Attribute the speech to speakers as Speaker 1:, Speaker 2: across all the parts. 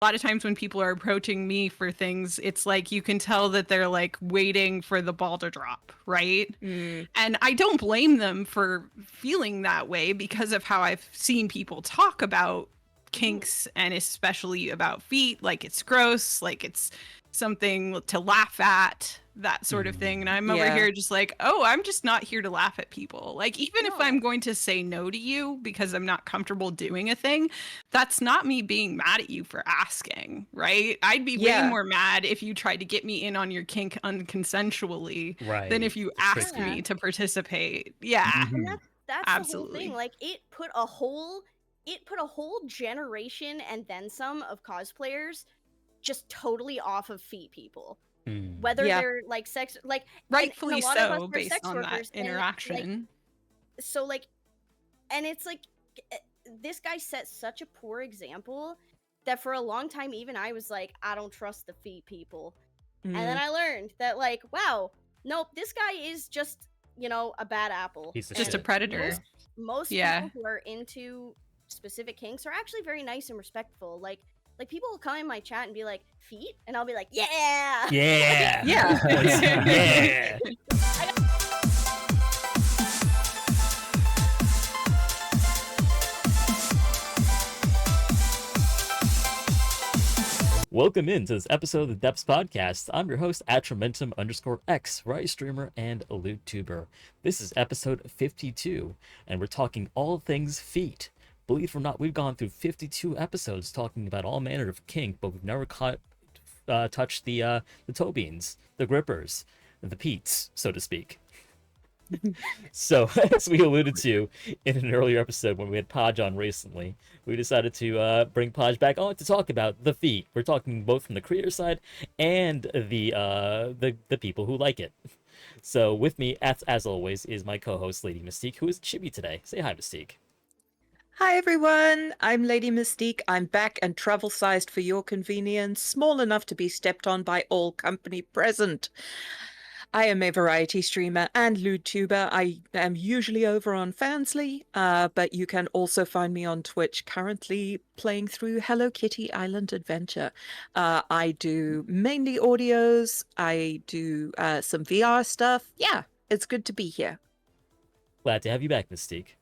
Speaker 1: a lot of times when people are approaching me for things, it's like you can tell that they're like waiting for the ball to drop, right? And I don't blame them for feeling that way because of how I've seen people talk about kinks and especially about feet, like it's gross, like it's something to laugh at, that sort of thing. And I'm over here just like, oh, I'm just not here to laugh at people. Like, even if I'm going to say no to you because I'm not comfortable doing a thing, that's not me being mad at you for asking, right? I'd be way more mad if you tried to get me in on your kink unconsensually than if you asked me to participate. Yeah.
Speaker 2: And that's
Speaker 1: absolutely
Speaker 2: the whole thing. Like, it put a whole generation and then some of cosplayers just totally off of feet people. Whether they're like sex, like
Speaker 1: rightfully
Speaker 2: and a lot of us
Speaker 1: so,
Speaker 2: are
Speaker 1: based
Speaker 2: sex
Speaker 1: on
Speaker 2: workers,
Speaker 1: that interaction.
Speaker 2: And it's like this guy set such a poor example that for a long time even I was like, I don't trust the feet people. And then I learned that, like, wow, nope, this guy is just, you know, a bad apple.
Speaker 1: He's just a predator.
Speaker 2: Most people who are into specific kinks are actually very nice and respectful. Like people will come in my chat and be like, feet? And I'll be like, yeah!
Speaker 3: Yeah!
Speaker 1: Yeah!
Speaker 3: Yeah! Welcome into this episode of the Depths Podcast. I'm your host, Atramentum _X, variety streamer and LootTuber. This is episode 52, and we're talking all things feet. Believe it or not, we've gone through 52 episodes talking about all manner of kink, but we've never touched the toe beans, the grippers, the peats, so to speak. So, as we alluded to in an earlier episode when we had Podge on recently, we decided to bring Podge back on to talk about the feet. We're talking both from the creator side and the people who like it. So, with me, as always, is my co-host, Lady Mystique, who is chibi today. Say hi, Mystique.
Speaker 4: Hi everyone, I'm Lady Mystique. I'm back and travel-sized for your convenience, small enough to be stepped on by all company present. I am a variety streamer and LootTuber. I am usually over on Fansly, but you can also find me on Twitch, currently playing through Hello Kitty Island Adventure. I do mainly audios, I do some VR stuff. Yeah, it's good to be here.
Speaker 3: Glad to have you back, Mystique.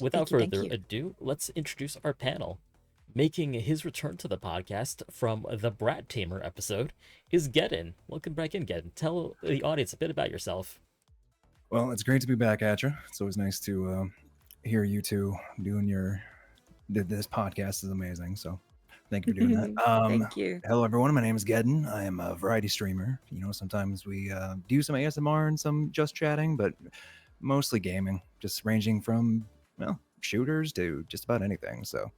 Speaker 3: Without further ado, let's introduce our panel. Making his return to the podcast from the Brat Tamer episode is Geddon. Welcome back in, Geddon. Tell the audience a bit about yourself.
Speaker 5: Well, it's great to be back, Atra. It's always nice to hear you two doing this podcast is amazing. So thank you for doing that.
Speaker 4: Thank you.
Speaker 5: Hello, everyone. My name is Geddon. I am a variety streamer. You know, sometimes we do some ASMR and some just chatting, but mostly gaming, just ranging from, well, shooters to just about anything. So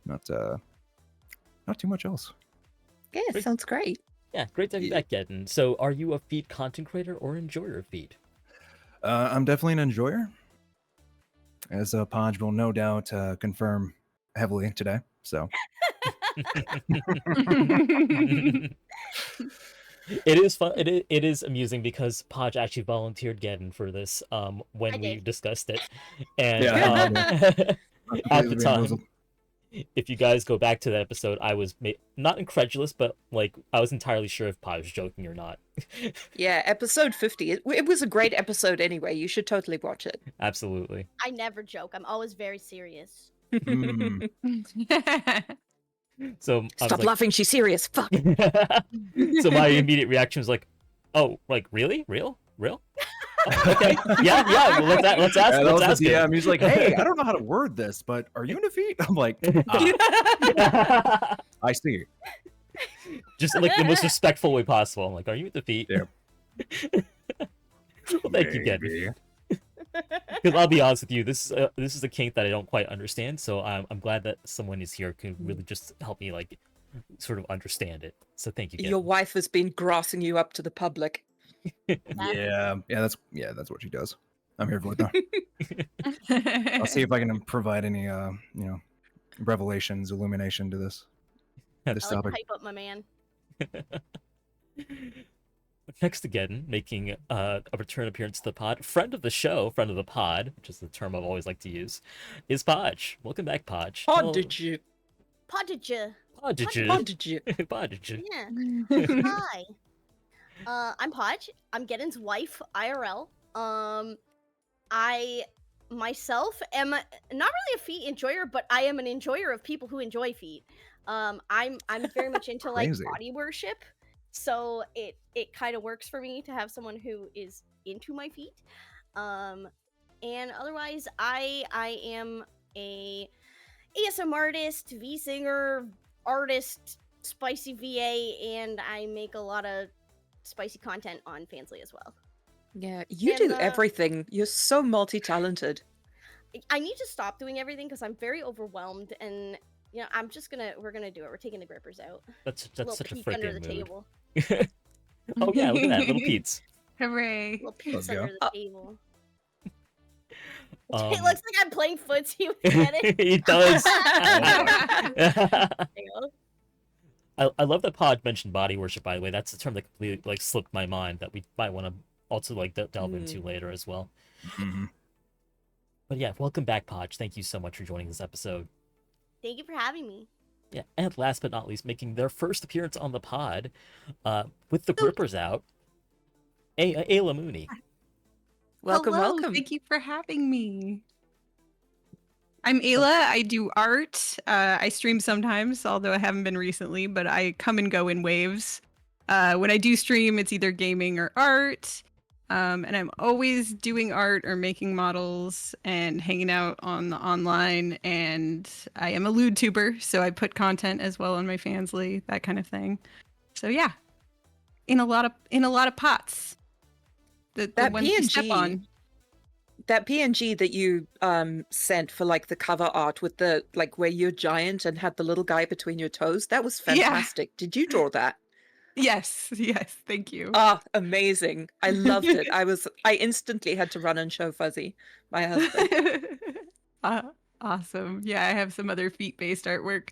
Speaker 5: not too much else.
Speaker 4: Yeah, sounds great.
Speaker 3: Yeah, great to have you back, Geddon. So are you a feed content creator or enjoyer of feed?
Speaker 5: I'm definitely an enjoyer, as Podge will no doubt confirm heavily today. So
Speaker 3: it is fun. It is amusing because Podge actually volunteered Geddon for this when we discussed it, and at the time, if you guys go back to that episode, I was not incredulous, but like I was entirely sure if Podge was joking or not.
Speaker 4: Yeah, episode 50. It was a great episode anyway. You should totally watch it.
Speaker 3: Absolutely.
Speaker 2: I never joke. I'm always very serious.
Speaker 3: So
Speaker 4: stop laughing. She's serious. Fuck.
Speaker 3: So my immediate reaction was like, "Oh, like really, real?" Okay, yeah. Well, let's ask. Let's ask him.
Speaker 5: He's like, "Hey, I don't know how to word this, but are you into feet?" I'm like, "I see."
Speaker 3: Just like the most respectful way possible. I'm like, "Are you into feet?"
Speaker 5: Yeah.
Speaker 3: Well, thank you, Geddon. Because I'll be honest with you, this is a kink that I don't quite understand. So I'm glad that someone is here who can really just help me like sort of understand it. So thank you, Geddon.
Speaker 4: Your wife has been grassing you up to the public.
Speaker 5: Yeah, that's what she does. I'm here for it though. I'll see if I can provide any revelations, illumination to this topic.
Speaker 2: Hype up my man.
Speaker 3: Next to Geddon, making a return appearance to the pod, friend of the show, friend of the pod, which is the term I've always liked to use, is Podge. Welcome back, Podge.
Speaker 4: Podded you.
Speaker 2: Podgekinn.
Speaker 3: Podgekinn.
Speaker 4: Podgekinn.
Speaker 3: Podgekinn.
Speaker 2: Yeah. Hi. I'm Podge. I'm Geddon's wife, IRL. I myself am not really a feet enjoyer, but I am an enjoyer of people who enjoy feet. I'm very much into like
Speaker 5: Crazy.
Speaker 2: body worship, so it kind of works for me to have someone who is into my feet. And otherwise, I am a ASM artist, V singer, artist, spicy VA, and I make a lot of spicy content on Fansly as well.
Speaker 4: Yeah, you
Speaker 2: And,
Speaker 4: do everything. You're so multi-talented.
Speaker 2: I need to stop doing everything because I'm very overwhelmed, and you know, we're gonna do it. We're taking the grippers out.
Speaker 3: That's
Speaker 2: Little
Speaker 3: such a
Speaker 2: peek under the
Speaker 3: freaking mood.
Speaker 2: table.
Speaker 3: Oh yeah, look at that, little Pete's.
Speaker 1: Hooray.
Speaker 2: Little peeks
Speaker 5: Let's go.
Speaker 2: under the table.
Speaker 3: Um,
Speaker 2: It looks like I'm playing footsie with it.
Speaker 3: He does.
Speaker 2: There you go.
Speaker 3: I love that Pod mentioned body worship. By the way, that's a term that completely like slipped my mind that we might want to also like delve into later as well.
Speaker 5: Mhm.
Speaker 3: But yeah, welcome back, Podge. Thank you so much for joining this episode.
Speaker 2: Thank you for having me.
Speaker 3: Yeah, and last but not least, making their first appearance on the pod, with the grippers out, Ayla Mooney.
Speaker 4: Welcome,
Speaker 1: Hello,
Speaker 4: welcome.
Speaker 1: Thank you for having me. I'm Ayla. I do art. I stream sometimes, although I haven't been recently, but I come and go in waves. When I do stream, it's either gaming or art. And I'm always doing art or making models and hanging out on the online. And I am a lewd tuber, so I put content as well on my Fansly, that kind of thing. So yeah, in a lot of pots. The
Speaker 4: That
Speaker 1: ones you step
Speaker 4: PNG
Speaker 1: on.
Speaker 4: That PNG that you sent for like the cover art with the like where you're giant and had the little guy between your toes, that was
Speaker 1: Yeah.
Speaker 4: fantastic. Did you draw that?
Speaker 1: Yes, thank you.
Speaker 4: Ah, amazing. I loved it. I instantly had to run and show Fuzzy, my husband.
Speaker 1: Awesome. Yeah, I have some other feet-based artwork.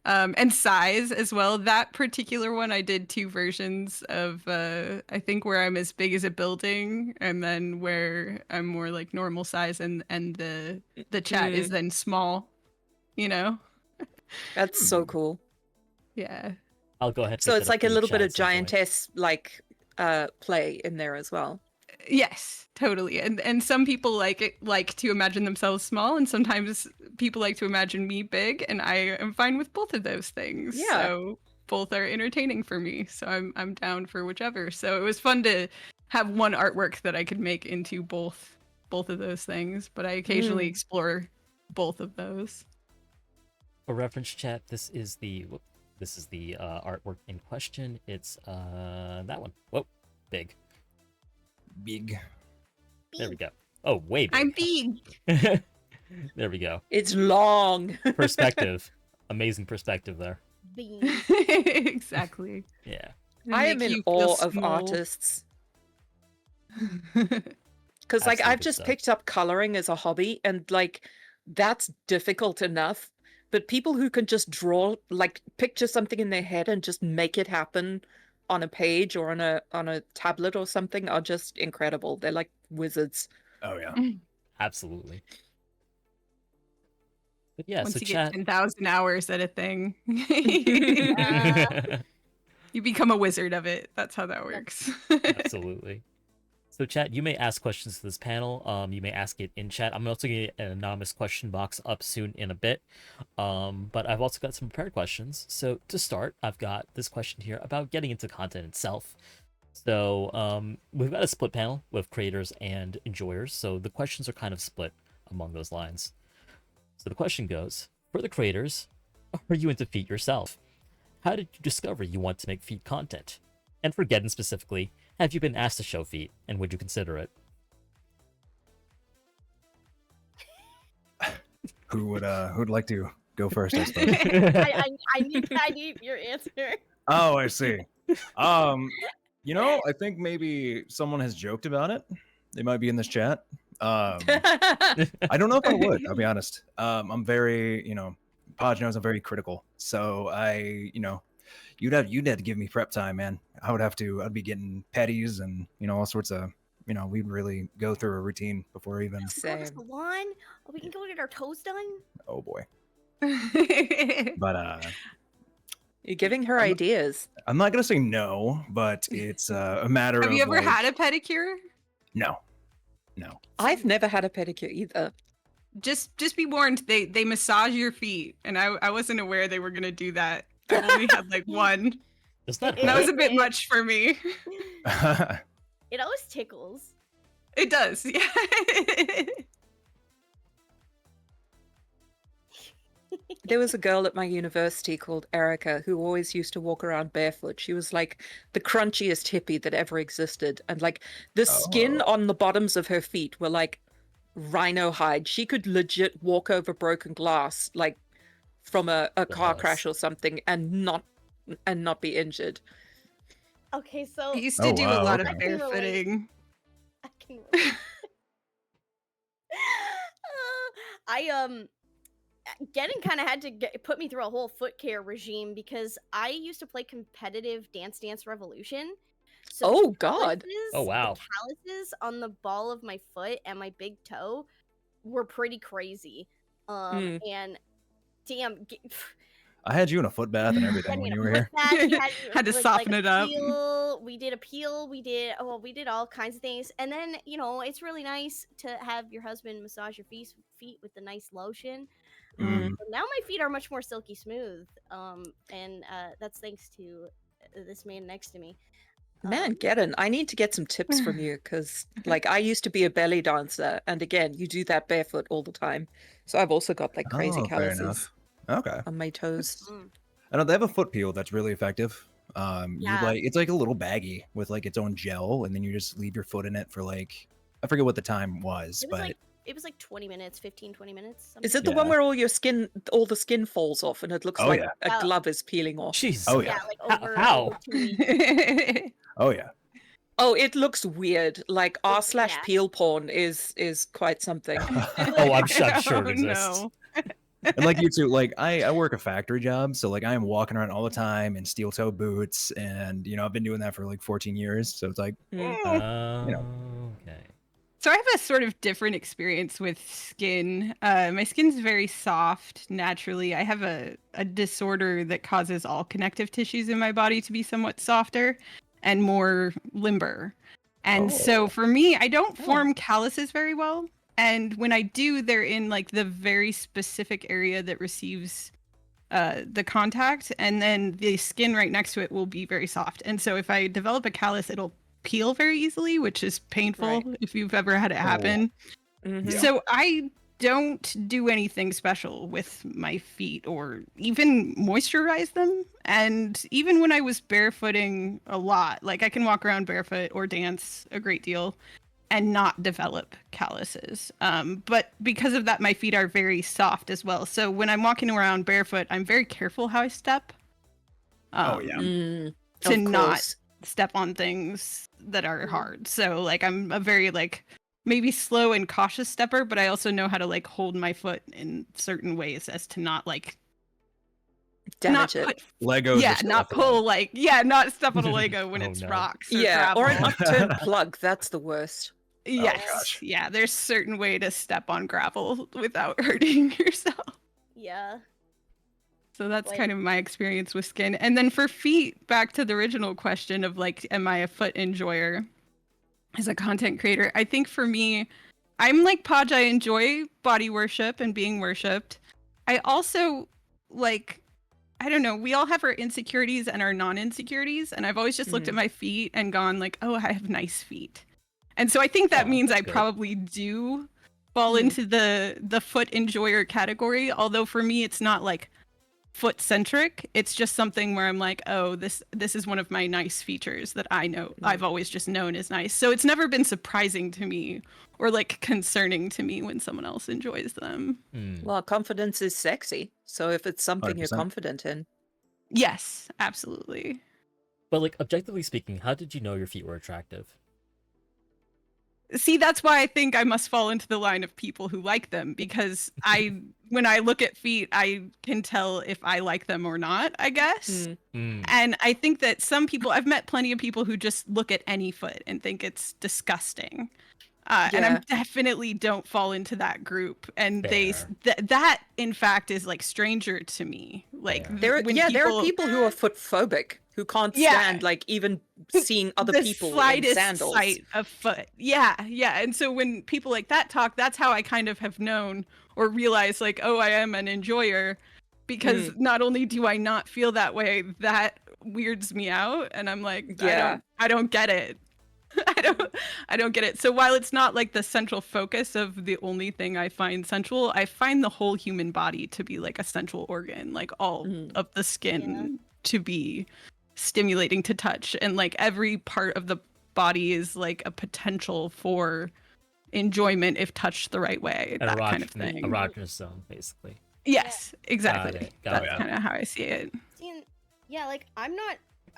Speaker 1: And size as well. That particular one, I did 2 versions of, I think where I'm as big as a building, and then where I'm more like normal size, and the chat is then small. You know?
Speaker 4: That's so cool.
Speaker 1: Yeah.
Speaker 3: I'll go ahead. and
Speaker 4: So
Speaker 3: pick
Speaker 4: it's
Speaker 3: that up
Speaker 4: like
Speaker 3: for
Speaker 4: a
Speaker 3: you,
Speaker 4: little bit
Speaker 3: chat
Speaker 4: of
Speaker 3: at some point.
Speaker 4: giantess like play in there as well.
Speaker 1: Yes, totally. And some people like to imagine themselves small, and sometimes people like to imagine me big, and I am fine with both of those things.
Speaker 4: Yeah.
Speaker 1: So both are entertaining for me. So I'm down for whichever. So it was fun to have one artwork that I could make into both of those things, but I occasionally explore both of those.
Speaker 3: For reference, chat, this is the artwork in question. It's that one. Whoa, big.
Speaker 5: Big.
Speaker 3: There we go. Oh, way big.
Speaker 1: I'm big.
Speaker 3: There we go.
Speaker 4: It's long.
Speaker 3: Perspective. Amazing perspective there.
Speaker 2: Beans.
Speaker 1: Exactly.
Speaker 3: Yeah.
Speaker 4: I am
Speaker 1: Make
Speaker 4: in
Speaker 1: you feel
Speaker 4: awe of
Speaker 1: small.
Speaker 4: artists. Because like
Speaker 3: Absolutely
Speaker 4: I've
Speaker 3: good
Speaker 4: just
Speaker 3: stuff.
Speaker 4: picked up coloring as a hobby, and like that's difficult enough. But people who can just draw, like picture something in their head and just make it happen on a page or on a tablet or something are just incredible. They're like wizards.
Speaker 5: Oh yeah.
Speaker 3: Absolutely. But yeah,
Speaker 1: Once
Speaker 3: so
Speaker 1: you
Speaker 3: chat.
Speaker 1: get 10,000 hours at a thing,
Speaker 2: Uh,
Speaker 1: you become a wizard of it. That's how that works.
Speaker 3: Absolutely. So chat, you may ask questions to this panel. You may ask it in chat. I'm also going to get an anonymous question box up soon in a bit. But I've also got some prepared questions. So to start, I've got this question here about getting into content itself. So we've got a split panel with creators and enjoyers. So the questions are kind of split among those lines. So the question goes, for the creators, are you into feet yourself? How did you discover you want to make feet content? And for Geddon specifically, have you been asked to show feet, and would you consider it?
Speaker 5: Who'd like to go first? I suppose.
Speaker 2: I need your answer.
Speaker 5: Oh, I see. I think maybe someone has joked about it. They might be in this chat. I don't know if I would. I'll be honest. I'm very, Podge knows I'm very critical. So you'd have to give me prep time, man. I'd be getting petties and all sorts of, we'd really go through a routine before even.
Speaker 2: Go to the salon. Oh, we can go get our toes done.
Speaker 5: Oh boy. But
Speaker 4: You're giving her
Speaker 5: I'm-
Speaker 4: ideas.
Speaker 5: I'm not gonna say no, but it's a matter
Speaker 1: Have
Speaker 5: of
Speaker 1: you ever
Speaker 5: like,
Speaker 1: had a pedicure?
Speaker 5: no.
Speaker 4: I've never had a pedicure either.
Speaker 1: Just be warned, they massage your feet, and I wasn't aware they were gonna do that. I've only had like one.
Speaker 3: Does that
Speaker 1: And that was
Speaker 3: hurt?
Speaker 1: a bit much for me.
Speaker 2: It always tickles.
Speaker 1: It does, yeah.
Speaker 4: There was a girl at my university called Erica who always used to walk around barefoot. She was like the crunchiest hippie that ever existed. And like the skin on the bottoms of her feet were like rhino hide. She could legit walk over broken glass, like from a car
Speaker 3: Yes.
Speaker 4: crash or something, and not be injured.
Speaker 2: Okay, so
Speaker 1: I used
Speaker 5: Oh,
Speaker 1: to do a
Speaker 5: wow,
Speaker 1: lot
Speaker 5: okay.
Speaker 1: of
Speaker 2: I can relate.
Speaker 1: barefooting.
Speaker 2: I can relate. Geddon kind of had to put me through a whole foot care regime because I used to play competitive Dance Revolution. So
Speaker 4: Oh, God.
Speaker 2: calluses-
Speaker 3: Oh, wow.
Speaker 2: The calluses on the ball of my foot and my big toe were pretty crazy. And damn,
Speaker 5: I had you in a foot bath and everything when you were here.
Speaker 1: Had to soften it up.
Speaker 2: We did a peel. We did all kinds of things. And then, it's really nice to have your husband massage your feet with the nice lotion.
Speaker 5: Mm.
Speaker 2: So now my feet are much more silky smooth. And that's thanks to this man next to me.
Speaker 4: Man, Geddon, I need to get some tips from you because, like, I used to be a belly dancer, and again, you do that barefoot all the time. So I've also got like crazy
Speaker 5: Oh, fair
Speaker 4: calluses
Speaker 5: enough. Okay.
Speaker 4: on my toes.
Speaker 5: I know they have a foot peel that's really effective.
Speaker 2: Yeah.
Speaker 5: It's like a little baggie with like its own gel, and then you just leave your foot in it for like, I forget what the time was,
Speaker 2: It was like 20 minutes, 15, 20 minutes.
Speaker 4: Is it the
Speaker 5: Yeah.
Speaker 4: one where all the skin falls off and it looks
Speaker 5: Oh,
Speaker 4: like
Speaker 5: yeah.
Speaker 4: a glove is peeling off?
Speaker 3: Jeez.
Speaker 5: Oh,
Speaker 2: Yeah,
Speaker 5: yeah.
Speaker 2: like over,
Speaker 3: How?
Speaker 2: over 2 weeks.
Speaker 5: Oh yeah.
Speaker 4: Oh, it looks weird. Like r//
Speaker 2: Yeah.
Speaker 4: peel porn is quite something.
Speaker 3: Oh, I'm sure it
Speaker 1: Oh,
Speaker 3: exists.
Speaker 1: no.
Speaker 5: And like you too, like I work a factory job, so like I am walking around all the time in steel toe boots, and I've been doing that for like 14 years. So it's like,
Speaker 3: Okay.
Speaker 1: So I have a sort of different experience with skin. My skin's very soft naturally. I have a disorder that causes all connective tissues in my body to be somewhat softer and more limber. And so for me, I don't form calluses very well. And when I do, they're in like the very specific area that receives the contact. And then the skin right next to it will be very soft. And so if I develop a callus, it'll peel very easily, which is painful
Speaker 4: Right.
Speaker 1: if you've ever had it happen.
Speaker 4: Mhm.
Speaker 5: Yeah.
Speaker 1: So I don't do anything special with my feet or even moisturize them. And even when I was barefooting a lot, like I can walk around barefoot or dance a great deal and not develop calluses. But because of that, my feet are very soft as well. So when I'm walking around barefoot, I'm very careful how I step.
Speaker 5: Oh, yeah.
Speaker 1: To
Speaker 4: Of
Speaker 1: not
Speaker 4: course.
Speaker 1: step on things that are hard. So like I'm a very like maybe slow and cautious stepper, but I also know how to like hold my foot in certain ways as to not like
Speaker 4: Damage it.
Speaker 1: put
Speaker 5: Legos.
Speaker 1: yeah,
Speaker 5: are
Speaker 1: not
Speaker 5: stuff
Speaker 1: pull like not step on a Lego when
Speaker 3: Oh,
Speaker 1: it's
Speaker 3: no.
Speaker 1: rocks or
Speaker 4: Yeah, or an
Speaker 1: gravel.
Speaker 4: upturned plug. That's the worst.
Speaker 1: Yes.
Speaker 5: gosh.
Speaker 1: Yeah, there's certain way to step on gravel without hurting yourself.
Speaker 2: Yeah.
Speaker 1: So that's
Speaker 2: Like-
Speaker 1: kind of my experience with skin. And then for feet, back to the original question of like, am I a foot enjoyer as a content creator? I think for me, I'm like Podge, I enjoy body worship and being worshipped. I also like, I don't know, we all have our insecurities and our non-insecurities. And I've always just looked at my feet and gone like, oh, I have nice feet. And so I think that
Speaker 3: Oh,
Speaker 1: means
Speaker 3: that's
Speaker 1: I
Speaker 3: good.
Speaker 1: probably do fall into the foot enjoyer category. Although for me, it's not like foot centric. It's just something where I'm like, oh, this is one of my nice features that I know I've always just known is nice. So it's never been surprising to me or like concerning to me when someone else enjoys them.
Speaker 4: Well, confidence is sexy. So if it's something you're
Speaker 5: 100%.
Speaker 4: confident in.
Speaker 1: Yes, absolutely.
Speaker 3: But like objectively speaking, how did you know your feet were attractive?
Speaker 1: See, that's why I think I must fall into the line of people who like them, because when I look at feet, I can tell if I like them or not, I guess. And I think that some people, I've met plenty of people who just look at any foot and think it's disgusting. And I
Speaker 4: Yeah.
Speaker 1: definitely don't fall into that group. And
Speaker 3: Fair.
Speaker 1: that in fact is like stranger to me. Like
Speaker 3: Fair.
Speaker 1: when
Speaker 4: There are people who are foot phobic who can't
Speaker 1: Yeah.
Speaker 4: stand like even seeing other
Speaker 1: the
Speaker 4: people in
Speaker 1: slightest
Speaker 4: sandals.
Speaker 1: sight of foot. Yeah. And so when people like that talk, that's how I kind of have known or realized like, oh, I am an enjoyer, because not only do I not feel that way, that weirds me out, and I'm like,
Speaker 4: Yeah.
Speaker 1: I don't get it. I don't get it. So while it's not like the central focus of the only thing I find sensual, I find the whole human body to be like a central organ, like all of the skin to be stimulating to touch, and like every part of the body is like a potential for enjoyment if touched the right way.
Speaker 3: An
Speaker 1: That kind of thing.
Speaker 3: erogenous zone, basically.
Speaker 1: Yes, exactly.
Speaker 3: Got it.
Speaker 1: That's kind of how I see it.
Speaker 2: Yeah, like I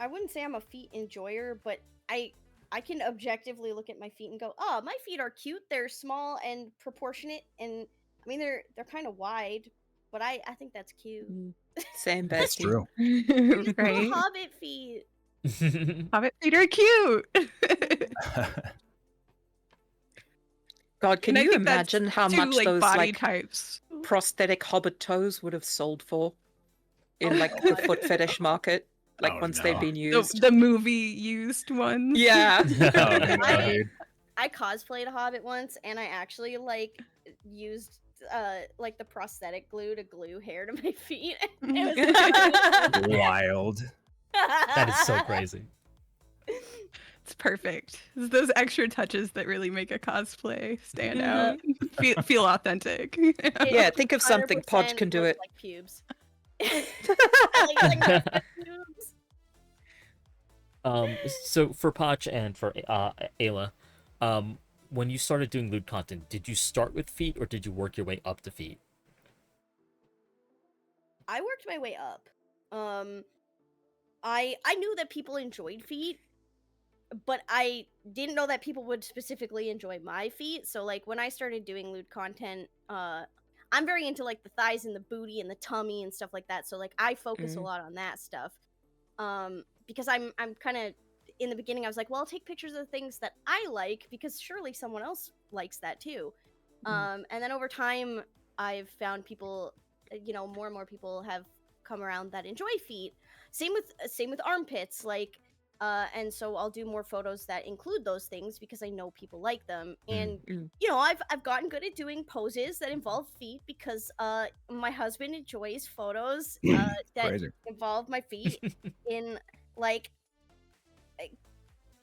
Speaker 2: wouldn't say I'm a feet enjoyer, but I can objectively look at my feet and go, oh, my feet are cute. They're small and proportionate, and I mean they're kind of wide, but I think that's cute.
Speaker 4: Same,
Speaker 5: That's
Speaker 4: bestie.
Speaker 5: true.
Speaker 2: Little
Speaker 1: Right?
Speaker 2: hobbit feet.
Speaker 1: Hobbit feet are cute.
Speaker 4: God, can
Speaker 1: And I
Speaker 4: you
Speaker 1: think that's
Speaker 4: imagine how
Speaker 1: two,
Speaker 4: much those
Speaker 1: body
Speaker 4: like
Speaker 1: types.
Speaker 4: prosthetic hobbit toes would have sold for in like the foot fetish market, like
Speaker 5: Oh,
Speaker 4: once
Speaker 5: no.
Speaker 4: they've been used?
Speaker 1: The movie used ones.
Speaker 4: Yeah.
Speaker 5: Oh, no, dude.
Speaker 2: I cosplayed a hobbit once, and I actually like used like the prosthetic glue to glue hair to my feet. It was
Speaker 5: Wild.
Speaker 3: That is so crazy.
Speaker 1: It's perfect. It's those extra touches that really make a cosplay stand out. Feel authentic.
Speaker 4: Yeah, think of something. Podge
Speaker 2: 100%
Speaker 4: can do
Speaker 2: looked
Speaker 4: it.
Speaker 2: like pubes. Like pubes.
Speaker 3: So for Potch and for Ayla, when you started doing lewd content, did you start with feet or did you work your way up to feet?
Speaker 2: I worked my way up. I knew that people enjoyed feet, but I didn't know that people would specifically enjoy my feet. So like when I started doing lewd content, I'm very into like the thighs and the booty and the tummy and stuff like that. So like I focus a lot on that stuff. Because I'm kind of in the beginning I was like, well, I'll take pictures of the things that I like because surely someone else likes that too. And then over time I've found people, more and more people have come around that enjoy feet. Same with armpits, like and so I'll do more photos that include those things because I know people like them. And I've gotten good at doing poses that involve feet because my husband enjoys photos that
Speaker 5: Crazy.
Speaker 2: involve my feet in like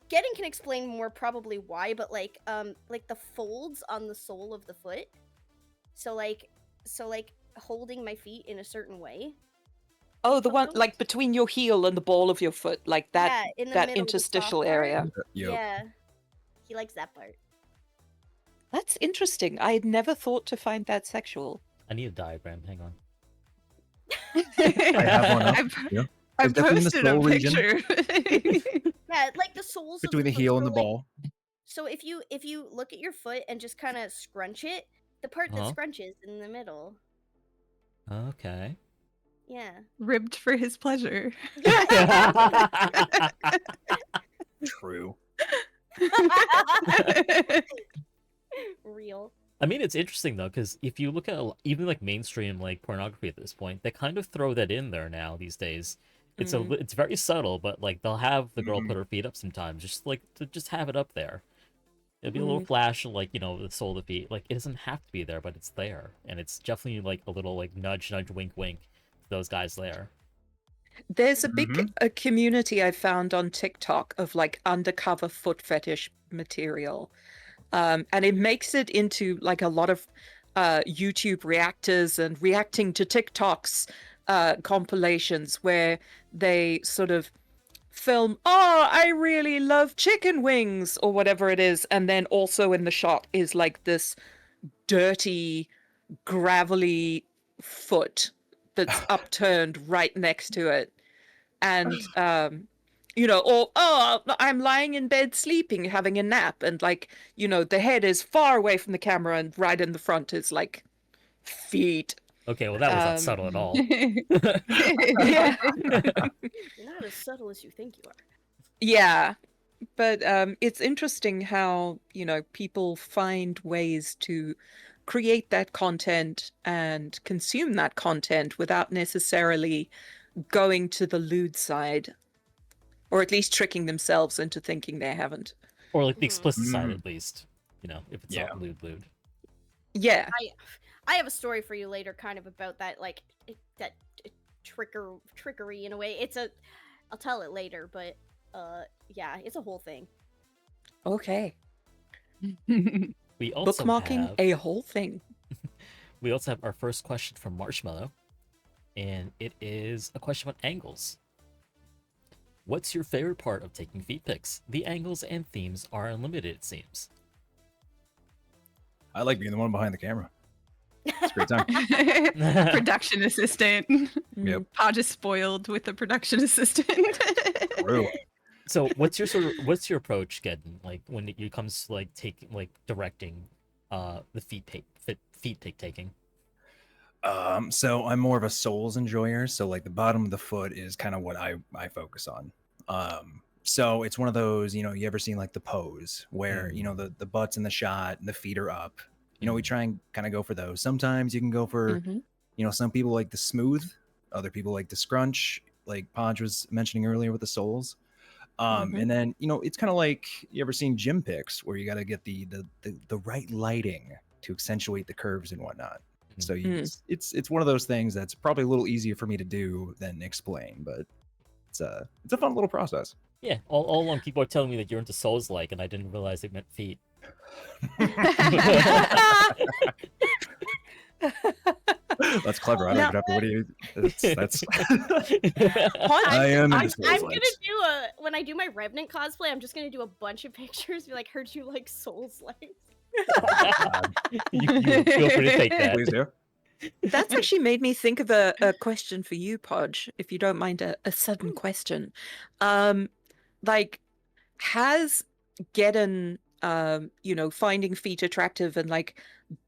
Speaker 2: Getting can explain more probably why, but like the folds on the sole of the foot. So like holding my feet in a certain way.
Speaker 4: Oh, the one like between your heel and the ball of your foot, like that
Speaker 2: Yeah, in the
Speaker 4: that
Speaker 2: middle, the
Speaker 4: interstitial
Speaker 2: soft
Speaker 4: area.
Speaker 2: part.
Speaker 5: Yep.
Speaker 2: Yeah. He likes that part.
Speaker 4: That's interesting. I had never thought to find that sexual.
Speaker 3: I need a diagram. Hang on.
Speaker 5: I have one up. Yeah.
Speaker 1: I
Speaker 5: It's definitely in the
Speaker 1: posted a
Speaker 5: sole region.
Speaker 1: picture.
Speaker 2: Yeah, like the soles
Speaker 5: Between the
Speaker 2: of foot.
Speaker 5: heel
Speaker 2: So,
Speaker 5: and the
Speaker 2: like,
Speaker 5: ball.
Speaker 2: So if you look at your foot and just kind of scrunch it, the part that scrunches in the middle.
Speaker 3: Okay.
Speaker 2: Yeah.
Speaker 1: Ribbed for his pleasure.
Speaker 5: True.
Speaker 2: Real.
Speaker 3: I mean, it's interesting though, because if you look at even like mainstream like pornography at this point, they kind of throw that in there now these days. It's it's very subtle, but like they'll have the girl put her feet up sometimes, just like to just have it up there. It'll be a little flash, like the sole of the feet. Like it doesn't have to be there, but it's there, and it's definitely like a little like nudge, wink, wink to those guys there.
Speaker 4: There's a big community I found on TikTok of like undercover foot fetish material. And it makes it into like a lot of YouTube reactors and reacting to TikToks compilations where they sort of film, oh, I really love chicken wings or whatever it is. And then also in the shot is like this dirty, gravelly foot that's upturned right next to it. And, or, oh, I'm lying in bed sleeping, having a nap. And like, the head is far away from the camera and right in the front is like feet.
Speaker 3: Okay, well, that was not subtle at all.
Speaker 4: Yeah.
Speaker 2: You're not as subtle as you think you are.
Speaker 4: Yeah. But it's interesting how, people find ways to create that content and consume that content without necessarily going to the lewd side, or at least tricking themselves into thinking they haven't.
Speaker 3: Or like the explicit side,
Speaker 5: Mm.
Speaker 3: at least. If it's
Speaker 5: Yeah.
Speaker 3: not lewd.
Speaker 4: Yeah.
Speaker 2: I have a story for you later, kind of about that, like that trickery in a way. I'll tell it later, but yeah, it's a whole thing.
Speaker 4: Okay.
Speaker 3: We also
Speaker 4: Bookmarking
Speaker 3: have
Speaker 4: a whole thing.
Speaker 3: we also have our first question from Marshmallow, and it is a question about angles. What's your favorite part of taking feet pics? The angles and themes are unlimited, it seems.
Speaker 5: I like being the one behind the camera. It's a great time.
Speaker 1: Production assistant.
Speaker 5: Yep.
Speaker 1: Podge is spoiled with the production assistant.
Speaker 5: True.
Speaker 3: So what's your approach, Gedden? Like when it comes to directing the feet pic taking?
Speaker 5: So I'm more of a soles enjoyer. So like the bottom of the foot is kind of what I focus on. So it's one of those, you ever seen like the pose where, the butt's in the shot and the feet are up. We try and kind of go for those. Sometimes you can go for, some people like the smooth, other people like the scrunch, like Podge was mentioning earlier with the soles. And then, it's kind of like, you ever seen gym pics where you got to get the right lighting to accentuate the curves and whatnot. So it's one of those things that's probably a little easier for me to do than explain, but it's a fun little process.
Speaker 3: Yeah, all along people are telling me that you're into souls and I didn't realize it meant feet.
Speaker 5: That's clever. I don't even have to. What do you? That's.
Speaker 2: I
Speaker 5: am into
Speaker 2: I'm
Speaker 5: souls
Speaker 2: gonna
Speaker 5: likes.
Speaker 2: do when I do my Revenant cosplay, I'm just gonna do a bunch of pictures. Be like, heard you like Souls likes.
Speaker 3: You feel free to take that.
Speaker 5: Please do.
Speaker 4: That's actually made me think of a question for you, Podge, if you don't mind a sudden question. Like, has Gedden, finding feet attractive and like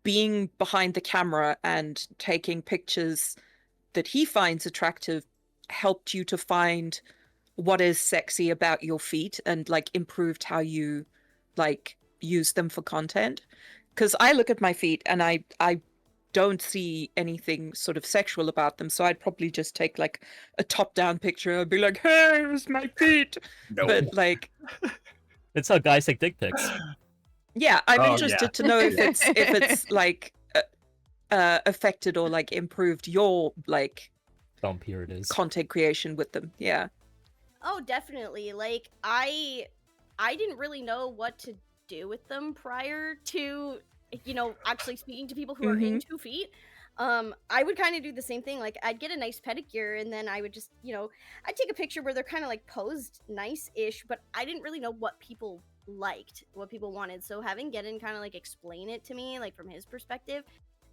Speaker 4: being behind the camera and taking pictures that he finds attractive helped you to find what is sexy about your feet and like improved how you like use them for content? Because I look at my feet and I don't see anything sort of sexual about them, so I'd probably just take like a top-down picture and be like, "Hey, here's my feet."
Speaker 5: No.
Speaker 4: But like,
Speaker 3: That's how guys take dick pics.
Speaker 4: yeah, I'm
Speaker 5: Oh,
Speaker 4: interested to know if it's like affected or like improved your like
Speaker 3: Thumb here it is.
Speaker 4: content creation with them. Yeah.
Speaker 2: Oh, definitely. Like I didn't really know what to do with them prior to actually speaking to people who are into feet. I would kind of do the same thing. Like I'd get a nice pedicure and then I would just, I'd take a picture where they're kind of like posed nice-ish, but I didn't really know what people liked, what people wanted. So having Gedden kind of like explain it to me, like from his perspective,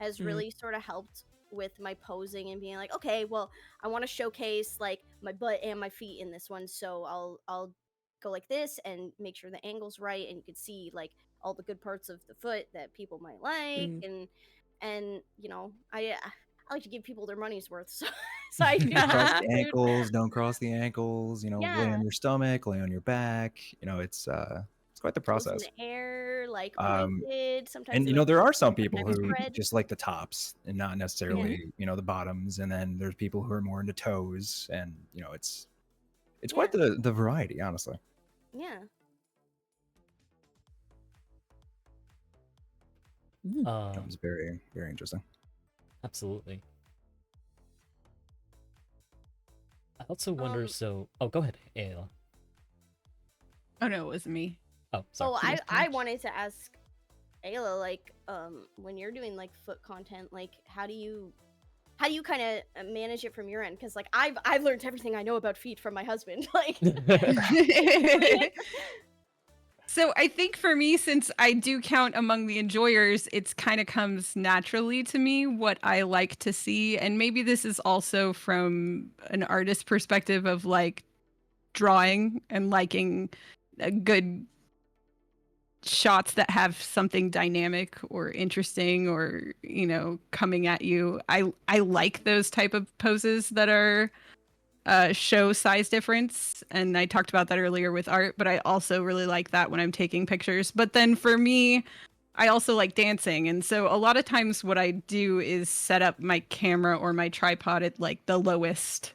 Speaker 2: has really sort of helped with my posing and being like, okay, well, I want to showcase like my butt and my feet in this one, so I'll go like this and make sure the angle's right, and you can see like all the good parts of the foot that people might like, and I like to give people their money's worth, so I do
Speaker 5: Cross
Speaker 2: that.
Speaker 5: the ankles. Don't cross the ankles. Lay
Speaker 2: Yeah.
Speaker 5: on your stomach. Lay on your back. It's quite the
Speaker 2: Toes in
Speaker 5: process.
Speaker 2: the air, like
Speaker 5: Um,
Speaker 2: pointed. Sometimes
Speaker 5: And
Speaker 2: they like
Speaker 5: there are some
Speaker 2: the
Speaker 5: people who
Speaker 2: bedspread.
Speaker 5: just like the tops and not necessarily the bottoms, and then there's people who are more into toes, and it's quite the variety, honestly.
Speaker 2: Yeah.
Speaker 5: That was very, very interesting.
Speaker 3: Absolutely. I also wonder. Oh, go ahead, Ayla.
Speaker 1: Oh no, it wasn't me.
Speaker 3: Oh, sorry.
Speaker 2: I wanted to ask Ayla, like, when you're doing like foot content, like, how do you kind of manage it from your end? Because like I've learned everything I know about feet from my husband. Like,
Speaker 1: So I think for me, since I do count among the enjoyers, it's kind of comes naturally to me what I like to see. And maybe this is also from an artist perspective of like drawing and liking a good shots that have something dynamic or interesting or coming at you. I like those type of poses that are show size difference, and I talked about that earlier with art, but I also really like that when I'm taking pictures. But then for me, I also like dancing, and so a lot of times what I do is set up my camera or my tripod at like the lowest,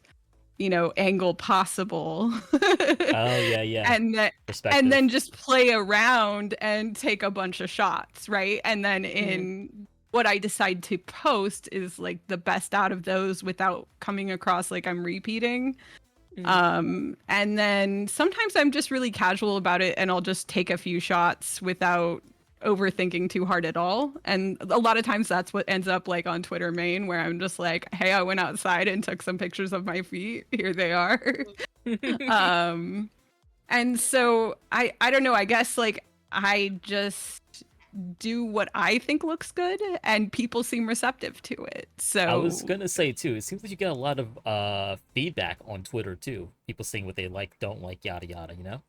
Speaker 1: angle possible.
Speaker 3: Oh yeah.
Speaker 1: and then
Speaker 3: Perspective.
Speaker 1: and then just play around and take a bunch of shots, right? And then in what I decide to post is like the best out of those without coming across like I'm repeating. And then sometimes I'm just really casual about it, and I'll just take a few shots without overthinking too hard at all. And a lot of times that's what ends up like on Twitter main, where I'm just like, hey, I went outside and took some pictures of my feet, here they are. And so I don't know, I guess like I just do what I think looks good, and people seem receptive to it. So
Speaker 3: I was gonna say too, it seems like you get a lot of feedback on Twitter too. People saying what they like, don't like, yada yada, you know?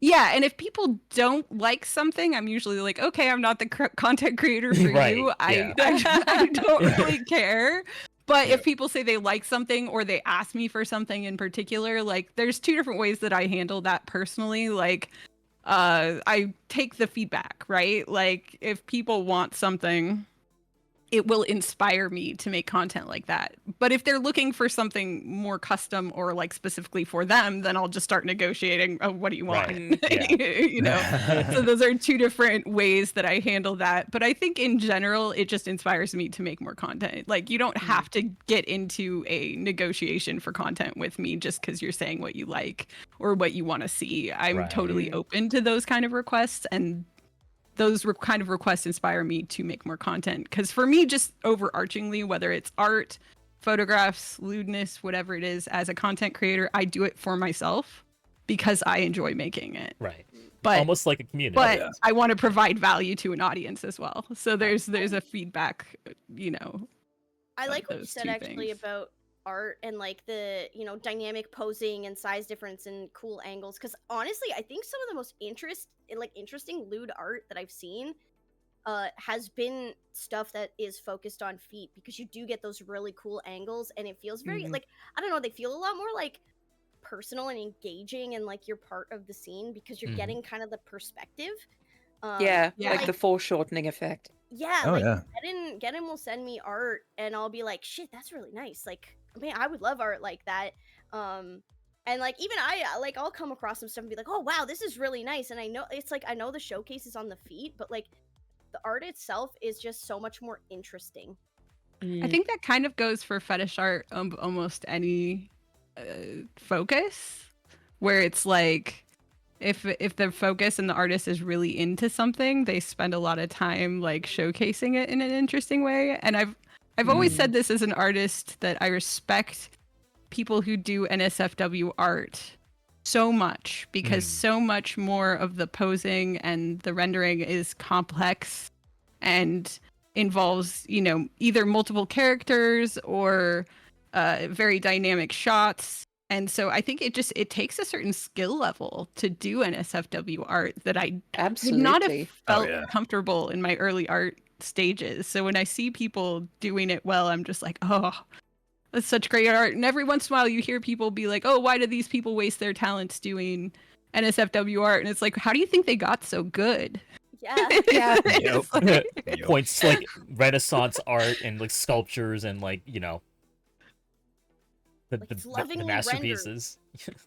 Speaker 1: yeah, and if people don't like something, I'm usually like, okay, I'm not the content creator for
Speaker 3: Right,
Speaker 1: you.
Speaker 3: yeah.
Speaker 1: I don't really care. But if people say they like something or they ask me for something in particular, like there's two different ways that I handle that personally. Like I take the feedback, right? Like if people want something, it will inspire me to make content like that. But if they're looking for something more custom or like specifically for them, then I'll just start negotiating. Oh, what do you want?
Speaker 3: Right. Yeah.
Speaker 1: So those are two different ways that I handle that. But I think in general, it just inspires me to make more content. Like you don't have to get into a negotiation for content with me just because you're saying what you like or what you want to see. I'm
Speaker 3: Right.
Speaker 1: totally open to those kind of requests, and those kind of requests inspire me to make more content. Because for me, just overarchingly, whether it's art, photographs, lewdness, whatever it is, as a content creator, I do it for myself because I enjoy making it.
Speaker 3: Right.
Speaker 1: But
Speaker 3: almost like a community.
Speaker 1: but I want to provide value to an audience as well. So there's a feedback,
Speaker 2: I like what you
Speaker 1: those
Speaker 2: said
Speaker 1: two
Speaker 2: actually
Speaker 1: things.
Speaker 2: about art and like the dynamic posing and size difference and cool angles, because honestly I think some of the most interesting lewd art that I've seen has been stuff that is focused on feet, because you do get those really cool angles and it feels very like, I don't know, they feel a lot more like personal and engaging and like you're part of the scene because you're getting kind of the perspective.
Speaker 4: Yeah,
Speaker 1: Yeah.
Speaker 4: like the foreshortening effect.
Speaker 2: Yeah,
Speaker 5: Oh,
Speaker 2: like
Speaker 5: yeah.
Speaker 2: Gedden will send me art and I'll be like, shit, that's really nice. Like, I mean, I would love art like that. And like even I'll come across some stuff and be like, oh wow, this is really nice. And I know it's like I know the showcase is on the feet, but like the art itself is just so much more interesting.
Speaker 1: I think that kind of goes for fetish art almost any focus, where it's like if the focus and the artist is really into something, they spend a lot of time like showcasing it in an interesting way. And I've always said this as an artist, that I respect people who do NSFW art so much, because so much more of the posing and the rendering is complex and involves, either multiple characters or very dynamic shots. And so I think it takes a certain skill level to do NSFW art that I would not have felt comfortable in my early art stages. So when I see people doing it well, I'm just like, oh, that's such great art. And every once in a while you hear people be like, oh, why do these people waste their talents doing NSFW art? And it's like, how do you think they got so good?
Speaker 2: Yeah.
Speaker 5: Yep.
Speaker 3: Points to, like Renaissance art and like sculptures and like, the masterpieces.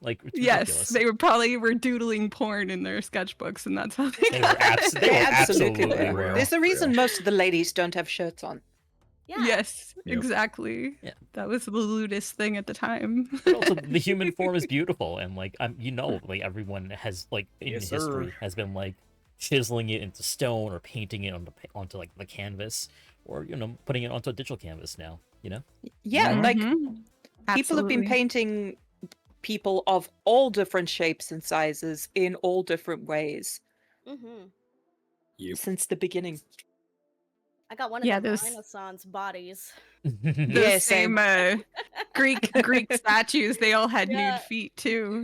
Speaker 3: Like, it's
Speaker 1: yes,
Speaker 3: ridiculous.
Speaker 1: they were doodling porn in their sketchbooks, and that's how they
Speaker 3: They were absolutely
Speaker 4: were.
Speaker 3: real.
Speaker 4: There's a reason most of the ladies don't have shirts on.
Speaker 2: Yeah.
Speaker 1: Yes,
Speaker 5: Yep.
Speaker 1: exactly.
Speaker 3: Yeah.
Speaker 1: That was the lewdest thing at the time.
Speaker 3: But also, the human form is beautiful, and like like everyone has like in
Speaker 5: Yes,
Speaker 3: history
Speaker 5: sir.
Speaker 3: has been like chiseling it into stone or painting it onto like the canvas, or putting it onto a digital canvas now.
Speaker 4: Yeah, like
Speaker 1: Mhm.
Speaker 4: people have been
Speaker 1: Absolutely.
Speaker 4: painting people of all different shapes and sizes in all different ways
Speaker 2: Mm-hmm.
Speaker 4: since the beginning.
Speaker 2: I got one of
Speaker 1: Yeah,
Speaker 2: the
Speaker 1: those-
Speaker 2: Renaissance bodies.
Speaker 1: Those
Speaker 4: Yeah,
Speaker 1: same Greek statues, they all had
Speaker 2: Yeah.
Speaker 1: nude feet too.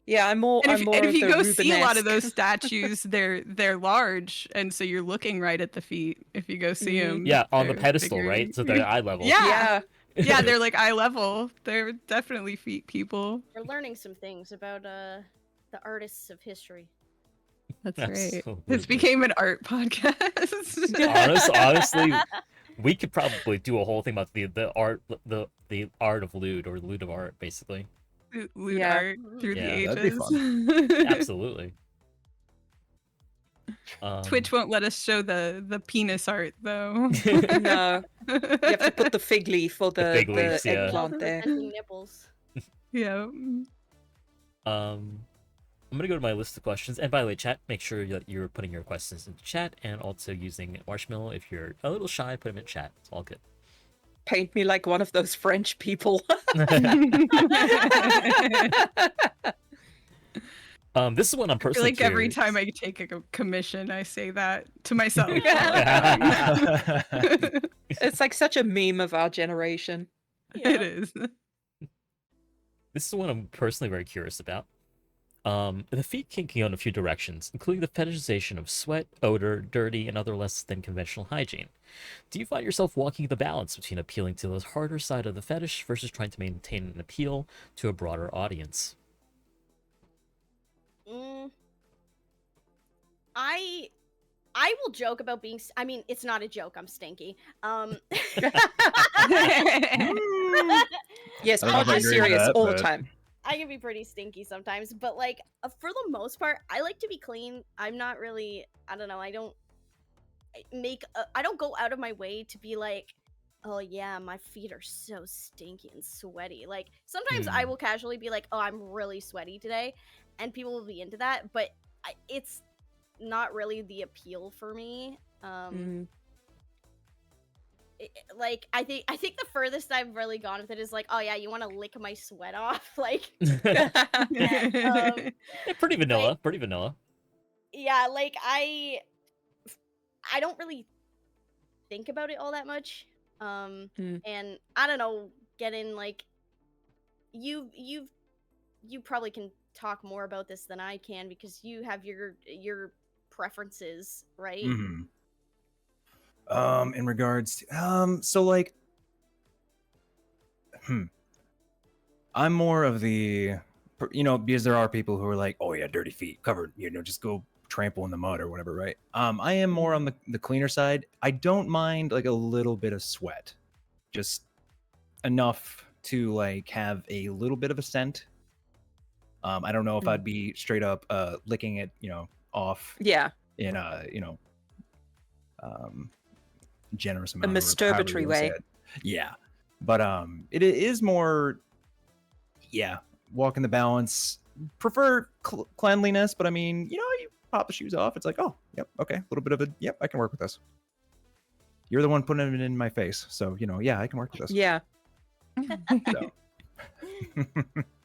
Speaker 4: Yeah, I'm more.
Speaker 1: And
Speaker 4: I'm more
Speaker 1: if
Speaker 4: of
Speaker 1: you
Speaker 4: the
Speaker 1: go see a lot of
Speaker 4: Rubenesque.
Speaker 1: those statues, they're large, and so you're looking right at the feet if you go see them.
Speaker 3: Yeah, on the pedestal, right? So they're at eye level.
Speaker 1: Yeah.
Speaker 4: Yeah,
Speaker 1: Yeah, they're like eye level. They're definitely feet people.
Speaker 2: We're learning some things about the artists of history.
Speaker 1: That's right.
Speaker 3: Absolutely.
Speaker 1: This became an art podcast.
Speaker 3: Honestly, we could probably do a whole thing about the art of lewd, or lewd of art, basically.
Speaker 1: Lewd
Speaker 4: Yeah.
Speaker 1: art through the
Speaker 3: Yeah,
Speaker 5: that'd be
Speaker 1: ages.
Speaker 3: Absolutely.
Speaker 1: Twitch won't let us show the penis art though.
Speaker 4: No, you have to put the fig leaf or
Speaker 3: The
Speaker 4: the,
Speaker 3: fig leaves, yeah.
Speaker 4: eggplant there.
Speaker 2: Presenting nipples.
Speaker 1: Yeah.
Speaker 3: I'm gonna go to my list of questions, and by the way, chat, make sure that you're putting your questions into chat, and also using Marshmallow. If you're a little shy, put them in chat. It's all good.
Speaker 4: Paint me like one of those French people.
Speaker 3: This is one I'm
Speaker 1: I feel
Speaker 3: personally
Speaker 1: like every
Speaker 3: curious.
Speaker 1: time I take a commission, I say that to myself.
Speaker 4: It's like such a meme of our generation.
Speaker 1: It is.
Speaker 3: This is one I'm personally very curious about. The feet kink can go in a few directions, including the fetishization of sweat, odor, dirty, and other less than conventional hygiene. Do you find yourself walking the balance between appealing to the harder side of the fetish versus trying to maintain an appeal to a broader audience?
Speaker 2: I will joke about being. I mean, it's not a joke. I'm stinky.
Speaker 4: Yes,
Speaker 5: I don't know if I
Speaker 4: Pod's
Speaker 5: agree with
Speaker 4: serious
Speaker 5: that,
Speaker 4: all the
Speaker 5: but-
Speaker 4: time.
Speaker 2: I can be pretty stinky sometimes, but like for the most part, I like to be clean. I'm not really. I don't know. I don't go out of my way to be like, oh yeah, my feet are so stinky and sweaty. Like sometimes I will casually be like, oh, I'm really sweaty today, and people will be into that, but it's not really the appeal for me. Like I think the furthest I've really gone with it is like, oh yeah, you want to lick my sweat off, like
Speaker 3: Yeah, pretty vanilla. Pretty vanilla.
Speaker 2: yeah, like I don't really think about it all that much. And I don't know, getting like you probably can talk more about this than I can because you have your preferences, right?
Speaker 5: Mm-hmm. In regards to, so like, I'm more of the, because there are people who are like, oh yeah, dirty feet, covered, just go trample in the mud or whatever, right? I am more on the cleaner side. I don't mind like a little bit of sweat, just enough to like have a little bit of a scent. I don't know if I'd be straight up licking it, off.
Speaker 4: Yeah.
Speaker 5: In a, generous amount.
Speaker 4: A masturbatory way.
Speaker 5: Yeah. But it is more, walking the balance. Prefer cleanliness, but I mean, you pop the shoes off. It's like, oh, yep, okay, a little bit of a, yep, I can work with this. You're the one putting it in my face, so yeah, I can work with this.
Speaker 4: Yeah.
Speaker 5: So.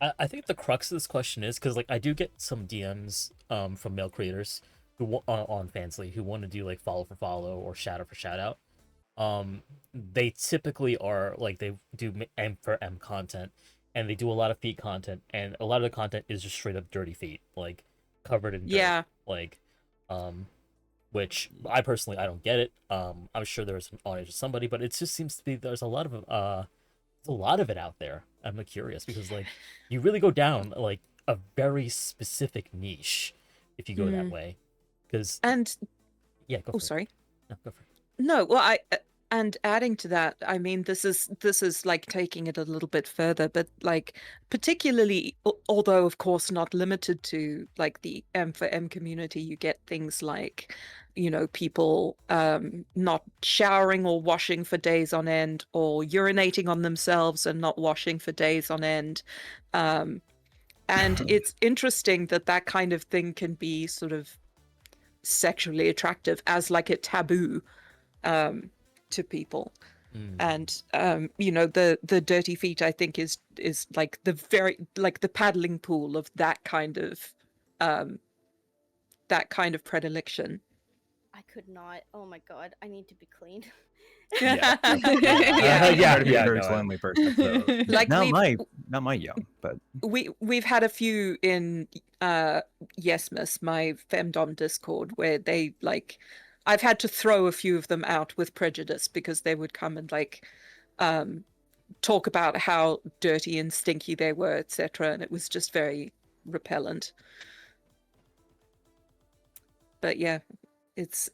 Speaker 3: I think the crux of this question is because like I do get some DMs from male creators who on Fansly who want to do like follow for follow or shout out for shout out. They typically are like they do M for M content, and they do a lot of feet content, and a lot of the content is just straight up dirty feet, like covered in dirt.
Speaker 4: Yeah.
Speaker 3: Like, which I personally I don't get it. I'm sure there's an audience for somebody, but it just seems to be there's a lot of it out there. I'm curious because like you really go down like a very specific niche if you go that way. Because yeah, go for it.
Speaker 4: Sorry.
Speaker 3: No, go for it.
Speaker 4: No, well, and adding to that, I mean, this is like taking it a little bit further, but like particularly, although of course not limited to like the M for M community, you get things like, people not showering or washing for days on end, or urinating on themselves and not washing for days on end. And it's interesting that kind of thing can be sort of sexually attractive as like a taboo to people. And the dirty feet I think is like the very like the paddling pool of that kind of predilection.
Speaker 2: I could not. Oh my god, I need to be clean.
Speaker 5: Yeah.
Speaker 3: Yeah,
Speaker 5: To be a very cleanly person. So.
Speaker 4: Like
Speaker 5: not my young, but
Speaker 4: we've had a few in Yesmas, my femdom Discord, where they like I've had to throw a few of them out with prejudice because they would come and like talk about how dirty and stinky they were, etc. And it was just very repellent. But yeah, it's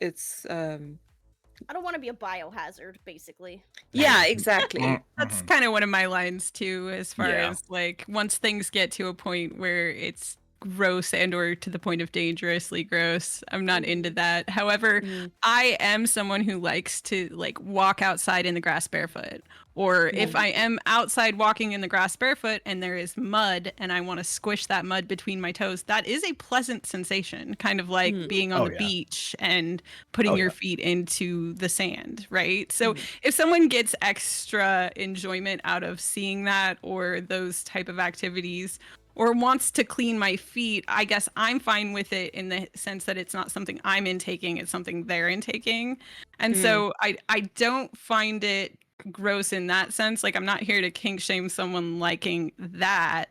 Speaker 2: I don't want to be a biohazard, basically.
Speaker 4: yeah, exactly.
Speaker 1: That's kind of one of my lines too, as far
Speaker 5: Yeah.
Speaker 1: as like once things get to a point where it's gross and or to the point of dangerously gross, I'm not into that. However, I am someone who likes to like walk outside in the grass barefoot. Or if I am outside walking in the grass barefoot and there is mud and I want to squish that mud between my toes, that is a pleasant sensation, kind of like being on the beach and putting your feet into the sand, right? So if someone gets extra enjoyment out of seeing that or those type of activities or wants to clean my feet, I guess I'm fine with it in the sense that it's not something I'm intaking, it's something they're intaking. And so I don't find it gross in that sense. Like, I'm not here to kink shame someone liking that,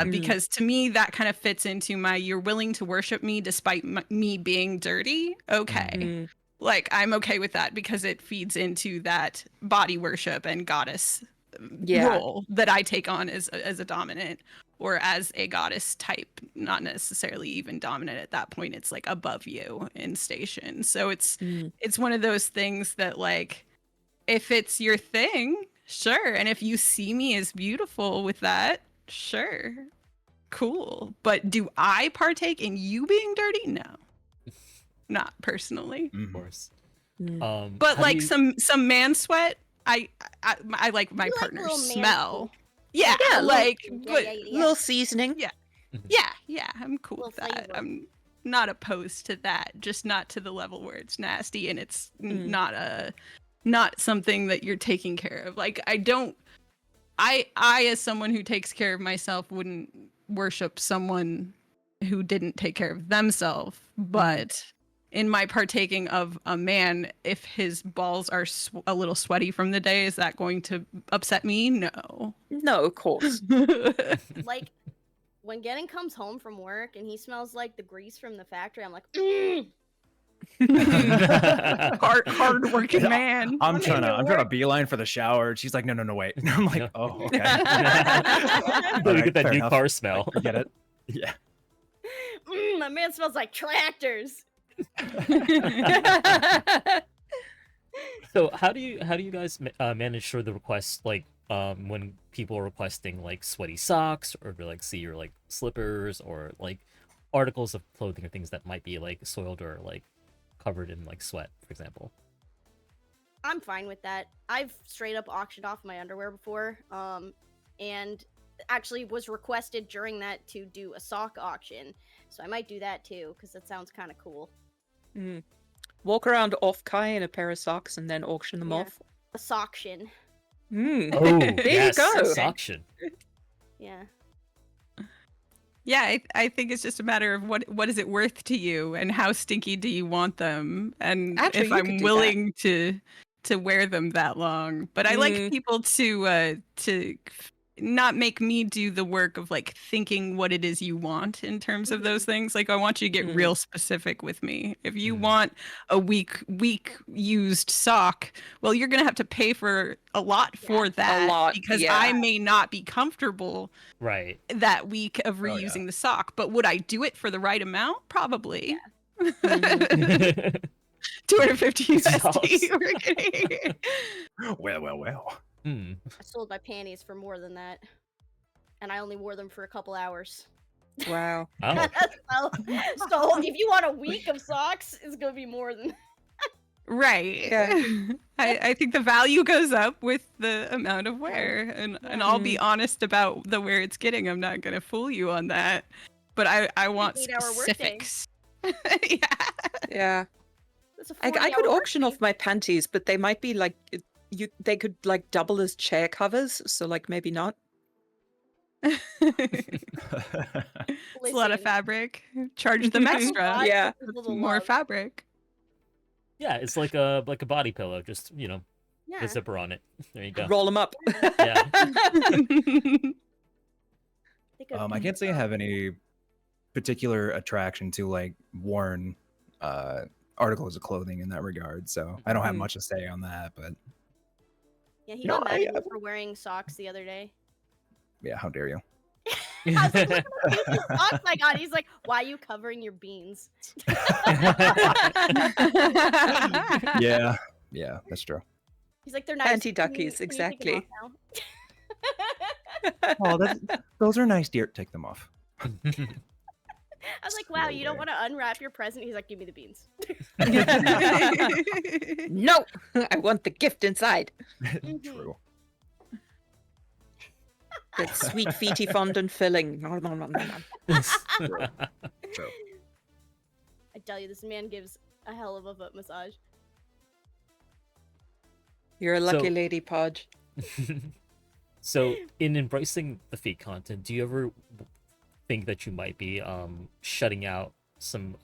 Speaker 1: because to me that kind of fits into my you're willing to worship me despite me being dirty. Okay. Like, I'm okay with that because it feeds into that body worship and goddess role that I take on as a dominant or as a goddess type, not necessarily even dominant at that point. It's like above you in station. So it's one of those things that, like, if it's your thing, sure. And if you see me as beautiful with that, sure. Cool. But do I partake in you being dirty? No. Not personally.
Speaker 3: Of course.
Speaker 1: But
Speaker 3: how
Speaker 1: like
Speaker 3: do you-
Speaker 1: some man sweat, I like my
Speaker 2: You like a
Speaker 1: partner's
Speaker 2: little man
Speaker 1: smell.
Speaker 2: poop.
Speaker 1: Yeah,
Speaker 4: Yeah,
Speaker 1: like but
Speaker 4: little seasoning.
Speaker 1: yeah, I'm cool
Speaker 2: Little
Speaker 1: with that.
Speaker 2: flavor.
Speaker 1: I'm not opposed to that, just not to the level where it's nasty and it's not something that you're taking care of. Like, I as someone who takes care of myself wouldn't worship someone who didn't take care of themselves, but in my partaking of a man, if his balls are a little sweaty from the day, is that going to upset me? No.
Speaker 4: No, of course.
Speaker 2: Like, when Getting comes home from work and he smells like the grease from the factory, I'm like,
Speaker 1: hard working man.
Speaker 5: I'm trying to
Speaker 2: work.
Speaker 5: beeline for the shower. She's like, no, wait. I'm like,
Speaker 3: No.
Speaker 5: oh, okay.
Speaker 3: But you get that
Speaker 5: fair
Speaker 3: new
Speaker 5: enough.
Speaker 3: car smell.
Speaker 5: I get it. Yeah.
Speaker 2: My man smells like tractors.
Speaker 3: So how do you guys manage for the requests, like when people are requesting like sweaty socks or like see your like slippers or like articles of clothing or things that might be like soiled or like covered in like sweat, for example?
Speaker 2: I'm fine with that. I've straight up auctioned off my underwear before, and actually was requested during that to do a sock auction. So I might do that too, because that sounds kind of cool.
Speaker 4: Walk around off Kai in a pair of socks and then auction them
Speaker 2: Yeah.
Speaker 4: off.
Speaker 2: A soction.
Speaker 3: Oh,
Speaker 4: There
Speaker 3: yes,
Speaker 4: you go.
Speaker 3: auction.
Speaker 2: Yeah.
Speaker 1: Yeah, I think it's just a matter of what is it worth to you and how stinky do you want them, and
Speaker 4: Actually,
Speaker 1: if
Speaker 4: you could
Speaker 1: I'm
Speaker 4: do
Speaker 1: willing to wear them that long. But I like people to not make me do the work of like thinking what it is you want in terms of those things. Like, I want you to get real specific with me. If you want a week used sock, well, you're gonna have to pay for a lot for that.
Speaker 4: lot,
Speaker 1: because
Speaker 4: yeah.
Speaker 1: I may not be comfortable
Speaker 3: Right.
Speaker 1: that week of reusing the sock. But would I do it for the right amount? Probably. 250 USD. We're kidding.
Speaker 5: Well.
Speaker 3: Hmm.
Speaker 2: I sold my panties for more than that. And I only wore them for a couple hours.
Speaker 4: Wow.
Speaker 3: Oh.
Speaker 2: So if you want a week of socks, it's gonna be more than
Speaker 1: Right.
Speaker 4: Yeah.
Speaker 1: I think the value goes up with the amount of wear. And I'll be honest about the wear it's getting. I'm not gonna fool you on that. But I want
Speaker 2: 8-hour workday.
Speaker 1: specifics.
Speaker 4: Yeah.
Speaker 2: That's a
Speaker 4: I
Speaker 2: 40-hour
Speaker 4: could auction
Speaker 2: workday.
Speaker 4: off my panties, but they might be like they could like double as chair covers, so like maybe not.
Speaker 1: It's a lot of
Speaker 2: Listen,
Speaker 1: fabric. Charge them extra.
Speaker 2: buy
Speaker 4: Yeah.
Speaker 2: for people to
Speaker 1: More
Speaker 2: love.
Speaker 1: fabric.
Speaker 3: Yeah, it's like a body pillow, just
Speaker 2: Yeah.
Speaker 3: a zipper on it. There you go.
Speaker 4: Roll them up.
Speaker 3: Yeah.
Speaker 2: Think of-
Speaker 5: I can't say I have any particular attraction to like worn articles of clothing in that regard, so I don't have much to say on that. But
Speaker 2: Yeah, he
Speaker 5: You know,
Speaker 2: got mad
Speaker 5: I-
Speaker 2: at me for wearing socks the other day.
Speaker 5: Yeah, how dare you?
Speaker 2: I was like, look at the cute socks I got. He's like, why are you covering your beans?
Speaker 5: Yeah, yeah, that's true.
Speaker 2: He's like, they're nice.
Speaker 4: Anti-duckies,
Speaker 2: Can you take them off
Speaker 4: exactly.
Speaker 2: now?
Speaker 5: Oh, those are nice, dear. Take them off.
Speaker 2: I was like, wow, you don't
Speaker 5: way.
Speaker 2: want to unwrap your present? He's like, give me the beans.
Speaker 4: No, I want the gift inside.
Speaker 5: True.
Speaker 4: The sweet feety fondant filling. Nom, nom, nom, nom, nom.
Speaker 5: True.
Speaker 2: I tell you, this man gives a hell of a foot massage.
Speaker 4: You're a lucky
Speaker 3: So-
Speaker 4: lady, Podge.
Speaker 3: So, in embracing the feet content, do you ever think that you might be shutting out some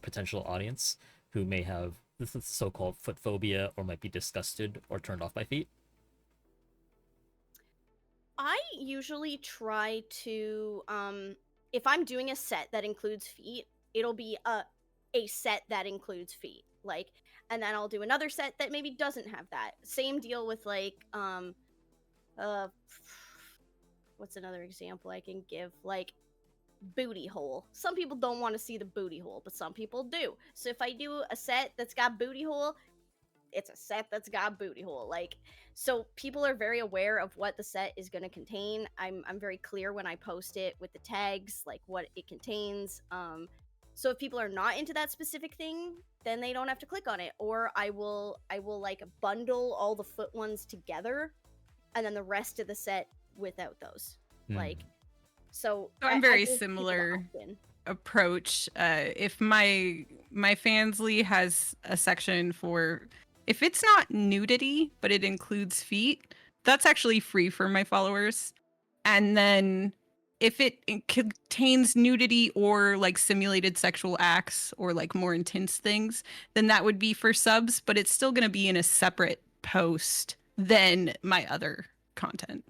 Speaker 3: potential audience who may have this so-called foot phobia or might be disgusted or turned off by feet?
Speaker 2: I usually try to, if I'm doing a set that includes feet, it'll be a set that includes feet. Like, and then I'll do another set that maybe doesn't have that. Same deal with like, what's another example I can give? Like, booty hole. Some people don't want to see the booty hole, but some people do. So if I do a set that's got booty hole, it's a set that's got booty hole. Like, so people are very aware of what the set is going to contain. I'm very clear when I post it with the tags, like what it contains. So if people are not into that specific thing, then they don't have to click on it. Or I will like bundle all the foot ones together, and then the rest of the set without those. Like, so
Speaker 1: I'm
Speaker 2: I
Speaker 1: very
Speaker 2: give people the
Speaker 1: similar
Speaker 2: option.
Speaker 1: approach. If my fansly has a section for, if it's not nudity but it includes feet, that's actually free for my followers. And then if it contains nudity or like simulated sexual acts or like more intense things, then that would be for subs, but it's still going to be in a separate post than my other content.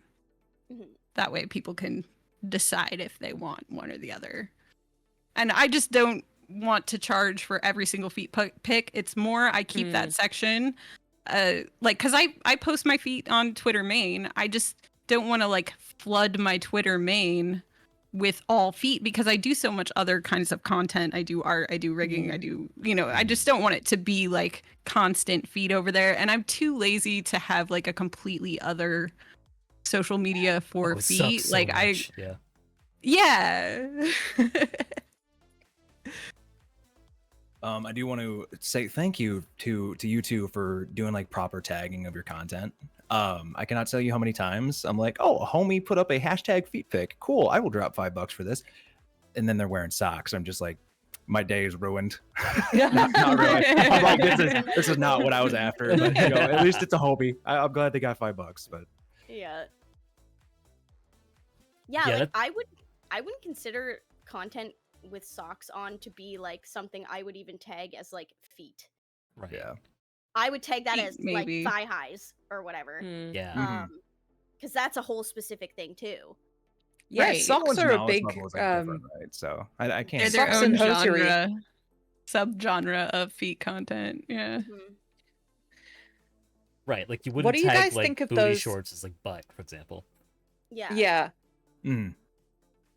Speaker 2: Mhm.
Speaker 1: That way people can decide if they want one or the other. And I just don't want to charge for every single feet pic. It's more I keep that section like, because I post my feet on Twitter main. I just don't want to like flood my Twitter main with all feet because I do so much other kinds of content. I do art, I do rigging, I do, I just don't want it to be like constant feed over there. And I'm too lazy to have like a completely other social media for
Speaker 3: Oh, it
Speaker 1: feet.
Speaker 3: sucks so
Speaker 1: Like
Speaker 3: much. Yeah.
Speaker 1: yeah.
Speaker 5: I do want to say thank you to you two for doing like proper tagging of your content. I cannot tell you how many times I'm like, oh, a homie put up a hashtag feet pic. Cool, I will drop $5 for this. And then they're wearing socks. I'm just like, my day is ruined. not really. I'm like, this is not what I was after. But at least it's a homie. I'm glad they got $5. But
Speaker 2: Yeah,
Speaker 3: Yeah,
Speaker 2: like
Speaker 3: that-
Speaker 2: I wouldn't consider content with socks on to be like something I would even tag as like feet.
Speaker 3: Right.
Speaker 5: yeah.
Speaker 2: I would tag that
Speaker 1: Feet,
Speaker 2: as
Speaker 1: maybe.
Speaker 2: like thigh highs or whatever.
Speaker 3: Yeah.
Speaker 2: Because that's a whole specific thing too.
Speaker 4: Yeah,
Speaker 1: Right.
Speaker 4: socks
Speaker 5: Everyone's
Speaker 4: are a
Speaker 5: knowledge
Speaker 4: big
Speaker 5: level is, like, different, right? So I can't.
Speaker 1: They're
Speaker 5: say
Speaker 1: their
Speaker 4: Socks
Speaker 1: own
Speaker 4: and hosiery.
Speaker 1: genre, subgenre of feet content. Yeah.
Speaker 2: Mhm.
Speaker 3: Right. Like you wouldn't
Speaker 4: do you
Speaker 3: tag
Speaker 4: guys
Speaker 3: like
Speaker 4: think of
Speaker 3: booty
Speaker 4: those-
Speaker 3: shorts as like butt, for example.
Speaker 2: Yeah.
Speaker 4: Yeah.
Speaker 5: Mm.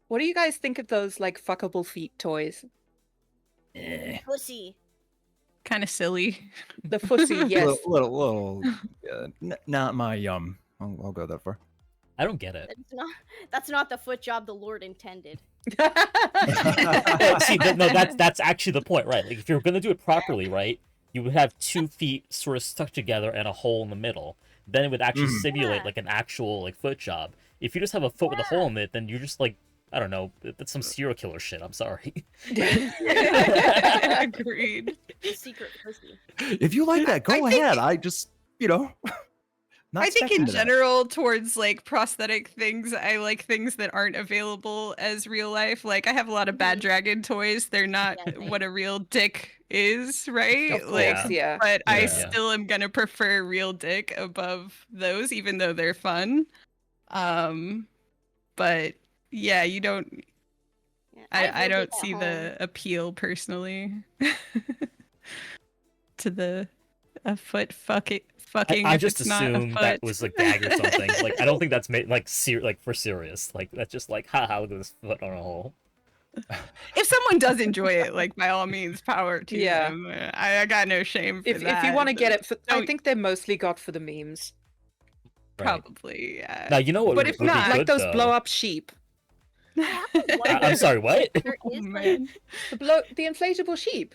Speaker 4: What do you guys think of those like fuckable feet toys?
Speaker 5: Eh.
Speaker 2: Pussy.
Speaker 1: Kind of silly.
Speaker 4: The fussy, yes.
Speaker 5: Little not my I'll go that far.
Speaker 3: I don't get it.
Speaker 2: That's not the foot job the Lord intended.
Speaker 3: See, no, that's actually the point, right? Like if you're gonna do it properly, right, you would have 2 feet sort of stuck together and a hole in the middle. Then it would actually simulate
Speaker 2: Yeah.
Speaker 3: like an actual like foot job. If you just have a foot with a hole in it, then you're just like, I don't know, that's some serial killer shit. I'm sorry.
Speaker 1: Agreed.
Speaker 2: Secret pussy.
Speaker 5: If you like that, go ahead. I just not
Speaker 1: I think
Speaker 5: stepping
Speaker 1: in
Speaker 5: to that.
Speaker 1: general, towards like prosthetic things, I like things that aren't available as real life. Like I have a lot of Bad Dragon toys. They're not
Speaker 2: Yeah, same.
Speaker 1: what a real dick is, right?
Speaker 4: Of
Speaker 1: Like,
Speaker 4: course, yeah.
Speaker 1: but I
Speaker 5: Yeah.
Speaker 1: still am gonna prefer real dick above those, even though they're fun. But yeah, you don't.
Speaker 2: Yeah,
Speaker 1: I
Speaker 2: have
Speaker 1: don't
Speaker 2: Roomba at
Speaker 1: see
Speaker 2: home.
Speaker 1: the appeal personally to the a foot fucking
Speaker 3: I
Speaker 1: if
Speaker 3: just
Speaker 1: it's not a
Speaker 3: assumed
Speaker 1: foot.
Speaker 3: that was a gag or something. Like, I don't think that's made like like for serious. Like, that's just like, haha, look at this foot on a hole.
Speaker 1: If someone does enjoy it, like by all means, power to
Speaker 4: Yeah.
Speaker 1: them. I got no shame for that.
Speaker 4: If you want to get it, I
Speaker 1: Don't-
Speaker 4: think they're mostly got for the memes,
Speaker 3: Right.
Speaker 1: probably, yeah.
Speaker 3: Now, you know what
Speaker 1: But
Speaker 3: would
Speaker 1: if
Speaker 3: be
Speaker 1: not-
Speaker 4: like
Speaker 3: good,
Speaker 4: those
Speaker 3: though?
Speaker 4: blow up sheep.
Speaker 3: I'm sorry, what?
Speaker 2: There
Speaker 1: Oh,
Speaker 2: is like,
Speaker 1: man.
Speaker 4: The inflatable sheep.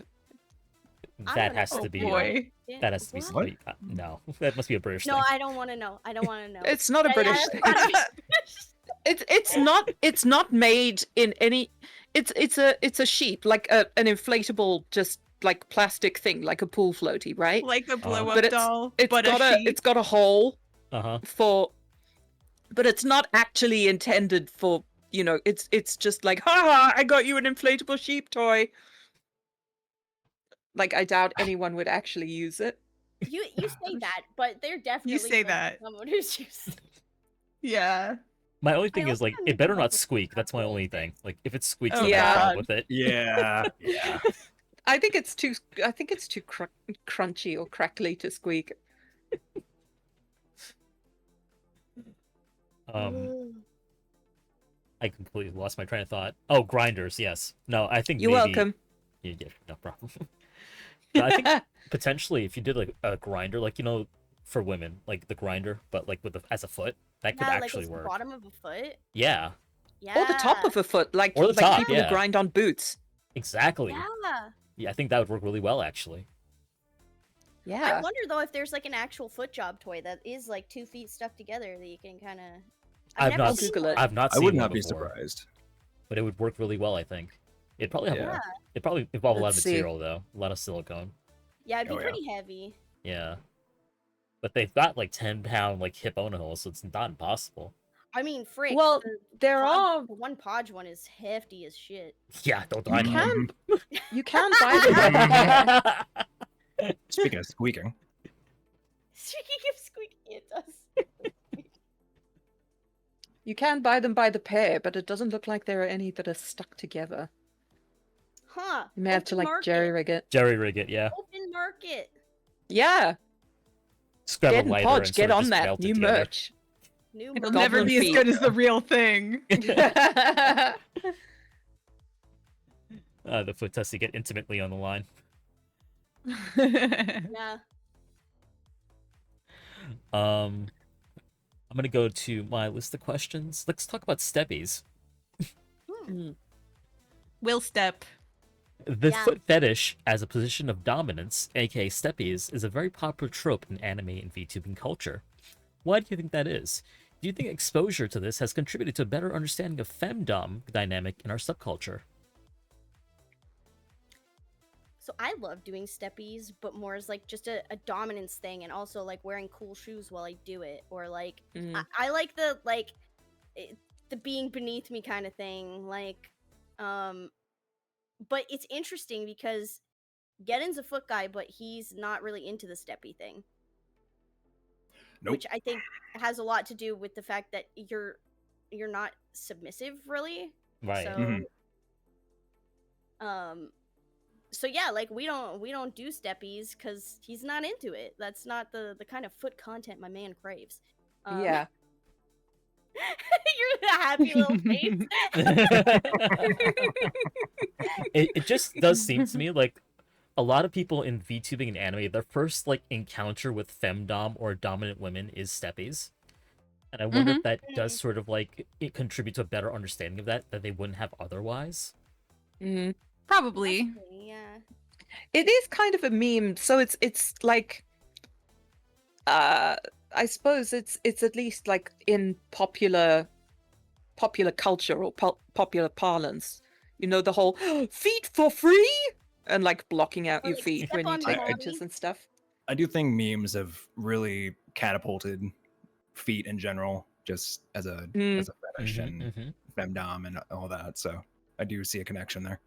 Speaker 2: I
Speaker 3: That
Speaker 2: don't
Speaker 3: has
Speaker 2: know.
Speaker 1: Oh,
Speaker 3: to be.
Speaker 1: boy.
Speaker 3: That has to be
Speaker 2: What?
Speaker 3: something. No, that must be a British
Speaker 2: No,
Speaker 3: thing.
Speaker 2: I don't want to know. I don't want to know.
Speaker 4: It's not a
Speaker 2: Yeah,
Speaker 4: British
Speaker 2: that's
Speaker 4: thing.
Speaker 2: gotta be-
Speaker 4: It's not made in any. It's a sheep, like an inflatable, just like plastic thing, like a pool floaty, right?
Speaker 1: Like a blow
Speaker 4: But
Speaker 1: up doll,
Speaker 4: It's
Speaker 1: but
Speaker 4: got
Speaker 1: a sheep.
Speaker 4: it's got a hole
Speaker 3: Uh-huh.
Speaker 4: for, but it's not actually intended for. It's just like, ha! I got you an inflatable sheep toy. Like, I doubt anyone would actually use it.
Speaker 2: You say that, but they're definitely
Speaker 1: say
Speaker 2: gonna be
Speaker 1: that.
Speaker 2: someone who's used.
Speaker 1: Yeah.
Speaker 3: My only thing is
Speaker 2: also
Speaker 3: like,
Speaker 2: don't
Speaker 3: it
Speaker 2: need
Speaker 3: better
Speaker 2: to
Speaker 3: not
Speaker 2: know
Speaker 3: squeak. That's my
Speaker 2: what
Speaker 3: only
Speaker 2: it
Speaker 3: thing. Like, if it squeaks,
Speaker 1: Oh,
Speaker 3: then I have a
Speaker 4: yeah.
Speaker 3: problem with it.
Speaker 5: Yeah, yeah.
Speaker 4: I think it's too crunchy or crackly to squeak.
Speaker 3: Um, I completely lost my train of thought. Oh, grinders, yes. No, I think
Speaker 4: You're
Speaker 3: maybe...
Speaker 4: welcome.
Speaker 3: Yeah, no problem. No, I think potentially if you did like a grinder, like, for women, like the grinder, but like as a foot, that could
Speaker 2: Yeah,
Speaker 3: actually
Speaker 2: like
Speaker 3: work.
Speaker 2: the bottom of a foot.
Speaker 3: Yeah,
Speaker 2: Yeah.
Speaker 4: Or the top of a foot, like
Speaker 3: Or the
Speaker 4: like
Speaker 3: top,
Speaker 4: people
Speaker 3: yeah.
Speaker 4: who grind on boots.
Speaker 3: exactly.
Speaker 2: Yeah.
Speaker 3: Yeah, I think that would work really well, actually.
Speaker 2: I
Speaker 4: Yeah.
Speaker 2: wonder though if there's like an actual foot job toy that is like 2 feet stuck together that you can kind of.
Speaker 3: I've not
Speaker 2: seen
Speaker 4: Google
Speaker 2: one.
Speaker 4: it.
Speaker 3: I've not
Speaker 5: I
Speaker 3: seen
Speaker 5: would
Speaker 3: one
Speaker 5: not be
Speaker 3: before,
Speaker 5: surprised.
Speaker 3: but it would work really well, I think. It'd probably have
Speaker 5: Yeah.
Speaker 3: it'd probably involve a lot of
Speaker 4: Let's see.
Speaker 3: material though, a lot of silicone.
Speaker 2: Yeah, it'd be
Speaker 5: Oh, yeah.
Speaker 2: pretty heavy.
Speaker 3: Yeah, but they've got like 10-pound like hip holes, so it's not impossible.
Speaker 2: I mean, frick.
Speaker 4: Well,
Speaker 2: the
Speaker 4: there are.
Speaker 2: the one podge one is hefty as shit.
Speaker 3: Yeah, don't
Speaker 4: You
Speaker 3: I
Speaker 4: can
Speaker 3: know.
Speaker 4: you can buy them.
Speaker 5: Speaking of squeaking,
Speaker 2: Speaking of squeaky, it does.
Speaker 4: You can buy them by the pair, but it doesn't look like there are any that are stuck together.
Speaker 2: Huh.
Speaker 4: You may have to
Speaker 2: Open
Speaker 4: like
Speaker 2: market.
Speaker 4: jerry rig it.
Speaker 3: Jerry rig it, yeah.
Speaker 2: Open market.
Speaker 4: Yeah,
Speaker 3: Just grab
Speaker 4: Dead
Speaker 3: a
Speaker 4: and
Speaker 3: lighter
Speaker 4: Podge,
Speaker 3: and
Speaker 4: get
Speaker 3: sort of
Speaker 4: on
Speaker 3: just
Speaker 4: that
Speaker 3: melt it
Speaker 4: new
Speaker 3: together.
Speaker 4: merch.
Speaker 2: New
Speaker 1: It'll
Speaker 2: merch.
Speaker 1: never be as
Speaker 4: feet.
Speaker 1: good as the real thing.
Speaker 3: The foot test to get intimately on the line.
Speaker 2: Yeah.
Speaker 3: I'm gonna go to my list of questions. Let's talk about steppies.
Speaker 1: Will step.
Speaker 3: The
Speaker 2: Yeah.
Speaker 3: foot fetish as a position of dominance, aka steppies, is a very popular trope in anime and VTubing culture. Why do you think that is? Do you think exposure to this has contributed to a better understanding of femdom dynamic in our subculture?
Speaker 2: So I love doing steppies, but more as like just a dominance thing, and also like wearing cool shoes while I do it, or like I like the the being beneath me kind of thing, like But it's interesting because Geddon's a foot guy, but he's not really into the steppy thing.
Speaker 5: Nope.
Speaker 2: Which I think has a lot to do with the fact that you're not submissive, really.
Speaker 3: Right.
Speaker 2: So, so yeah, like we don't do steppies because he's not into it. That's not the kind of foot content my man craves.
Speaker 4: Yeah.
Speaker 2: You're the happy little face.
Speaker 3: It just does seem to me like a lot of people in VTubing and anime, their first like encounter with femdom or dominant women is steppies. And I wonder if that does sort of like it contribute to a better understanding of that they wouldn't have otherwise.
Speaker 1: Probably.
Speaker 2: Yeah.
Speaker 4: It is kind of a meme, so it's like I suppose it's at least like in popular culture or popular parlance. You know, the whole feet for free and like blocking out
Speaker 2: Or,
Speaker 4: your
Speaker 2: like,
Speaker 4: feet
Speaker 2: step
Speaker 4: when you
Speaker 2: on
Speaker 4: take
Speaker 2: my
Speaker 4: pictures
Speaker 2: body.
Speaker 4: and stuff.
Speaker 5: I do think memes have really catapulted feet in general, just as a fetish and femdom and all that. So I do see a connection there.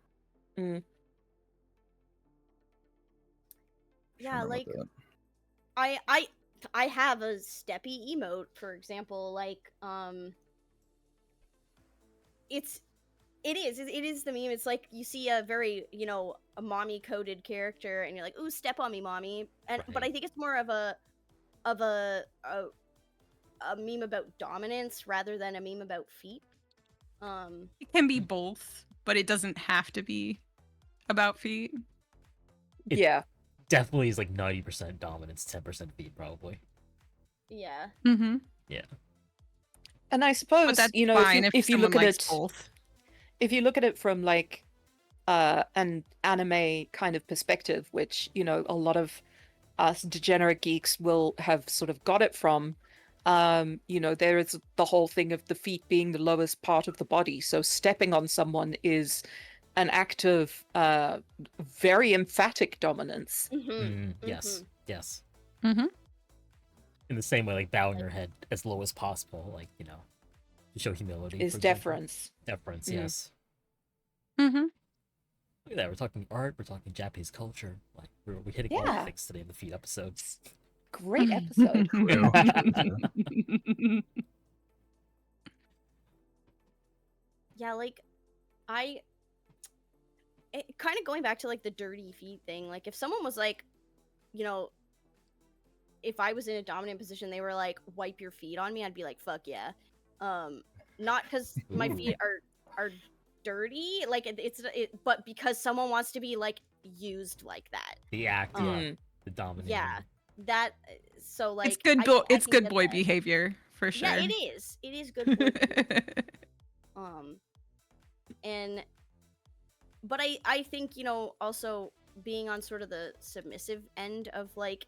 Speaker 2: Yeah,
Speaker 5: Something
Speaker 2: like
Speaker 5: that.
Speaker 2: I have a steppy emote, for example. Like, it's It is. It is the meme. It's like you see a very, a mommy coded character, and you're like, "Ooh, step on me, mommy." But I
Speaker 3: Right.
Speaker 2: think it's more of a meme about dominance rather than a meme about feet.
Speaker 1: It can be both, but it doesn't have to be about feet.
Speaker 3: It-
Speaker 4: Yeah.
Speaker 3: Definitely is like 90% dominance, 10% feet, probably.
Speaker 2: Yeah.
Speaker 1: Mm-hmm.
Speaker 3: Yeah.
Speaker 4: And I
Speaker 1: But
Speaker 4: suppose,
Speaker 1: that's
Speaker 4: you know,
Speaker 1: fine if
Speaker 4: if you
Speaker 1: someone
Speaker 4: look at
Speaker 1: likes
Speaker 4: it,
Speaker 1: both.
Speaker 4: if you look at it from like an anime kind of perspective, which, you know, a lot of us degenerate geeks will have sort of got it from, you know, there is the whole thing of the feet being the lowest part of the body. So stepping on someone is an act of very emphatic dominance.
Speaker 3: Yes. Yes.
Speaker 1: Mm-hmm.
Speaker 3: In the same way, like bowing your head as low as possible, like, you know, to show humility.
Speaker 4: Is
Speaker 3: for example.
Speaker 4: deference.
Speaker 3: Deference,
Speaker 4: Mm.
Speaker 3: yes.
Speaker 1: Mm-hmm.
Speaker 3: Look at that. We're talking art. We're talking Japanese culture. Like we're hitting all the
Speaker 4: Yeah.
Speaker 3: things today in the feet episodes.
Speaker 4: Great episode.
Speaker 2: Yeah, like kind of going back to like the dirty feet thing. Like if someone was like, if I was in a dominant position, they were like, "Wipe your feet on me," I'd be like, "Fuck yeah." Not because my
Speaker 3: Ooh.
Speaker 2: feet are dirty, like but because someone wants to be like used like that.
Speaker 3: The act, yeah.
Speaker 4: Mm.
Speaker 3: The dominating.
Speaker 2: Yeah, that. So like,
Speaker 1: It's good
Speaker 2: I
Speaker 1: boy.
Speaker 2: can- I
Speaker 1: It's
Speaker 2: can
Speaker 1: good
Speaker 2: get
Speaker 1: boy
Speaker 2: that.
Speaker 1: behavior for sure.
Speaker 2: Yeah, it is. It is good boy behavior. But I think, also being on sort of the submissive end of like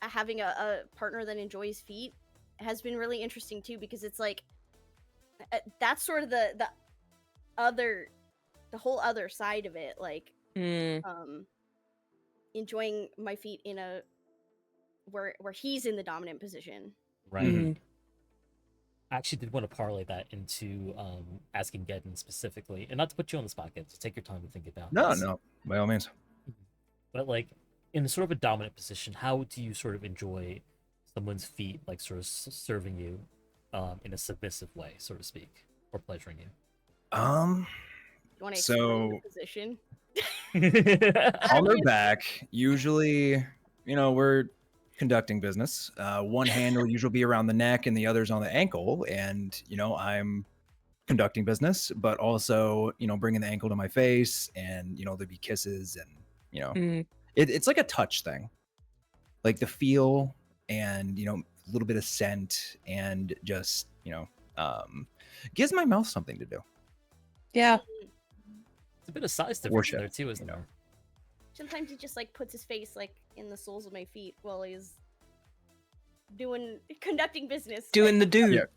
Speaker 2: having a partner that enjoys feet has been really interesting too, because it's like that's sort of the whole other side of it, like enjoying my feet in a where he's in the dominant position.
Speaker 3: Right.
Speaker 4: Mm.
Speaker 3: I actually did want to parlay that into asking Geddon specifically, and not to put you on the spot, Geddon, so take your time to think about this.
Speaker 5: No, by all means.
Speaker 3: But like in sort of a dominant position, how do you sort of enjoy someone's feet, like sort of serving you in a submissive way, so to speak, or pleasuring you?
Speaker 2: You want to explain the
Speaker 5: So
Speaker 2: position?
Speaker 5: on their back, usually, we're conducting business. One hand will usually be around the neck and the other's on the ankle. And, I'm conducting business, but also, bringing the ankle to my face, and, there'll be kisses, and,
Speaker 4: Mm.
Speaker 5: it's like a touch thing. Like the feel, and, a little bit of scent, and just, gives my mouth something to do.
Speaker 4: Yeah.
Speaker 3: It's a bit of size difference
Speaker 5: Worship,
Speaker 3: there too, isn't there?
Speaker 2: Sometimes he just like puts his face like in the soles of my feet while he's conducting business.
Speaker 4: Doing the do.
Speaker 5: Yep.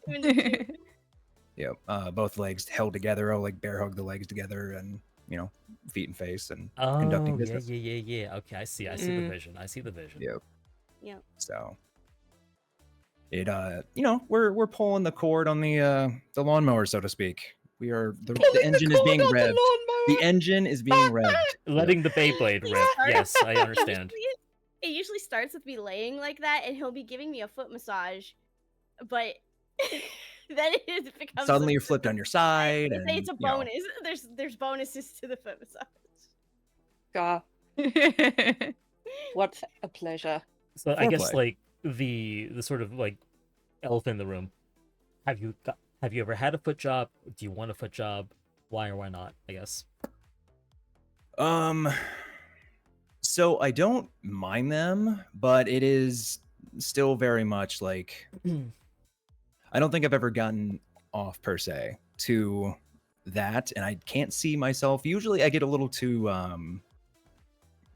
Speaker 2: Doing the do.
Speaker 5: Yep. Both legs held together. I'll like bear hug the legs together, and feet and face, and conducting
Speaker 3: Oh, yeah,
Speaker 5: business.
Speaker 3: yeah. Okay, I see the vision. I see the vision.
Speaker 5: Yep.
Speaker 2: Yeah.
Speaker 5: So it we're pulling the cord on the lawnmower, so to speak. We are the engine is being revved. The engine is being revved.
Speaker 3: Letting the Beyblade rip. Yes, I understand.
Speaker 2: It usually starts with me laying like that, and he'll be giving me a foot massage, but then it becomes
Speaker 5: Suddenly you're flipped on your side, and
Speaker 2: it's a bonus. There's bonuses to the foot massage.
Speaker 4: God, what a pleasure.
Speaker 3: So I guess
Speaker 5: Foreplay.
Speaker 3: like the sort of like elephant in the room. Have you ever had a foot job? Do you want a foot job? Why or why not? I guess.
Speaker 5: So I don't mind them, but it is still very much like I don't think I've ever gotten off per se to that, and I can't see myself. Usually I get a little too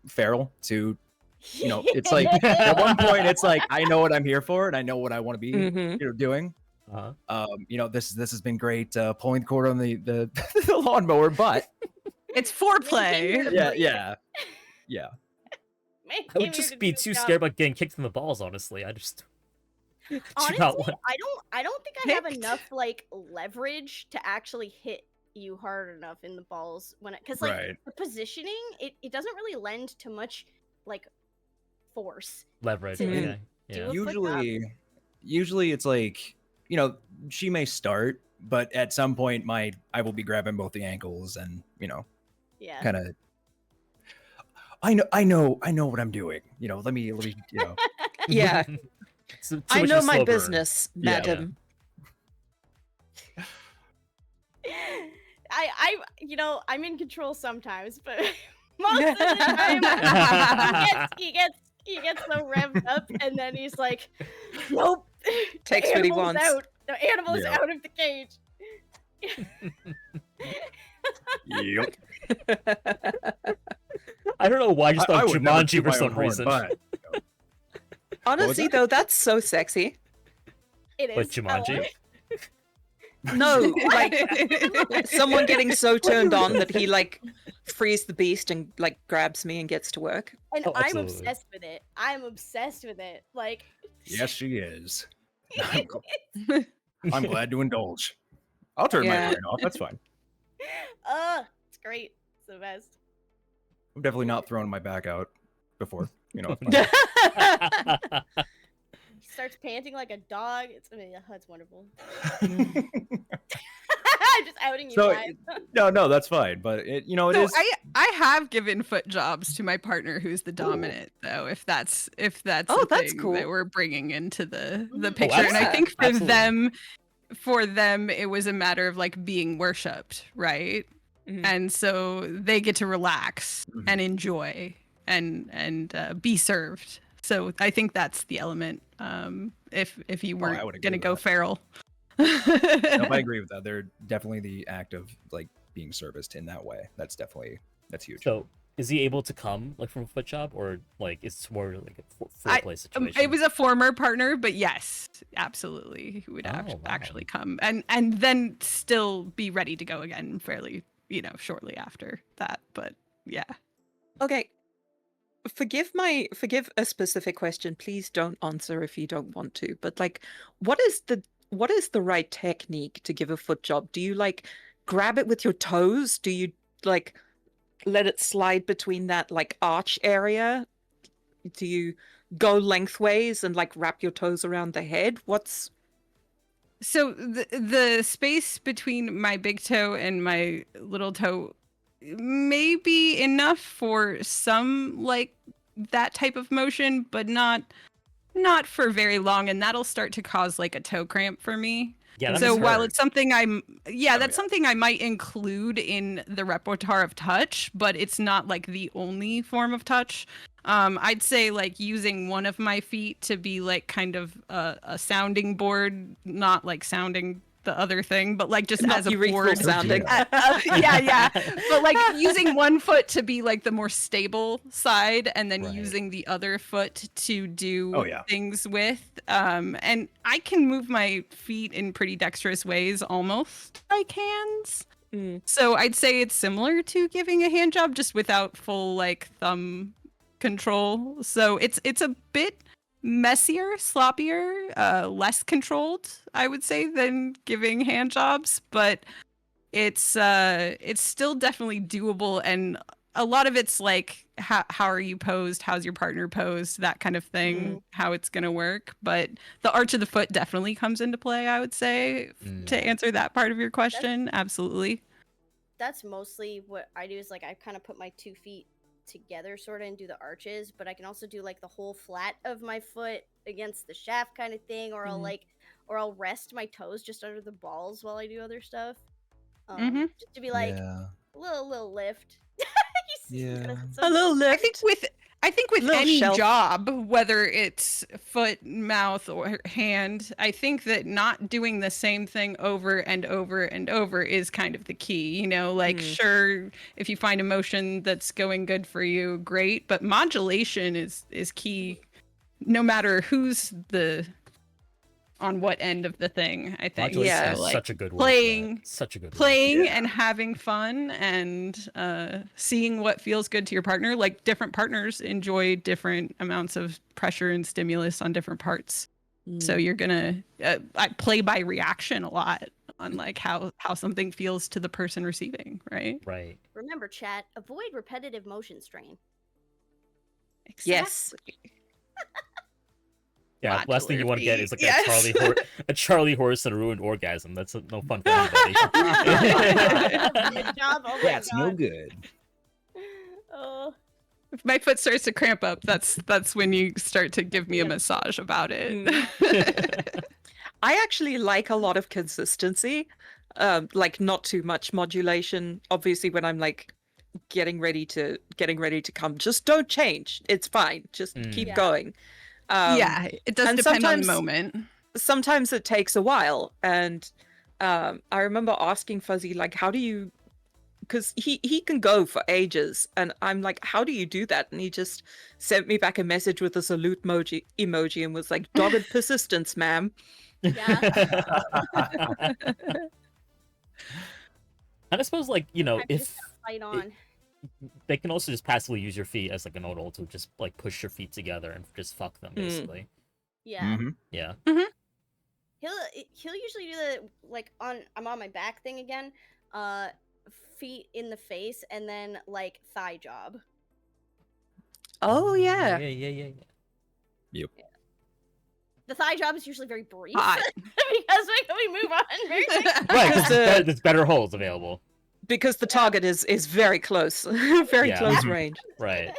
Speaker 5: feral to it's like at one point it's like I know what I'm here for, and I know what I want to be doing. This has been great pulling the cord on the the lawnmower, but
Speaker 1: It's foreplay.
Speaker 5: yeah.
Speaker 3: I would just be too scared about getting kicked in the balls. Honestly, I just do not
Speaker 2: Honestly,
Speaker 3: want.
Speaker 2: I don't think I have
Speaker 1: Kicked?
Speaker 2: enough like leverage to actually hit you hard enough in the balls because like
Speaker 5: Right.
Speaker 2: the positioning it doesn't really lend to much like force.
Speaker 3: Leverage.
Speaker 2: Mm.
Speaker 3: Okay. Yeah.
Speaker 2: Do a foot job?
Speaker 5: Usually it's like she may start but at some point, I will be grabbing both the ankles and
Speaker 2: Yeah.
Speaker 5: kind of. I know what I'm doing. Let me.
Speaker 4: Yeah.
Speaker 3: So, too
Speaker 4: I
Speaker 3: much
Speaker 4: know
Speaker 3: of a
Speaker 4: my
Speaker 3: slow burn.
Speaker 4: business,
Speaker 5: Yeah.
Speaker 4: madam.
Speaker 2: I'm in control sometimes, but most of the time he gets so revved up, and then he's like, "Nope,
Speaker 4: Takes
Speaker 2: the
Speaker 4: what he
Speaker 2: animal's
Speaker 4: wants.
Speaker 2: out. The animal is
Speaker 5: Yeah.
Speaker 2: out of the cage."
Speaker 5: Yep.
Speaker 3: I don't know why I just
Speaker 5: I
Speaker 3: thought
Speaker 5: would never
Speaker 3: Jumanji
Speaker 5: toot
Speaker 3: for
Speaker 5: my own
Speaker 3: some
Speaker 5: horn,
Speaker 3: reason.
Speaker 5: but
Speaker 4: Honestly,
Speaker 5: that?
Speaker 4: though, that's so sexy.
Speaker 2: It is.
Speaker 3: But Jumanji?
Speaker 4: No, like someone getting so turned on that he like frees the beast and like grabs me and gets to work.
Speaker 2: And
Speaker 3: Oh,
Speaker 2: I'm
Speaker 3: absolutely.
Speaker 2: obsessed with it. I'm obsessed with it. Like,
Speaker 5: yes, she is. I'm glad to indulge. I'll turn my
Speaker 4: Yeah.
Speaker 5: brain off. That's fine.
Speaker 2: it's great. It's the best.
Speaker 5: I'm definitely not throwing my back out before. It's fine.
Speaker 2: He starts panting like a dog. That's wonderful.
Speaker 5: So,
Speaker 2: I'm just outing you live.
Speaker 5: no, that's fine. But it
Speaker 1: So
Speaker 5: is.
Speaker 1: I have given foot jobs to my partner who's the dominant, though. If that's
Speaker 4: Oh,
Speaker 1: the
Speaker 4: that's
Speaker 1: thing
Speaker 4: cool.
Speaker 1: that we're bringing into the
Speaker 2: Oh,
Speaker 1: picture, and I
Speaker 4: yeah,
Speaker 1: think
Speaker 3: absolutely.
Speaker 1: for them it was a matter of like being worshipped, right?
Speaker 4: Mhm.
Speaker 1: And so they get to relax
Speaker 5: Mhm.
Speaker 1: and enjoy and be served. So I think that's the element. If you
Speaker 5: I
Speaker 1: weren't
Speaker 5: would agree
Speaker 1: gonna
Speaker 5: with
Speaker 1: go
Speaker 5: that.
Speaker 1: feral.
Speaker 5: No, I agree with that. They're definitely the act of like being serviced in that way. That's huge.
Speaker 3: So, is he able to come like from a foot job, or like it's more like a foreplay situation?
Speaker 1: It was a former partner, but yes, absolutely, he would
Speaker 3: Oh, wow.
Speaker 1: actually come and then still be ready to go again fairly, shortly after that. But yeah,
Speaker 4: Okay. Forgive a specific question. Please don't answer if you don't want to. But like, what is the right technique to give a foot job? Do you like grab it with your toes? Do you like let it slide between that like arch area? Do you go lengthways and like wrap your toes around the head? What's
Speaker 1: so the space between my big toe and my little toe may be enough for some like that type of motion, but not for very long, and that'll start to cause like a toe cramp for me.
Speaker 3: Yeah, that
Speaker 1: So
Speaker 3: must
Speaker 1: while
Speaker 3: hurt.
Speaker 1: it's something that's
Speaker 5: yeah.
Speaker 1: something I might include in the repertoire of touch, but it's not like the only form of touch. I'd say like using one of my feet to be like kind of a sounding board, not like sounding the other thing, but like just
Speaker 4: not
Speaker 1: as a
Speaker 4: urethral
Speaker 1: board.
Speaker 4: sounding?
Speaker 1: Yeah. But like using one foot to be like the more stable side, and then
Speaker 3: Right.
Speaker 1: using the other foot to do
Speaker 5: Oh, yeah.
Speaker 1: things with. And I can move my feet in pretty dexterous ways, almost like hands.
Speaker 4: Mm.
Speaker 1: So I'd say it's similar to giving a hand job, just without full like thumb control. So it's a bit messier, sloppier, less controlled, I would say, than giving hand jobs, but it's still definitely doable, and a lot of it's like how are you posed, how's your partner posed, that kind of thing, how it's gonna work. But the arch of the foot definitely comes into play, I would say, to answer that part of your question. Absolutely.
Speaker 2: That's mostly what I do. Is like I kind of put my 2 feet together sort of and do the arches, but I can also do like the whole flat of my foot against the shaft kind of thing, or I'll rest my toes just under the balls while I do other stuff, just to be like
Speaker 5: Yeah.
Speaker 2: a little lift.
Speaker 5: Yeah.
Speaker 4: A little lift.
Speaker 1: I think with
Speaker 4: Little
Speaker 1: any
Speaker 4: shelf.
Speaker 1: job, whether it's foot, mouth, or hand, I think that not doing the same thing over and over and over is kind of the key. Like, sure, if you find a motion that's going good for you, great, but modulation is key, no matter who's on what end of the thing, I think.
Speaker 3: Modulation
Speaker 4: Yeah.
Speaker 3: is
Speaker 1: So, like,
Speaker 3: such a good word. For that.
Speaker 1: playing
Speaker 3: Such a good word.
Speaker 1: playing and having fun and seeing what feels good to your partner. Like, different partners enjoy different amounts of pressure and stimulus on different parts. So you're gonna I play by reaction a lot on like how something feels to the person receiving, right?
Speaker 3: Right.
Speaker 2: Remember, chat, avoid repetitive motion strain.
Speaker 4: Yes.
Speaker 3: Yeah, last thing you want to get
Speaker 1: feet.
Speaker 3: is like
Speaker 1: Yes.
Speaker 3: a Charlie horse and a ruined orgasm. That's no fun for anybody.
Speaker 2: Good job. Oh my
Speaker 5: That's no
Speaker 2: God.
Speaker 5: good.
Speaker 2: Oh,
Speaker 1: If my foot starts to cramp up, that's when you start to give me a
Speaker 2: Yeah.
Speaker 1: massage about it.
Speaker 4: I actually like a lot of consistency, like not too much modulation. Obviously, when I'm like getting ready to come, just don't change. It's fine. Just keep
Speaker 3: Mm.
Speaker 2: Yeah.
Speaker 4: going.
Speaker 1: Yeah, it does
Speaker 4: and
Speaker 1: depend on the
Speaker 4: sometimes-
Speaker 1: moment.
Speaker 4: Sometimes it takes a while, and I remember asking Fuzzy like, "How do you?" Because he can go for ages, and I'm like, "How do you do that?" And he just sent me back a message with a salute emoji and was like, "Dogged persistence, ma'am."
Speaker 2: yeah.
Speaker 3: And I suppose, like, you know,
Speaker 2: I'm
Speaker 3: if
Speaker 2: just gonna fight on.
Speaker 3: they can also just passively use your feet as like an odal to just like push your feet together and just fuck them, basically.
Speaker 2: Yeah.
Speaker 5: Hmm.
Speaker 3: Yeah.
Speaker 2: He'll usually do the like I'm on my back thing again. Feet in the face and then like thigh job.
Speaker 4: Oh yeah.
Speaker 3: Yeah.
Speaker 2: The thigh job is usually very brief
Speaker 1: Hot.
Speaker 2: because we move on very quickly.
Speaker 3: Right, because
Speaker 4: The-
Speaker 3: there's better holes available.
Speaker 4: Because the target is very close, very
Speaker 3: Yeah.
Speaker 4: close
Speaker 5: Mhm.
Speaker 4: range.
Speaker 3: Right.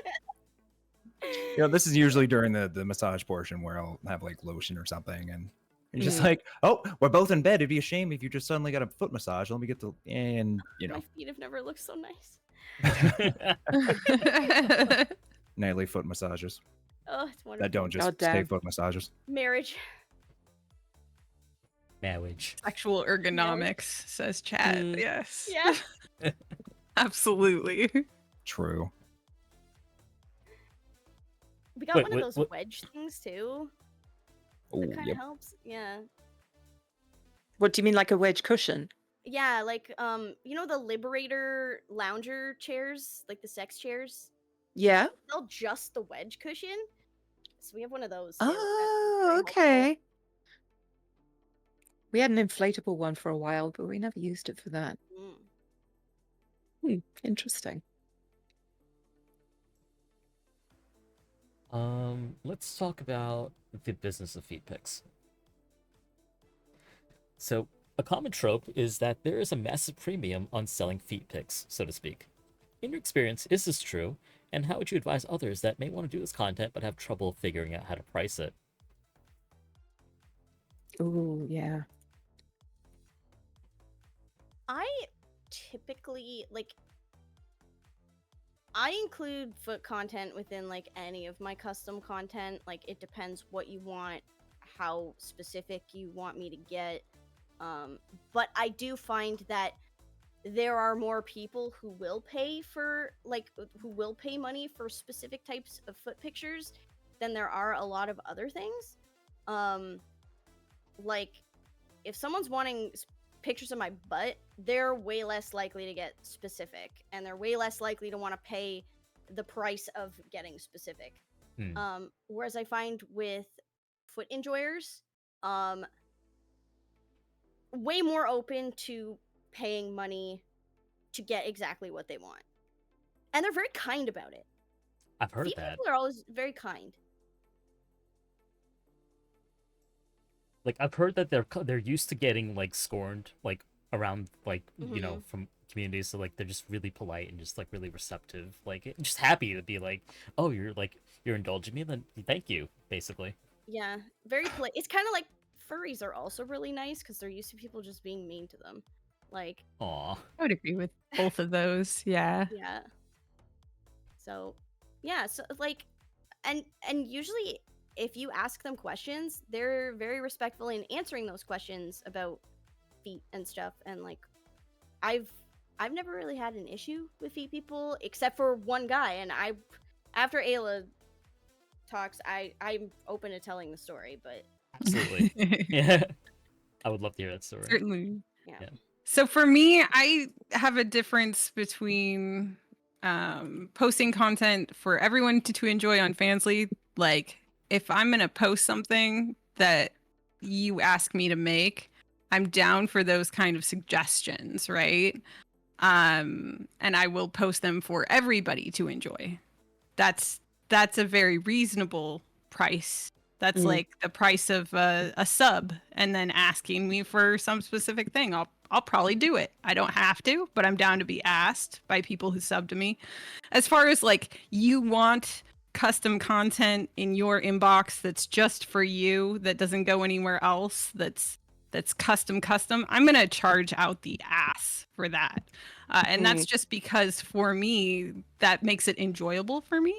Speaker 5: You know, this is usually during the massage portion where I'll have like lotion or something, and you're just
Speaker 4: Mm.
Speaker 5: like, oh, we're both in bed. It'd be a shame if you just suddenly got a foot massage. Let me get the and you
Speaker 2: My
Speaker 5: know,
Speaker 2: feet have never looked so nice.
Speaker 5: nightly foot massages
Speaker 2: Oh, it's wonderful.
Speaker 5: that don't just
Speaker 4: Oh,
Speaker 5: stay
Speaker 4: damn.
Speaker 5: foot massages.
Speaker 2: Marriage.
Speaker 3: Marriage.
Speaker 1: Actual ergonomics, says Chad.
Speaker 4: Mm.
Speaker 1: Yes.
Speaker 2: Yeah.
Speaker 1: Absolutely.
Speaker 5: True.
Speaker 2: We got
Speaker 3: Wait,
Speaker 2: one of
Speaker 3: what-
Speaker 2: those
Speaker 3: what-
Speaker 2: wedge things too.
Speaker 5: Oh,
Speaker 2: That kind of
Speaker 5: yep.
Speaker 2: helps. Yeah.
Speaker 4: What do you mean, like a wedge cushion?
Speaker 2: Yeah, like you know the Liberator lounger chairs, like the sex chairs?
Speaker 4: Yeah.
Speaker 2: They'll just the wedge cushion. So we have one of those too. That's
Speaker 4: Oh,
Speaker 2: very helpful.
Speaker 4: okay. We had an inflatable one for a while, but we never used it for that.
Speaker 2: Mm.
Speaker 4: Interesting.
Speaker 3: Let's talk about the business of feet pics. So, a common trope is that there is a massive premium on selling feet pics, so to speak. In your experience, is this true? And how would you advise others that may want to do this content but have trouble figuring out how to price it?
Speaker 4: Oh, yeah.
Speaker 2: I typically like I include foot content within like any of my custom content. Like it depends what you want, how specific you want me to get. But I do find that there are more people who will pay for who will pay money for specific types of foot pictures than there are a lot of other things. Like if someone's wanting pictures of my butt, they're way less likely to get specific, and they're way less likely to want to pay the price of getting specific. Whereas I find with foot enjoyers, way more open to paying money to get exactly what they want, and they're very kind about it.
Speaker 3: I've heard
Speaker 2: Feet
Speaker 3: that.
Speaker 2: people are always very kind.
Speaker 3: Like, I've heard that they're used to getting like scorned, like around like you know, from communities, so like they're just really polite and just like really receptive, like just happy to be like, oh, you're indulging me, then thank you, basically.
Speaker 2: Yeah, very polite. It's kind of like furries are also really nice because they're used to people just being mean to them. Like,
Speaker 3: Aw.
Speaker 1: I would agree with both of those. Yeah.
Speaker 2: yeah. So, yeah, so like and usually if you ask them questions, they're very respectful in answering those questions about feet and stuff, and like I've never really had an issue with feet people except for one guy, and after Ayla talks, I'm open to telling the story, but
Speaker 3: Absolutely. Yeah. I would love to hear that story.
Speaker 1: Certainly.
Speaker 2: yeah.
Speaker 1: So for me, I have a difference between posting content for everyone to enjoy on Fansly. Like, if I'm going to post something that you ask me to make, I'm down for those kind of suggestions, right? And I will post them for everybody to enjoy. That's a very reasonable price That's like the price of a sub, and then asking me for some specific thing. I'll probably do it. I don't have to, but I'm down to be asked by people who sub to me. As far as like you want custom content in your inbox that's just for you, that doesn't go anywhere else, that's custom, I'm going to charge out the ass for that. And that's just because for me, that makes it enjoyable for me.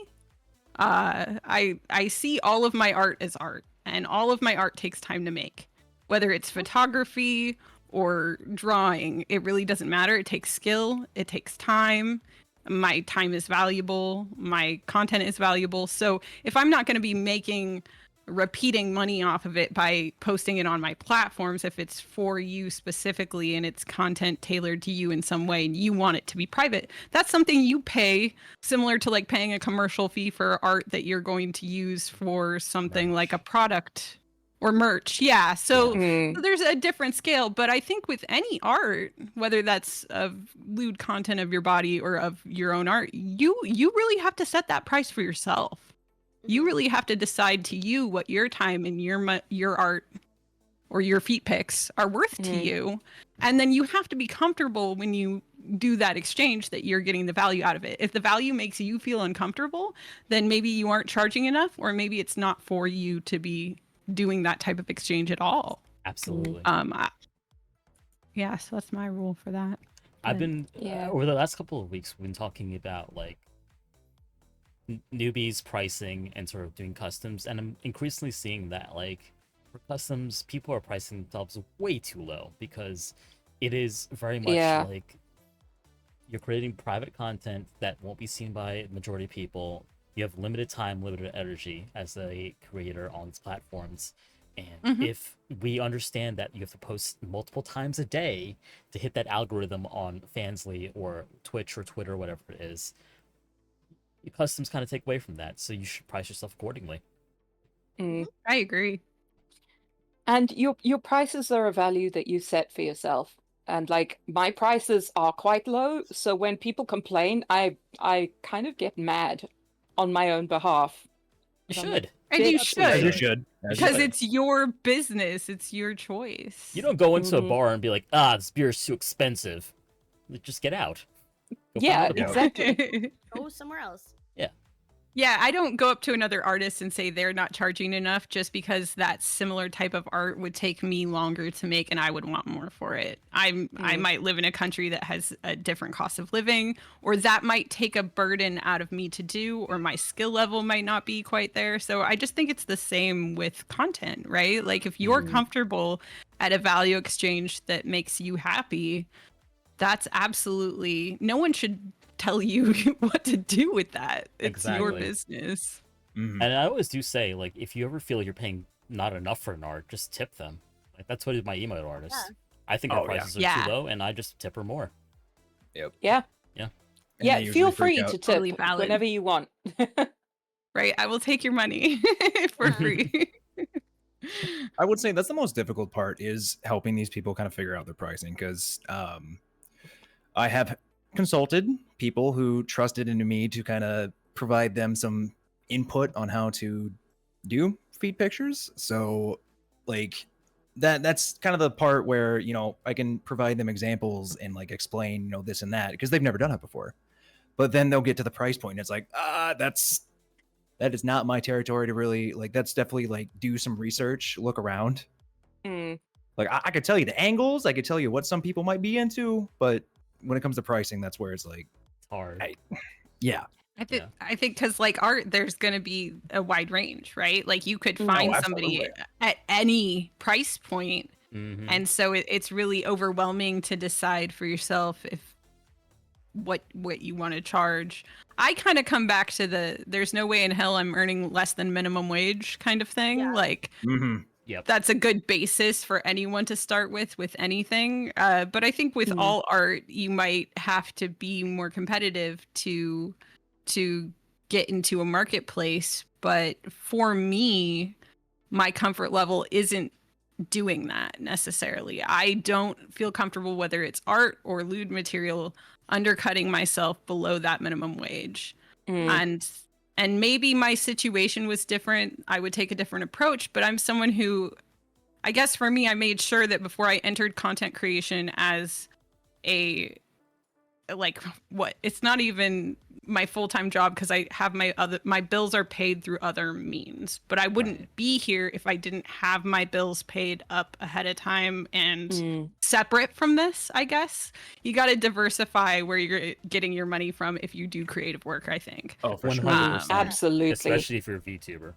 Speaker 1: I see all of my art as art, and all of my art takes time to make, whether it's photography or drawing. It really doesn't matter. It takes skill. It takes time. My time is valuable. My content is valuable. So if I'm not going to be repeating money off of it by posting it on my platforms, if it's for you specifically and it's content tailored to you in some way and you want it to be private, that's something you pay, similar to like paying a commercial fee for art that you're going to use for something like a product or merch. Yeah. So there's a different scale, but I think with any art, whether that's of lewd content of your body or of your own art, you really have to set that price for yourself. You really have to decide to you what your time and your art or your feet pics are worth to you. And then you have to be comfortable when you do that exchange that you're getting the value out of it. If the value makes you feel uncomfortable, then maybe you aren't charging enough, or maybe it's not for you to be doing that type of exchange at all.
Speaker 3: Absolutely.
Speaker 1: Yeah, so that's my rule for that.
Speaker 3: I've been over the last couple of weeks, we've been talking about like newbies pricing and sort of doing customs, and I'm increasingly seeing that like for customs, people are pricing themselves way too low, because it is very much like you're creating private content that won't be seen by majority of people. You have limited time, limited energy as a creator on these platforms. And if we understand that you have to post multiple times a day to hit that algorithm on Fansly or Twitch or Twitter, whatever it is, your customs kind of take away from that. So you should price yourself accordingly.
Speaker 1: I agree.
Speaker 4: And your prices are a value that you set for yourself. And like my prices are quite low, so when people complain, I kind of get mad on my own behalf.
Speaker 3: You should.
Speaker 1: And you
Speaker 5: As you
Speaker 1: should.
Speaker 5: should.
Speaker 1: Because it's your business. It's your choice.
Speaker 3: You don't go into a bar and be like, this beer is too expensive. Just get out. Go find another bar.
Speaker 4: Exactly.
Speaker 2: Go somewhere else.
Speaker 1: Yeah, I don't go up to another artist and say they're not charging enough, just because that similar type of art would take me longer to make and I would want more for it. I might live in a country that has a different cost of living, or that might take a burden out of me to do, or my skill level might not be quite there. So I just think it's the same with content, right? Like if you're comfortable at a value exchange that makes you happy, that's absolutely, no one should tell you what to do with that. It's your business.
Speaker 3: And I always do say, like, if you ever feel you're paying not enough for an art, just tip them. Like that's what I did my emo artist. I think her prices are too low, and I just tip her more.
Speaker 4: Yeah. Feel free to tip
Speaker 1: Totally valid.
Speaker 4: whenever you want.
Speaker 1: Right, I will take your money for free.
Speaker 5: I would say that's the most difficult part, is helping these people kind of figure out their pricing, because I have consulted people who trusted into me to kind of provide them some input on how to do feed pictures. So like that's kind of the part where, you know, I can provide them examples and like explain, you know, this and that, because they've never done it before. But then they'll get to the price point and it's like, that is not my territory to really, like, that's definitely like do some research, look around. Like I could tell you the angles, I could tell you what some people might be into, but when it comes to pricing, that's where it's like,
Speaker 3: it's hard.
Speaker 1: I think because like art, there's going to be a wide range, right? Like you could find somebody at any price point. And so it's really overwhelming to decide for yourself if what you want to charge. I kind of come back to there's no way in hell I'm earning less than minimum wage kind of thing. Like that's a good basis for anyone to start with anything. But I think with all art, you might have to be more competitive to get into a marketplace. But for me, my comfort level isn't doing that necessarily. I don't feel comfortable, whether it's art or lewd material, undercutting myself below that minimum wage. And And maybe my situation was different, I would take a different approach, but I'm someone who, I guess for me, I made sure that before I entered content creation as a, like, what, it's not even my full-time job because I have my bills are paid through other means, but I wouldn't be here if I didn't have my bills paid up ahead of time and separate from this. I guess you got to diversify where you're getting your money from if you do creative work, I think.
Speaker 5: Oh, for sure.
Speaker 3: 100%.
Speaker 4: Absolutely.
Speaker 3: Especially if you're a VTuber.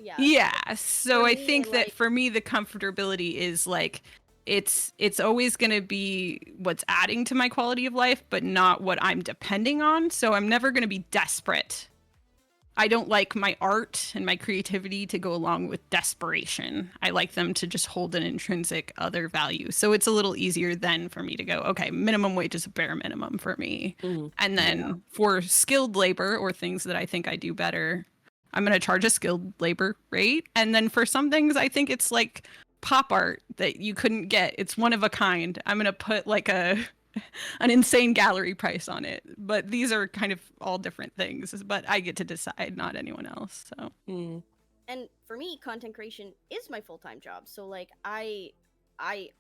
Speaker 1: Yeah, so
Speaker 2: For
Speaker 1: I
Speaker 2: me,
Speaker 1: think that
Speaker 2: like-
Speaker 1: for me the comfortability is like it's always going to be what's adding to my quality of life, but not what I'm depending on. So I'm never going to be desperate. I don't like my art and my creativity to go along with desperation. I like them to just hold an intrinsic other value. So it's a little easier then for me to go, okay, minimum wage is a bare minimum for me. And then for skilled labor or things that I think I do better, I'm going to charge a skilled labor rate. And then for some things, I think it's like pop art that you couldn't get. It's one of a kind. I'm going to put like an insane gallery price on it. But these are kind of all different things. But I get to decide, not anyone else. So.
Speaker 2: And for me, content creation is my full-time job. So like I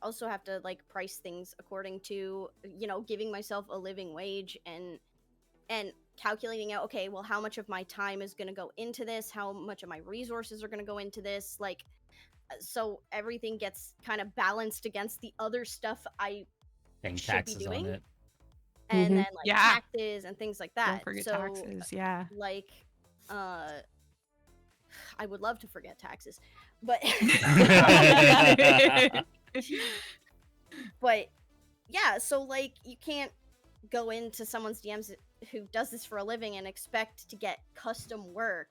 Speaker 2: also have to like price things according to, you know, giving myself a living wage and calculating out, okay, well, how much of my time is going to go into this? How much of my resources are going to go into this? Like, so everything gets kind of balanced against the other stuff I
Speaker 3: Paying
Speaker 2: should
Speaker 3: taxes
Speaker 2: be doing.
Speaker 3: on it.
Speaker 2: And then like
Speaker 1: Yeah.
Speaker 2: taxes and things like that.
Speaker 1: Don't forget
Speaker 2: so,
Speaker 1: taxes. Yeah.
Speaker 2: Like, I would love to forget taxes, but but yeah, so like you can't go into someone's DMs who does this for a living and expect to get custom work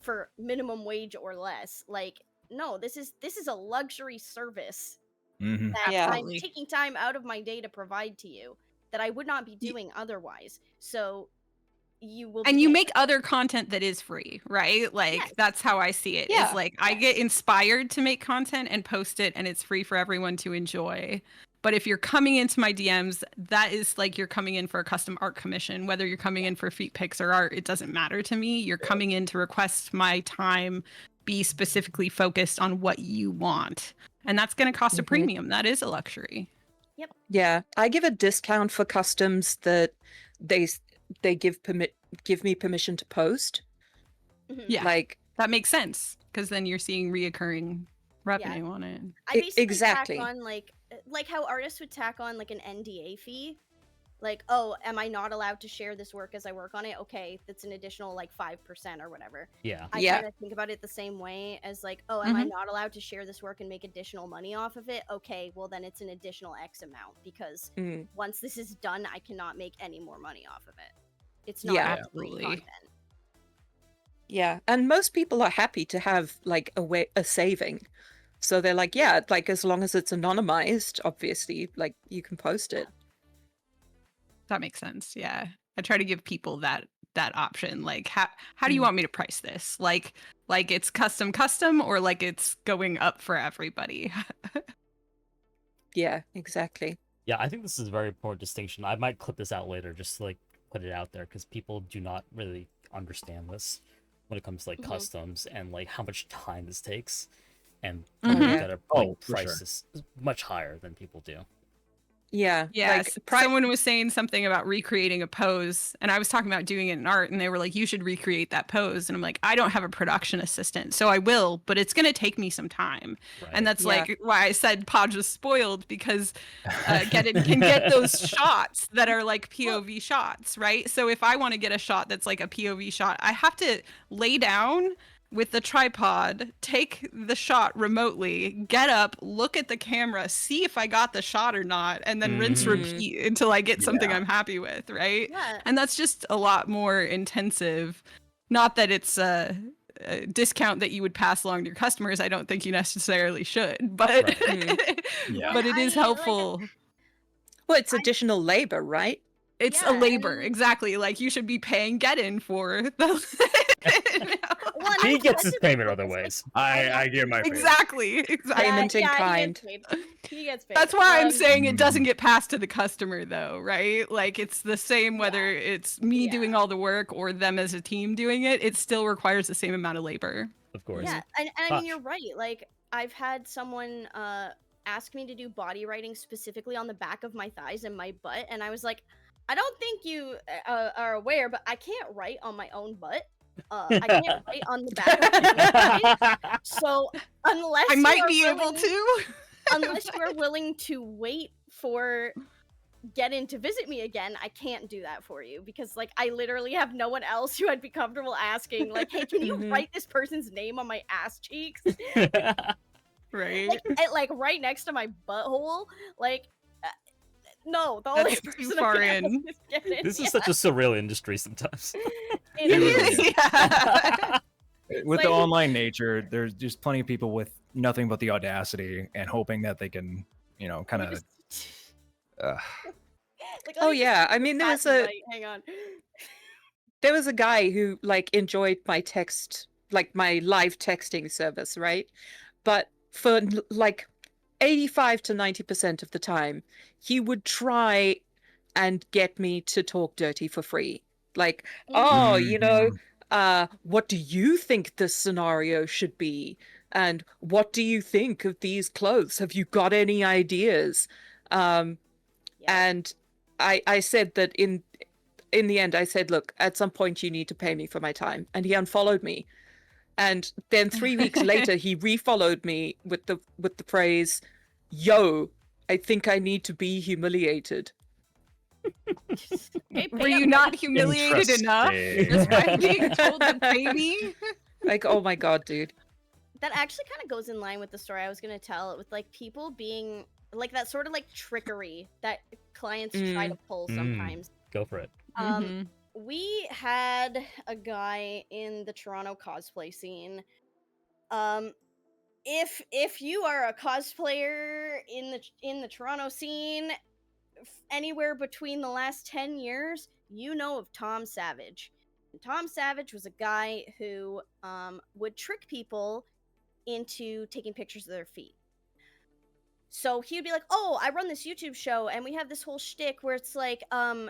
Speaker 2: for minimum wage or less. Like, no, this is a luxury service
Speaker 5: Mm-hmm.
Speaker 2: that I'm
Speaker 1: Absolutely.
Speaker 2: taking time out of my day to provide to you that I would not be doing otherwise. So you will be
Speaker 1: And you
Speaker 2: paying
Speaker 1: make other content that is free, right? Like
Speaker 2: Yes.
Speaker 1: that's how I see it.
Speaker 4: Yeah.
Speaker 1: Is like I get inspired to make content and post it and it's free for everyone to enjoy. But if you're coming into my DMs, that is like you're coming in for a custom art commission, whether you're coming in for feet pics or art, it doesn't matter to me. You're coming in to request my time be specifically focused on what you want. And that's going to cost a premium. That is a luxury.
Speaker 4: Yeah, I give a discount for customs that they give me permission to post.
Speaker 2: Mhm.
Speaker 1: Yeah.
Speaker 4: Like,
Speaker 1: That makes sense because then you're seeing reoccurring revenue on it.
Speaker 2: I basically
Speaker 4: exactly.
Speaker 2: tack on like how artists would tack on like an NDA fee. Like, oh, am I not allowed to share this work as I work on it? Okay, that's an additional like 5% or whatever.
Speaker 3: Yeah.
Speaker 2: I
Speaker 4: Yeah.
Speaker 2: kind of think about it the same way as like, oh, am I not allowed to share this work and make additional money off of it? Okay, well then it's an additional X amount because once this is done, I cannot make any more money off of it. It's not
Speaker 4: Yeah.
Speaker 2: free
Speaker 1: Absolutely.
Speaker 2: content.
Speaker 4: yeah, and most people are happy to have like a saving. So they're like, yeah, like as long as it's anonymized, obviously, like you can post it.
Speaker 1: That makes sense. Yeah. I try to give people that option. Like how do you want me to price this? Like it's custom or like it's going up for everybody?
Speaker 4: Yeah, exactly.
Speaker 3: Yeah, I think this is a very important distinction. I might clip this out later just to like put it out there because people do not really understand this when it comes to like customs and like how much time this takes. And
Speaker 1: Mhm.
Speaker 3: you
Speaker 4: Yeah.
Speaker 3: gotta
Speaker 5: Oh, for
Speaker 3: price
Speaker 5: sure.
Speaker 3: this much higher than people do.
Speaker 4: Yeah.
Speaker 1: Yes.
Speaker 4: Like,
Speaker 1: Someone was saying something about recreating a pose, and I was talking about doing it in art, and they were like, you should recreate that pose. And I'm like, I don't have a production assistant, so I will, but it's going to take me some time.
Speaker 3: Right.
Speaker 1: And that's
Speaker 4: Yeah.
Speaker 1: like why I said Podge was spoiled because Gedden can get those shots that are like POV shots, right? So if I want to get a shot that's like a POV shot, I have to lay down with the tripod, take the shot remotely, get up, look at the camera, see if I got the shot or not, and then rinse, repeat until I get something
Speaker 5: Yeah.
Speaker 1: I'm happy with, right?
Speaker 2: Yeah.
Speaker 1: And that's just a lot more intensive. Not that it's a discount that you would pass along to your customers. I don't think you necessarily should, but
Speaker 5: Yeah.
Speaker 1: but it is
Speaker 2: I, like,
Speaker 1: helpful.
Speaker 4: well, it's additional labor, right?
Speaker 1: It's
Speaker 2: Yeah,
Speaker 1: a labor,
Speaker 2: and-
Speaker 1: exactly. Like you should be paying Gedden for the.
Speaker 2: Well, and
Speaker 3: He
Speaker 2: I
Speaker 3: gets his
Speaker 2: expected,
Speaker 3: payment
Speaker 2: like,
Speaker 3: other
Speaker 2: it's like,
Speaker 3: ways.
Speaker 6: I get my payment.
Speaker 1: Exactly.
Speaker 4: Payment in
Speaker 2: he
Speaker 4: kind.
Speaker 2: gets paid. He gets paid.
Speaker 1: That's why I'm saying it
Speaker 5: Mhm.
Speaker 1: doesn't get passed to the customer, though, right? Like it's the same whether it's me
Speaker 2: Yeah.
Speaker 1: doing all the work or them as a team doing it. It still requires the same amount of labor.
Speaker 3: Of course.
Speaker 2: Yeah, and I
Speaker 3: Gosh.
Speaker 2: mean, you're right. Like, I've had someone ask me to do body writing specifically on the back of my thighs and my butt, and I was like, I don't think you are aware, but I can't write on my own butt. I can't write on the back of my thighs. So unless
Speaker 1: I
Speaker 2: you
Speaker 1: might
Speaker 2: are
Speaker 1: be able
Speaker 2: willing-
Speaker 1: to.
Speaker 2: unless you are willing to wait for Geddon to visit me again, I can't do that for you because like I literally have no one else who I'd be comfortable asking like, hey, can you
Speaker 4: Mhm.
Speaker 2: write this person's name on my ass cheeks?
Speaker 1: Right.
Speaker 2: Like right next to my butthole? Like no, the only
Speaker 1: That's too
Speaker 2: person
Speaker 1: far
Speaker 2: I can ask
Speaker 1: in.
Speaker 2: is Geddon.
Speaker 3: This is
Speaker 2: Yeah,
Speaker 3: such a surreal industry sometimes.
Speaker 2: it
Speaker 5: It really
Speaker 2: is.
Speaker 5: is.
Speaker 1: Yeah.
Speaker 5: With the
Speaker 2: like-
Speaker 5: online nature, there's just plenty of people with nothing but the audacity and hoping that they can, kind of.
Speaker 2: Like, let
Speaker 4: Oh
Speaker 2: me just
Speaker 4: yeah,
Speaker 2: see
Speaker 4: I
Speaker 2: the
Speaker 4: mean there
Speaker 2: cat
Speaker 4: was a
Speaker 2: tonight. Hang on.
Speaker 4: there was a guy who like enjoyed my text, like my live texting service, right? But for like 85 to 90% of the time, he would try and get me to talk dirty for free. Like, oh, what do you think this scenario should be? And what do you think of these clothes? Have you got any ideas?
Speaker 2: Yeah.
Speaker 4: And I said that in the end, I said, look, at some point you need to pay me for my time. And he unfollowed me. And then 3 weeks later, he refollowed me with the phrase, yo, I think I need to be humiliated.
Speaker 2: Okay,
Speaker 1: Were
Speaker 2: pay
Speaker 1: you
Speaker 2: up,
Speaker 1: not
Speaker 2: buddy.
Speaker 1: humiliated enough just by being told to pay me?
Speaker 4: Like, oh my God, dude.
Speaker 2: That actually kind of goes in line with the story I was gonna tell with like people being like that sort of like trickery that clients try to pull sometimes.
Speaker 3: Go for it.
Speaker 1: Mhm.
Speaker 2: We had a guy in the Toronto cosplay scene. If you are a cosplayer in the Toronto scene, anywhere between the last 10 years, you know of Tom Savage. And Tom Savage was a guy who would trick people into taking pictures of their feet. So he would be like, oh, I run this YouTube show and we have this whole shtick where it's like,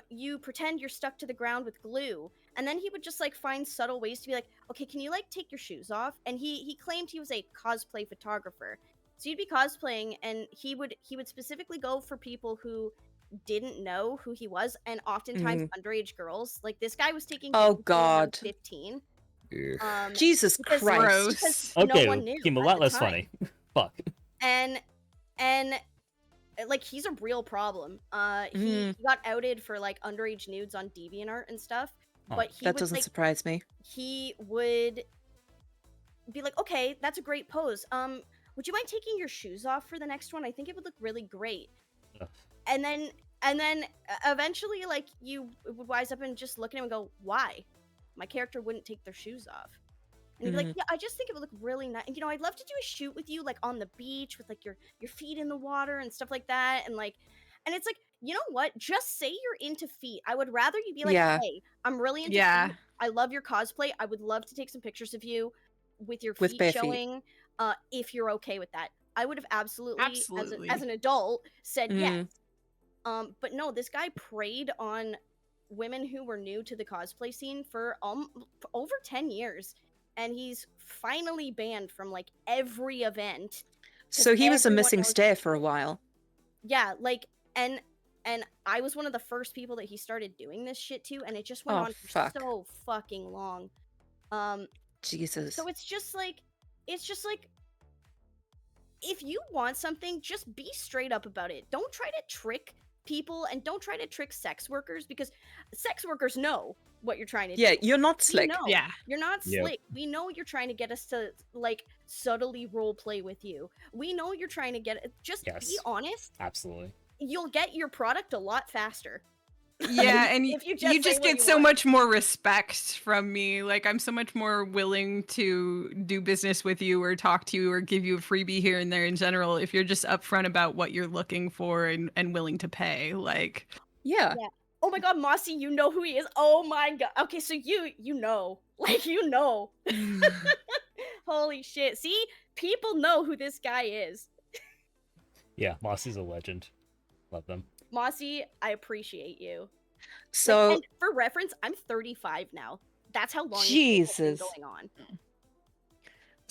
Speaker 2: you pretend you're stuck to the ground with glue. And then he would just like find subtle ways to be like, okay, can you like take your shoes off? And he claimed he was a cosplay photographer. So you'd be cosplaying and he would specifically go for people who didn't know who he was, and oftentimes underage girls. Like this guy was taking
Speaker 4: Oh,
Speaker 2: pictures when he was
Speaker 4: God.
Speaker 2: 15.
Speaker 5: Ugh.
Speaker 4: Jesus
Speaker 2: because-
Speaker 4: Christ.
Speaker 1: Gross.
Speaker 2: Because
Speaker 3: Okay,
Speaker 2: no one knew
Speaker 3: became a
Speaker 2: at
Speaker 3: lot
Speaker 2: the
Speaker 3: less
Speaker 2: time.
Speaker 3: funny. Fuck.
Speaker 2: And like he's a real problem. He got outed for like underage nudes on DeviantArt and stuff.
Speaker 3: Huh.
Speaker 2: But he
Speaker 4: That
Speaker 2: would
Speaker 4: doesn't
Speaker 2: like
Speaker 4: surprise me.
Speaker 2: he would be like, okay, that's a great pose. Would you mind taking your shoes off for the next one? I think it would look really great.
Speaker 3: Ugh.
Speaker 2: And then eventually like you would wise up and just look at him and go, why? My character wouldn't take their shoes off. And he'd be like, yeah, I just think it would look really nice. You know, I'd love to do a shoot with you like on the beach with like your feet in the water and stuff like that. And like, and it's like, you know what? Just say you're into feet. I would rather you be like,
Speaker 4: Yeah.
Speaker 2: hey, I'm really into
Speaker 1: Yeah.
Speaker 2: feet. I love your cosplay. I would love to take some pictures of you with your
Speaker 4: With
Speaker 2: feet
Speaker 4: bare feet.
Speaker 2: showing. If you're okay with that, I would have absolutely.
Speaker 1: Absolutely.
Speaker 2: As an adult, said yes.
Speaker 4: Mm.
Speaker 2: But no, this guy preyed on women who were new to the cosplay scene for over 10 years. And he's finally banned from like every event.
Speaker 4: So he was a
Speaker 2: everyone
Speaker 4: missing
Speaker 2: knows-
Speaker 4: stair for a while.
Speaker 2: Yeah, like and I was one of the first people that he started doing this shit to, and it just went
Speaker 4: Oh,
Speaker 2: on for
Speaker 4: fuck.
Speaker 2: so fucking long.
Speaker 4: Jesus.
Speaker 2: So it's just like if you want something, just be straight up about it. Don't try to trick people and don't try to trick sex workers because sex workers know what you're trying to do.
Speaker 4: Yeah, you're not
Speaker 2: We
Speaker 4: slick.
Speaker 2: know.
Speaker 1: Yeah.
Speaker 2: You're not
Speaker 5: Yep.
Speaker 2: slick. We know you're trying to get us to like subtly role play with you. We know you're trying to get just
Speaker 3: Yes.
Speaker 2: be honest.
Speaker 3: Absolutely.
Speaker 2: You'll get your product a lot faster.
Speaker 1: Yeah, and
Speaker 2: If you
Speaker 1: you
Speaker 2: just say
Speaker 1: just
Speaker 2: what
Speaker 1: get
Speaker 2: you
Speaker 1: so
Speaker 2: want.
Speaker 1: much more respect from me. Like I'm so much more willing to do business with you or talk to you or give you a freebie here and there in general if you're just upfront about what you're looking for and willing to pay. Like
Speaker 4: Yeah.
Speaker 2: oh my god, Mossy, you know who he is. Oh my god. Okay, so you know. Like, you know. Holy shit. See? People know who this guy is.
Speaker 3: Yeah, Mossy's a legend. Love them.
Speaker 2: Mossy, I appreciate you.
Speaker 4: So,
Speaker 2: and for reference, I'm 35 now. That's how long
Speaker 4: Jesus.
Speaker 2: this has been going on.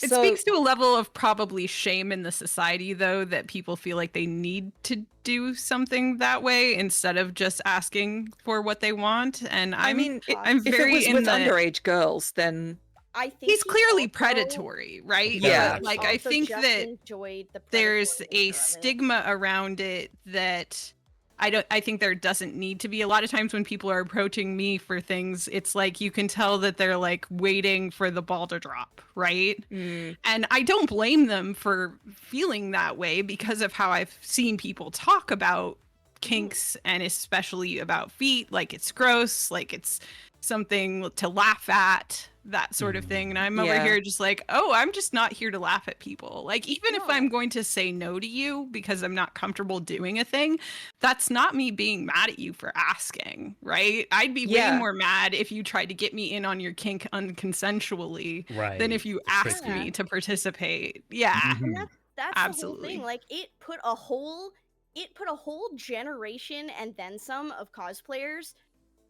Speaker 1: It
Speaker 4: so
Speaker 1: speaks to a level of probably shame in the society, though, that people feel like they need to do something that way instead of just asking for what they want. And
Speaker 4: I mean,
Speaker 1: I'm
Speaker 4: if it
Speaker 1: very
Speaker 4: was
Speaker 1: in
Speaker 4: with
Speaker 1: the.
Speaker 4: underage girls, then
Speaker 2: I think
Speaker 1: He's clearly
Speaker 2: also-
Speaker 1: predatory, right?
Speaker 4: Yeah.
Speaker 1: But, like, I
Speaker 2: also
Speaker 1: think
Speaker 2: just
Speaker 1: that
Speaker 2: enjoyed the
Speaker 1: there's
Speaker 2: predatory
Speaker 1: a
Speaker 2: nature of it.
Speaker 1: stigma around it that I think there doesn't need to be. A lot of times when people are approaching me for things, it's like you can tell that they're like waiting for the ball to drop, right?
Speaker 4: Mm,
Speaker 1: And I don't blame them for feeling that way because of how I've seen people talk about kinks and especially about feet, like it's gross, like it's something to laugh at, that sort of thing. And I'm over
Speaker 4: Yeah.
Speaker 1: here just like, oh, I'm just not here to laugh at people. Like, even if
Speaker 2: No.
Speaker 1: I'm going to say no to you because I'm not comfortable doing a thing, that's not me being mad at you for asking, right? I'd be way
Speaker 4: Yeah.
Speaker 1: more mad if you tried to get me in on your kink unconsensually
Speaker 3: Right.
Speaker 1: than if you
Speaker 3: to trick
Speaker 1: asked
Speaker 3: you.
Speaker 1: me to participate. Yeah.
Speaker 2: And
Speaker 5: Mhm.
Speaker 2: that's
Speaker 1: Absolutely.
Speaker 2: the whole thing. Like, it put a whole generation and then some of cosplayers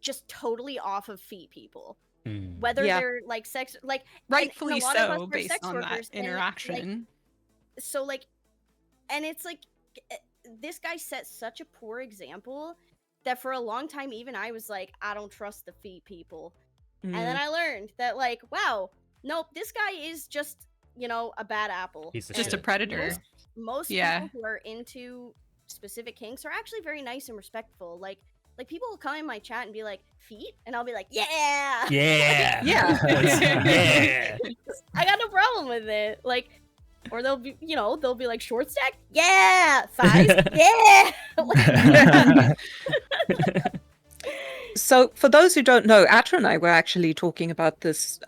Speaker 2: just totally off of feet people.
Speaker 3: Mm.
Speaker 2: Whether
Speaker 4: Yeah.
Speaker 2: they're like sex, like
Speaker 1: Rightfully
Speaker 2: and a lot of us
Speaker 1: so,
Speaker 2: are
Speaker 1: based
Speaker 2: sex
Speaker 1: on that
Speaker 2: workers, and, like,
Speaker 1: interaction.
Speaker 2: so like, and it's like this guy set such a poor example that for a long time even I was like, I don't trust the feet people. And then
Speaker 4: mm.
Speaker 2: I learned that, like, wow, nope, this guy is just, a bad apple.
Speaker 3: He's the
Speaker 1: Just a
Speaker 3: shit.
Speaker 1: predator.
Speaker 2: Most
Speaker 1: Yeah.
Speaker 2: people who are into specific kinks are actually very nice and respectful. Like people will come in my chat and be like, feet? And I'll be like, yeah!
Speaker 3: Yeah.
Speaker 4: Yeah.
Speaker 3: Yeah.
Speaker 2: I got no problem with it. Like, or they'll be, they'll be like, short stack? Yeah! Thighs? Yeah!
Speaker 4: So, for those who don't know, Atra and I were actually talking about this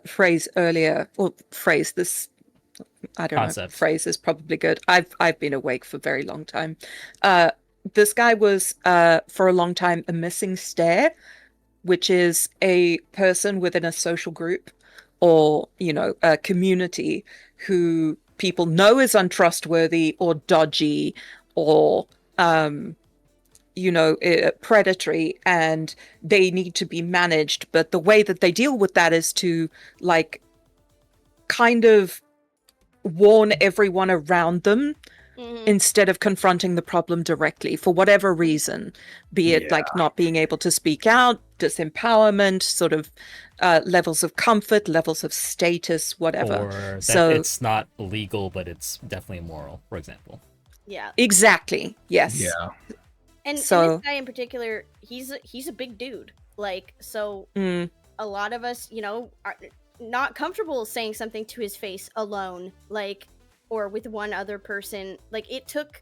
Speaker 4: phrase earlier. Well, this. I don't
Speaker 3: Concept.
Speaker 4: know. Phrase is probably good. I've been awake for a very long time. This guy was for a long time a missing stare, which is a person within a social group or a community who people know is untrustworthy or dodgy or predatory, and they need to be managed. But the way that they deal with that is to like kind of warn everyone around them instead of confronting the problem directly for whatever reason, be it like not being able to speak out, disempowerment, sort of levels of comfort, levels of status, whatever.
Speaker 3: Or that
Speaker 4: So
Speaker 3: it's not illegal, but it's definitely immoral, for example.
Speaker 2: Yeah.
Speaker 4: exactly, yes.
Speaker 5: Yeah.
Speaker 2: And
Speaker 4: So-
Speaker 2: this guy in particular, he's a big dude. Like, so
Speaker 4: Mm,
Speaker 2: a lot of us, are not comfortable saying something to his face alone, like, or with one other person. Like, it took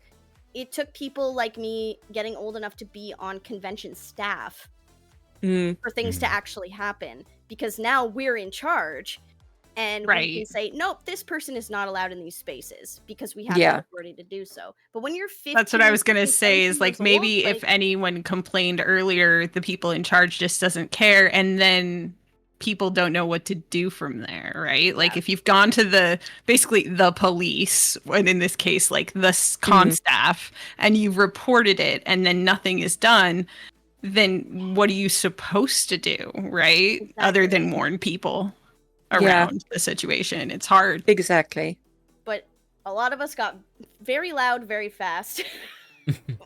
Speaker 2: people like me getting old enough to be on convention staff
Speaker 4: mm,
Speaker 2: for things to actually happen, because now we're in charge and we can
Speaker 1: Right.
Speaker 2: say, nope, this person is not allowed in these spaces because we have
Speaker 4: Yeah.
Speaker 2: the authority to do so. But when you're 15,
Speaker 1: That's what I was going to
Speaker 2: 16,
Speaker 1: say is
Speaker 2: 17
Speaker 1: like
Speaker 2: years old,
Speaker 1: maybe if
Speaker 2: like,
Speaker 1: anyone complained earlier, the people in charge just doesn't care. And then people don't know what to do from there, right? Like if you've gone to basically the police, and in this case, like the con staff, and you've reported it and then nothing is done, then what are you supposed to do, right? Other
Speaker 2: Exactly.
Speaker 1: than warn people
Speaker 4: Yeah.
Speaker 1: around the situation. It's hard.
Speaker 4: exactly.
Speaker 2: but a lot of us got very loud very fast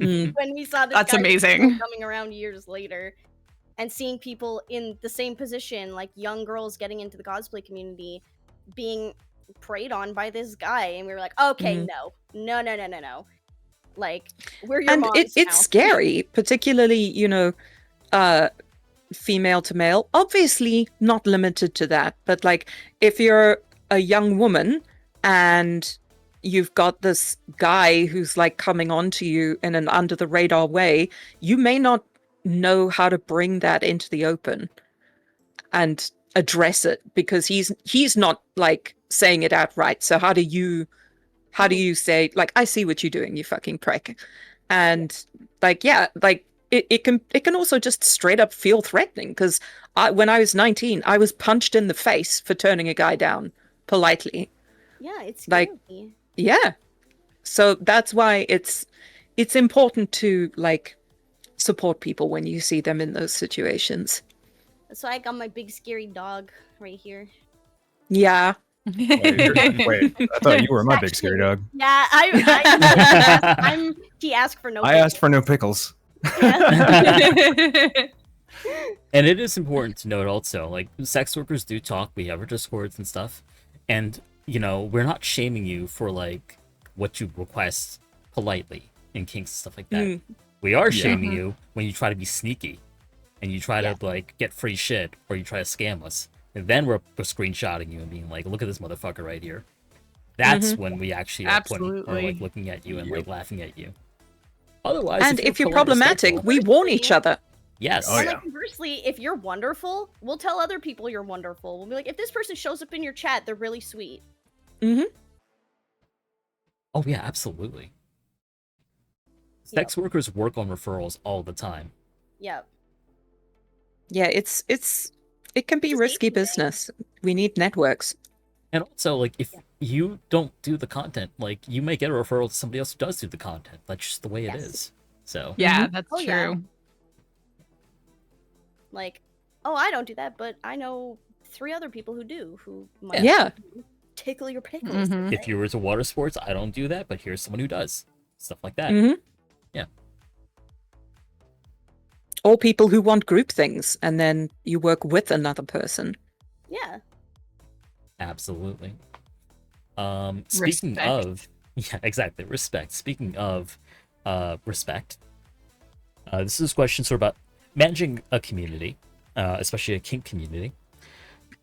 Speaker 4: Mm,
Speaker 2: when we saw this
Speaker 1: That's
Speaker 2: guy
Speaker 1: amazing.
Speaker 2: coming around years later, and seeing people in the same position, like young girls getting into the cosplay community, being preyed on by this guy, and we were like, okay, no, like, we're your
Speaker 4: and
Speaker 2: moms
Speaker 4: it's
Speaker 2: now.
Speaker 4: scary, particularly female to male, obviously not limited to that, but like if you're a young woman and you've got this guy who's like coming on to you in an under the radar way, you may not know how to bring that into the open and address it because he's not like saying it outright. So how do you say, like, I see what you're doing, you fucking prick? And like, yeah, like it can also just straight up feel threatening, because when I was 19, I was punched in the face for turning a guy down politely.
Speaker 2: Yeah, it's
Speaker 4: Like-
Speaker 2: scary.
Speaker 4: Yeah. So that's why it's important to like support people when you see them in those situations.
Speaker 2: That's why I got my big scary dog right here.
Speaker 4: Yeah.
Speaker 5: Wait, I thought you were my big scary dog.
Speaker 2: Yeah, he asked for no.
Speaker 5: I asked for no pickles.
Speaker 3: And it is important to note also, like, sex workers do talk, we have our discords and stuff, and, you know, we're not shaming you for, like, what you request politely in kinks and stuff like that. We are shaming you when you try to be sneaky, and you try to, like, get free shit, or you try to scam us, and then we're screenshotting you and being like, look at this motherfucker right here. That's when we actually are like, looking at you and, like, laughing at you. Otherwise,
Speaker 4: And if you're problematic, we warn each other.
Speaker 3: Yes.
Speaker 5: Oh,
Speaker 2: And
Speaker 5: yeah.
Speaker 2: like conversely, if you're wonderful, we'll tell other people you're wonderful. We'll be like, if this person shows up in your chat, they're really sweet.
Speaker 3: Oh yeah, absolutely. Sex workers work on referrals all the time.
Speaker 2: Yep.
Speaker 4: Yeah, it can be
Speaker 2: It's a
Speaker 4: risky
Speaker 2: safety thing.
Speaker 4: business. We need networks.
Speaker 3: And also, like, if you don't do the content, like, you may get a referral to somebody else who does do the content. That's just the way it is. So
Speaker 1: Yeah, that's
Speaker 2: Oh,
Speaker 1: true.
Speaker 2: yeah. Like, oh, I don't do that, but I know 3 other people who do, who might
Speaker 4: Yeah.
Speaker 2: tickle your pickles.
Speaker 1: Mhm.
Speaker 3: if you were to water sports, I don't do that, but here's someone who does. Stuff like that. Yeah.
Speaker 4: Or people who want group things, and then you work with another person.
Speaker 2: Yeah.
Speaker 3: Absolutely. Speaking
Speaker 1: Respect.
Speaker 3: of, yeah, exactly, respect. Speaking of respect, this is a question sort of about managing a community, especially a kink community.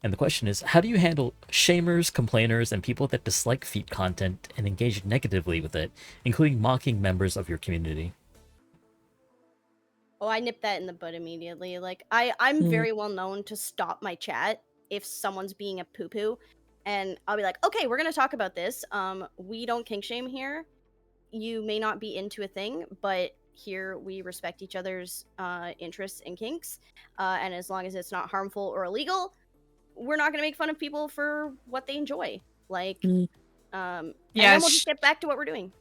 Speaker 3: And the question is, how do you handle shamers, complainers, and people that dislike feet content and engage negatively with it, including mocking members of your community?
Speaker 2: Oh, I nip that in the bud immediately. Like, I'm very well known to stop my chat if someone's being a poo-poo. And I'll be like, okay, we're gonna talk about this. We don't kink shame here. You may not be into a thing, but here we respect each other's interests and kinks. And as long as it's not harmful or illegal, we're not gonna make fun of people for what they enjoy. Like, and then we'll just get back to what we're doing.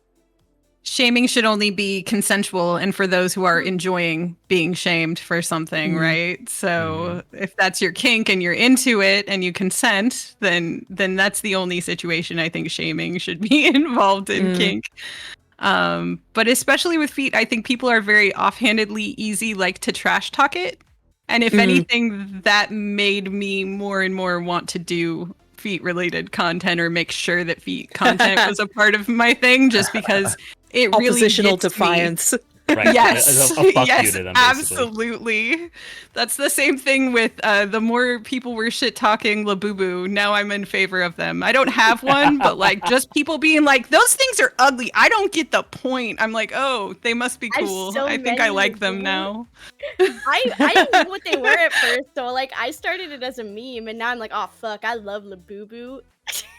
Speaker 1: Shaming should only be consensual and for those who are enjoying being shamed for something, right? So if that's your kink and you're into it and you consent, then that's the only situation I think shaming should be involved in kink. But especially with feet, I think people are very offhandedly easy like to trash talk it. And if anything, that made me more and more want to do feet related content or make sure that feet content was a part of my thing, just because it really
Speaker 4: Oppositional
Speaker 1: gets me.
Speaker 4: defiance.
Speaker 3: Right?
Speaker 1: Yes,
Speaker 3: a fuck
Speaker 1: yes,
Speaker 3: you to them, basically.
Speaker 1: absolutely. That's the same thing with the more people were shit talking Labubu. Now I'm in favor of them. I don't have one, but like just people being like, those things are ugly. I don't get the point. I'm like, oh, they must be
Speaker 2: I have
Speaker 1: cool.
Speaker 2: so
Speaker 1: I think I
Speaker 2: many
Speaker 1: like them
Speaker 2: Labubu.
Speaker 1: now.
Speaker 2: I didn't know what they were at first, so like I started it as a meme, and now I'm like, oh fuck, I love Labubu.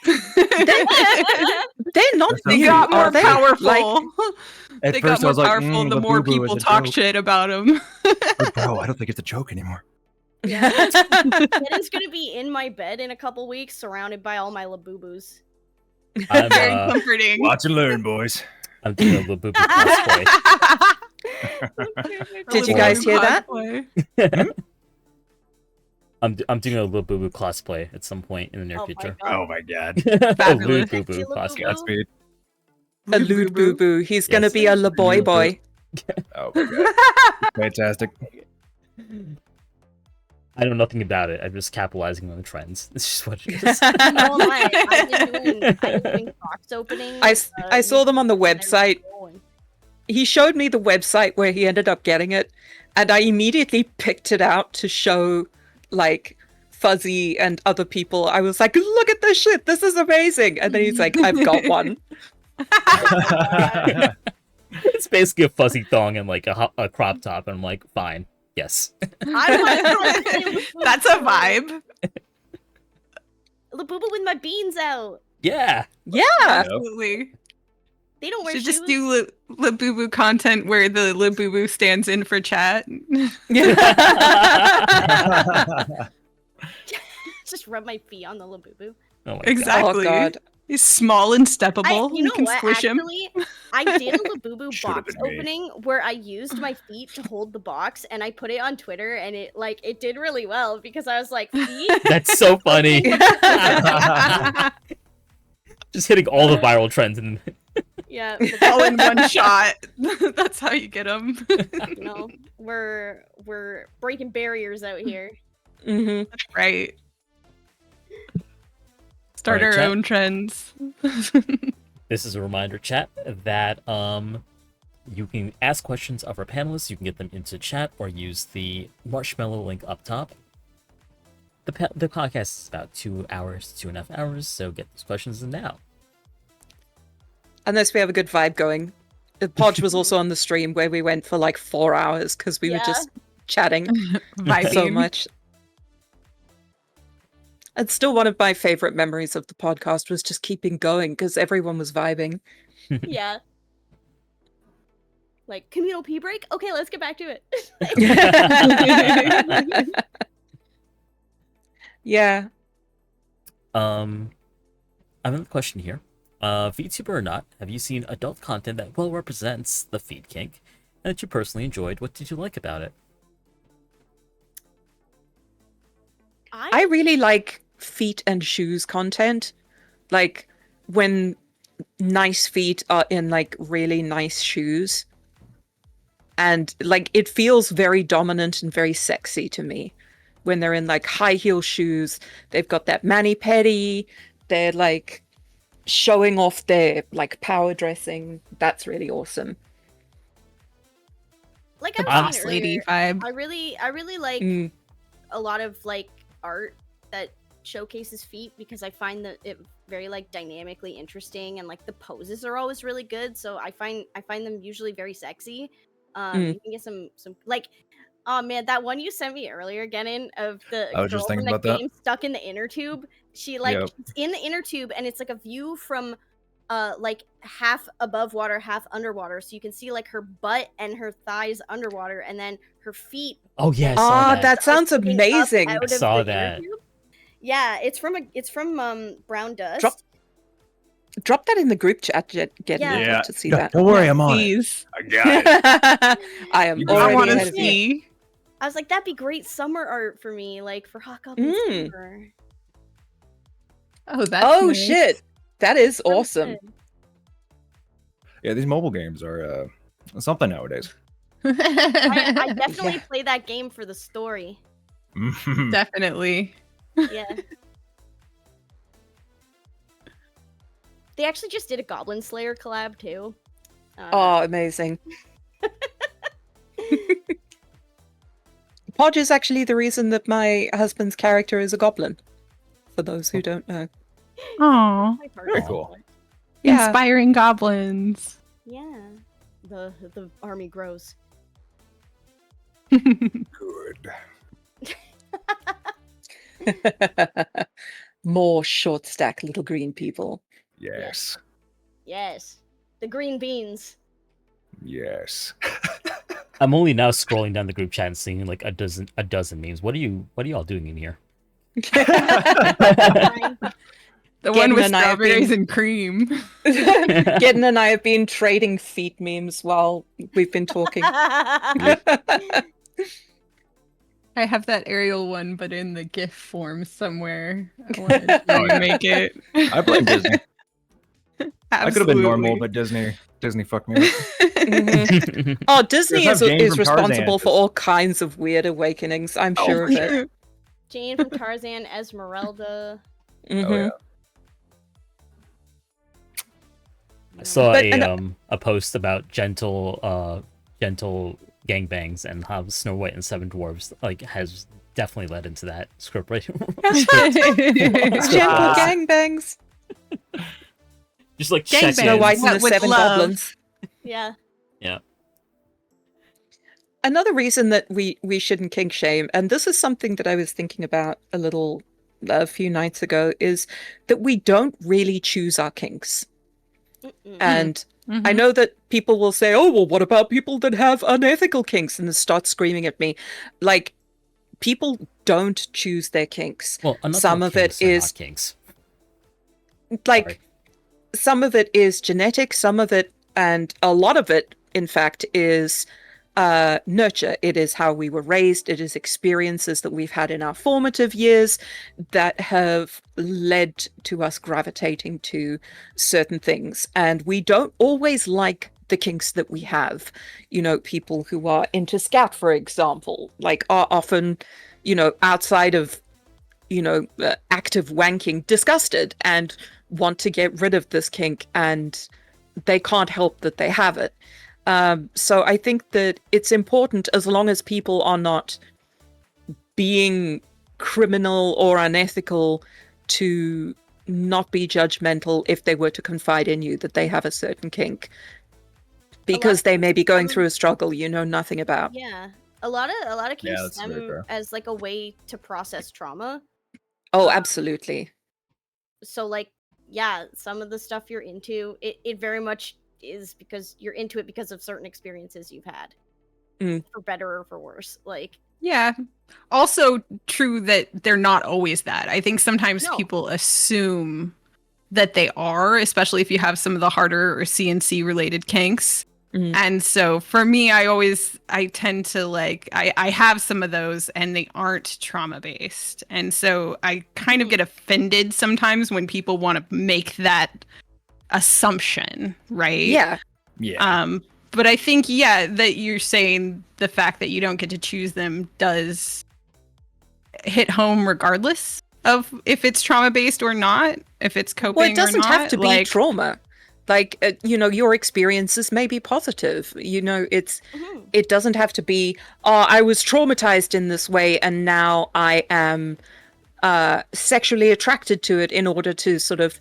Speaker 4: They're not
Speaker 1: They
Speaker 4: new,
Speaker 1: got more
Speaker 4: are they?
Speaker 1: powerful.
Speaker 4: Like,
Speaker 5: At
Speaker 1: They
Speaker 5: first
Speaker 1: got more
Speaker 5: I was like,
Speaker 1: powerful the more
Speaker 5: Labubu is
Speaker 1: people
Speaker 5: a
Speaker 1: talk
Speaker 5: joke.
Speaker 1: shit about them.
Speaker 5: But bro, I don't think it's a joke anymore.
Speaker 2: Keden's gonna be in my bed in a couple weeks, surrounded by all my Labubus.
Speaker 3: I'm,
Speaker 1: Very comforting.
Speaker 5: Watch and learn, boys.
Speaker 3: I'm doing a Labubu cosplay.
Speaker 4: Did you guys hear that?
Speaker 3: I'm doing a Labubu cosplay at some point in the near
Speaker 2: Oh my
Speaker 3: future.
Speaker 2: God.
Speaker 5: Oh my god.
Speaker 3: A
Speaker 1: Fabulous.
Speaker 3: Labubu
Speaker 2: Labubu.
Speaker 3: cosplay.
Speaker 5: Godspeed.
Speaker 4: a lewd boo boo. He's gonna
Speaker 3: Yes.
Speaker 4: be a boy boy.
Speaker 5: Oh my god. Fantastic.
Speaker 3: I know nothing about it. I'm just capitalizing on the trends. It's just what it is.
Speaker 2: No, I've been doing box openings.
Speaker 4: I saw them on the website. He showed me the website where he ended up getting it, and I immediately picked it out to show, like, Fuzzy and other people. I was like, look at this shit, this is amazing. And then he's like, I've got one.
Speaker 3: It's basically a fuzzy thong and like a crop top, and I'm like, fine, yes.
Speaker 1: That's a vibe.
Speaker 2: Labubu with my beans out.
Speaker 3: Yeah.
Speaker 4: Yeah.
Speaker 1: Absolutely.
Speaker 2: They don't wear
Speaker 1: Should
Speaker 2: shoes.
Speaker 1: just do Labubu content where the Labubu stands in for chat.
Speaker 2: Just rub my feet on the Labubu.
Speaker 3: Oh my
Speaker 1: Exactly.
Speaker 4: Oh God.
Speaker 1: He's small and steppable.
Speaker 2: You
Speaker 1: You
Speaker 2: know
Speaker 1: can
Speaker 2: what?
Speaker 1: squish him.
Speaker 2: Actually, I did a Labubu
Speaker 5: Should've
Speaker 2: box
Speaker 5: been me.
Speaker 2: opening where I used my feet to hold the box, and I put it on Twitter, and it did really well because I was like, feet.
Speaker 3: God. That's so funny. Just hitting all the viral trends and
Speaker 2: Yeah,
Speaker 1: All in one shot. That's how you get them.
Speaker 2: you know, we're breaking barriers out here.
Speaker 4: Mhm.
Speaker 1: Right. Start
Speaker 3: Alright,
Speaker 1: our
Speaker 3: chat.
Speaker 1: own trends.
Speaker 3: this is a reminder, chat, that you can ask questions of our panelists. You can get them into chat or use the marshmallow link up top. The podcast is about 2 hours, 2.5 hours, so get those questions in now.
Speaker 4: Unless we have a good vibe going. Podge was also on the stream where we went for like 4 hours because we were
Speaker 2: Yeah.
Speaker 4: just chatting
Speaker 1: Vibing.
Speaker 4: so much. It's still one of my favorite memories of the podcast was just keeping going because everyone was vibing.
Speaker 2: Yeah. Like communal pee break. Okay, let's get back to it.
Speaker 4: Yeah.
Speaker 3: Another question here. VTuber or not, have you seen adult content that well represents the feet kink and that you personally enjoyed? What did you like about it?
Speaker 4: I really like feet and shoes content. Like when nice feet are in like really nice shoes. And like it feels very dominant and very sexy to me when they're in like high heel shoes. They've got that mani-pedi. They're like showing off their like power dressing. That's really awesome.
Speaker 2: like
Speaker 1: The
Speaker 2: I was
Speaker 1: boss
Speaker 2: saying
Speaker 1: lady
Speaker 2: earlier,
Speaker 1: vibe.
Speaker 2: I really like
Speaker 4: Mm.
Speaker 2: a lot of like art that showcases feet because I find that it very like dynamically interesting and like the poses are always really good. So I find them usually very sexy. You can get some like, oh man, that one you sent me earlier, Gennin, of the
Speaker 5: I was
Speaker 2: girl
Speaker 5: just
Speaker 2: from
Speaker 5: thinking
Speaker 2: the
Speaker 5: about that.
Speaker 2: game stuck in the inner tube. She like
Speaker 5: Yep.
Speaker 2: it's in the inner tube and it's like a view from like half above water, half underwater. So you can see like her butt and her thighs underwater and then her feet
Speaker 3: Oh yeah, I saw
Speaker 4: Ah,
Speaker 3: that.
Speaker 4: that sounds
Speaker 2: sticking up
Speaker 4: amazing.
Speaker 2: out
Speaker 3: I
Speaker 2: of
Speaker 3: saw
Speaker 2: the inner
Speaker 3: that.
Speaker 2: tube. Yeah, it's from Brown Dust.
Speaker 4: Drop that in the group chat, Get
Speaker 2: Yeah.
Speaker 4: I'd
Speaker 5: Yeah.
Speaker 4: love to see
Speaker 5: Yeah,
Speaker 4: that.
Speaker 5: don't worry, I'm on it.
Speaker 1: Please.
Speaker 5: I got it.
Speaker 4: I am
Speaker 5: You
Speaker 1: I
Speaker 4: already
Speaker 1: want
Speaker 4: ahead
Speaker 1: to
Speaker 4: of you.
Speaker 1: see.
Speaker 2: I was like, that'd be great summer art for me, like for Hot Up in
Speaker 4: Mm.
Speaker 2: summer.
Speaker 1: Oh, that's
Speaker 4: Oh
Speaker 1: nice.
Speaker 4: shit. That is
Speaker 2: That was
Speaker 4: awesome.
Speaker 2: good.
Speaker 5: Yeah, these mobile games are something nowadays.
Speaker 2: I definitely
Speaker 4: Yeah.
Speaker 2: play that game for the story.
Speaker 1: Definitely.
Speaker 2: Yeah. They actually just did a Goblin Slayer collab too.
Speaker 4: Oh, amazing. Podge is actually the reason that my husband's character is a goblin. For those who don't know.
Speaker 1: Oh,
Speaker 2: my
Speaker 5: Very
Speaker 2: partner.
Speaker 5: cool.
Speaker 4: Yeah.
Speaker 1: inspiring goblins.
Speaker 2: Yeah. The army grows.
Speaker 5: Good.
Speaker 4: More short stack little green people.
Speaker 5: Yes.
Speaker 2: Yes. The green beans.
Speaker 5: Yes.
Speaker 3: I'm only now scrolling down the group chat and seeing like a dozen memes. What are you all doing in here?
Speaker 2: Fine.
Speaker 1: The
Speaker 4: Getting
Speaker 1: one with
Speaker 4: and I have
Speaker 1: strawberries
Speaker 4: been-
Speaker 1: and cream.
Speaker 4: Gideon and I have been trading feet memes while we've been talking.
Speaker 1: I have that Ariel one, but in the GIF form somewhere. I want to
Speaker 5: Oh, yeah.
Speaker 1: make it.
Speaker 5: I blame Disney. I could have been normal,
Speaker 1: Absolutely.
Speaker 5: but Disney fucked me up.
Speaker 4: Mhm. Oh, Disney
Speaker 5: There's
Speaker 4: is,
Speaker 5: no Jane
Speaker 4: is
Speaker 5: from Tarzan,
Speaker 4: responsible for
Speaker 5: just-
Speaker 4: all kinds of weird awakenings. I'm
Speaker 5: Oh,
Speaker 4: sure
Speaker 5: for
Speaker 4: of it.
Speaker 5: sure.
Speaker 2: Jane from Tarzan, Esmeralda.
Speaker 4: Mhm.
Speaker 5: Oh yeah.
Speaker 3: I saw
Speaker 4: But-
Speaker 3: a post about gentle gangbangs and how Snow White and Seven Dwarfs like has definitely led into that script writing.
Speaker 4: Gentle gangbangs.
Speaker 3: Just like
Speaker 1: Gangbang.
Speaker 3: checking
Speaker 4: Snow
Speaker 3: in.
Speaker 4: White
Speaker 1: What
Speaker 4: and the
Speaker 1: with
Speaker 4: Seven
Speaker 1: love.
Speaker 4: Goblins.
Speaker 2: Yeah.
Speaker 4: Another reason that we shouldn't kink shame, and this is something that I was thinking about a few nights ago, is that we don't really choose our kinks.
Speaker 2: Mm-mm.
Speaker 4: And I know that people will say, oh, well, what about people that have unethical kinks? And then start screaming at me. Like, people don't choose their kinks.
Speaker 3: Well,
Speaker 4: Some of it
Speaker 3: kinks are
Speaker 4: is
Speaker 3: not kinks.
Speaker 4: like,
Speaker 3: Sorry.
Speaker 4: some of it is genetic, some of it, and a lot of it, in fact, is nurture. It is how we were raised. It is experiences that we've had in our formative years that have led to us gravitating to certain things. And we don't always like the kinks that we have. You know, people who are into scat, for example, like are often, you know, outside of, you know, active wanking, disgusted and want to get rid of this kink, and they can't help that they have it. So I think that it's important, as long as people are not being criminal or unethical, to not be judgmental if they were to confide in you that they have a certain kink, because they may be going through a struggle you know nothing about.
Speaker 2: Yeah, a lot of kinks
Speaker 5: that's very
Speaker 2: stem
Speaker 5: fair.
Speaker 2: as like a way to process trauma.
Speaker 4: Oh, absolutely.
Speaker 2: So like, yeah, some of the stuff you're into, it very much is because you're into it because of certain experiences you've had, for better or for worse. Like,
Speaker 1: yeah. Also true that they're not always that. I think sometimes
Speaker 2: No.
Speaker 1: people assume that they are, especially if you have some of the harder or CNC related kinks. And so for me, I tend to like, I have some of those and they aren't trauma based. And so I kind of get offended sometimes when people want to make that assumption, right?
Speaker 4: Yeah.
Speaker 5: Yeah.
Speaker 1: But I think, yeah, that you're saying the fact that you don't get to choose them does hit home regardless of if it's trauma based or not, if it's coping
Speaker 4: Well, it doesn't
Speaker 1: or
Speaker 4: have
Speaker 1: not.
Speaker 4: to be trauma. Like, you know, your experiences may be positive. You know, it doesn't have to be, oh, I was traumatized in this way and now I am sexually attracted to it in order to sort of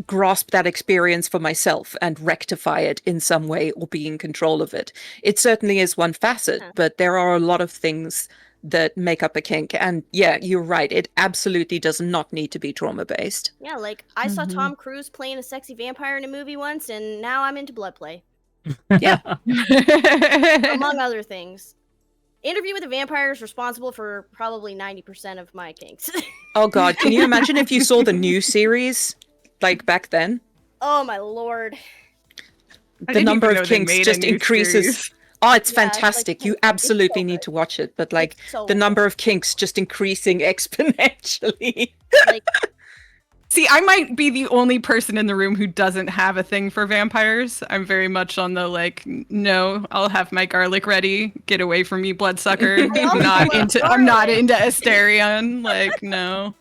Speaker 4: grasp that experience for myself and rectify it in some way or be in control of it. It certainly is one facet, but there are a lot of things that make up a kink. And yeah, you're right. It absolutely does not need to be trauma based.
Speaker 2: yeah, like I saw Tom Cruise playing a sexy vampire in a movie once, and now I'm into blood play,
Speaker 4: Yeah.
Speaker 2: among other things. Interview with a Vampire is responsible for probably 90% of my kinks.
Speaker 4: Oh God, can you imagine if you saw the new series like back then?
Speaker 2: Oh my lord.
Speaker 4: The number of kinks just increases.
Speaker 1: Series.
Speaker 4: Oh, it's
Speaker 2: Yeah, it's
Speaker 4: fantastic.
Speaker 2: like,
Speaker 4: You
Speaker 2: it's
Speaker 4: absolutely
Speaker 2: so
Speaker 4: need
Speaker 2: good.
Speaker 4: to watch it. But like
Speaker 2: It's so
Speaker 4: the number
Speaker 2: good.
Speaker 4: of kinks just increasing exponentially.
Speaker 2: Like,
Speaker 1: See, I might be the only person in the room who doesn't have a thing for vampires. I'm very much on the like, no, I'll have my garlic ready. Get away from me, bloodsucker. I'm not into Asterion. Like, no.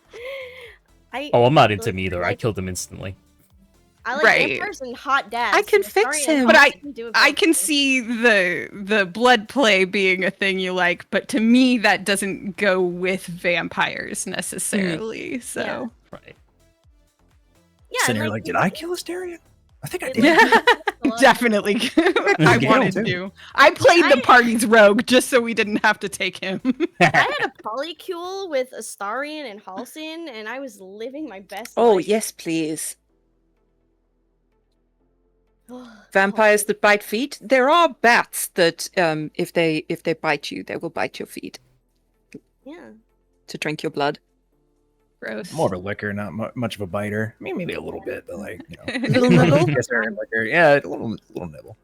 Speaker 3: I'm not into
Speaker 2: really
Speaker 3: him either. I killed him instantly.
Speaker 2: I like
Speaker 1: Right.
Speaker 2: vampires and hot dads.
Speaker 4: I can
Speaker 2: so
Speaker 4: fix
Speaker 2: Astarion
Speaker 4: him.
Speaker 1: But
Speaker 2: can do it
Speaker 1: I
Speaker 2: both
Speaker 1: can
Speaker 2: ways.
Speaker 1: see the blood play being a thing you like, but to me that doesn't go with vampires necessarily. So
Speaker 2: Yeah.
Speaker 3: Right.
Speaker 2: Yeah,
Speaker 5: Sitting here
Speaker 2: and,
Speaker 5: like, did I kill Asterion? I think I
Speaker 2: it,
Speaker 5: did.
Speaker 2: like, a lot of
Speaker 1: definitely I
Speaker 5: Gale,
Speaker 1: wanted
Speaker 5: too.
Speaker 1: to. I played the party's rogue just so we didn't have to take him.
Speaker 2: I had a polycule with Astarion and Halcyon, and I was living my best
Speaker 4: Oh,
Speaker 2: life.
Speaker 4: yes, please. Vampires that bite feet. There are bats that if they bite you, they will bite your feet
Speaker 2: Yeah.
Speaker 4: to drink your blood.
Speaker 1: Gross.
Speaker 5: More of a licker, not much of a biter. I mean, maybe a little bit, but like, you know.
Speaker 4: Little nibble.
Speaker 5: Astarion licker. Yeah, a little nibble.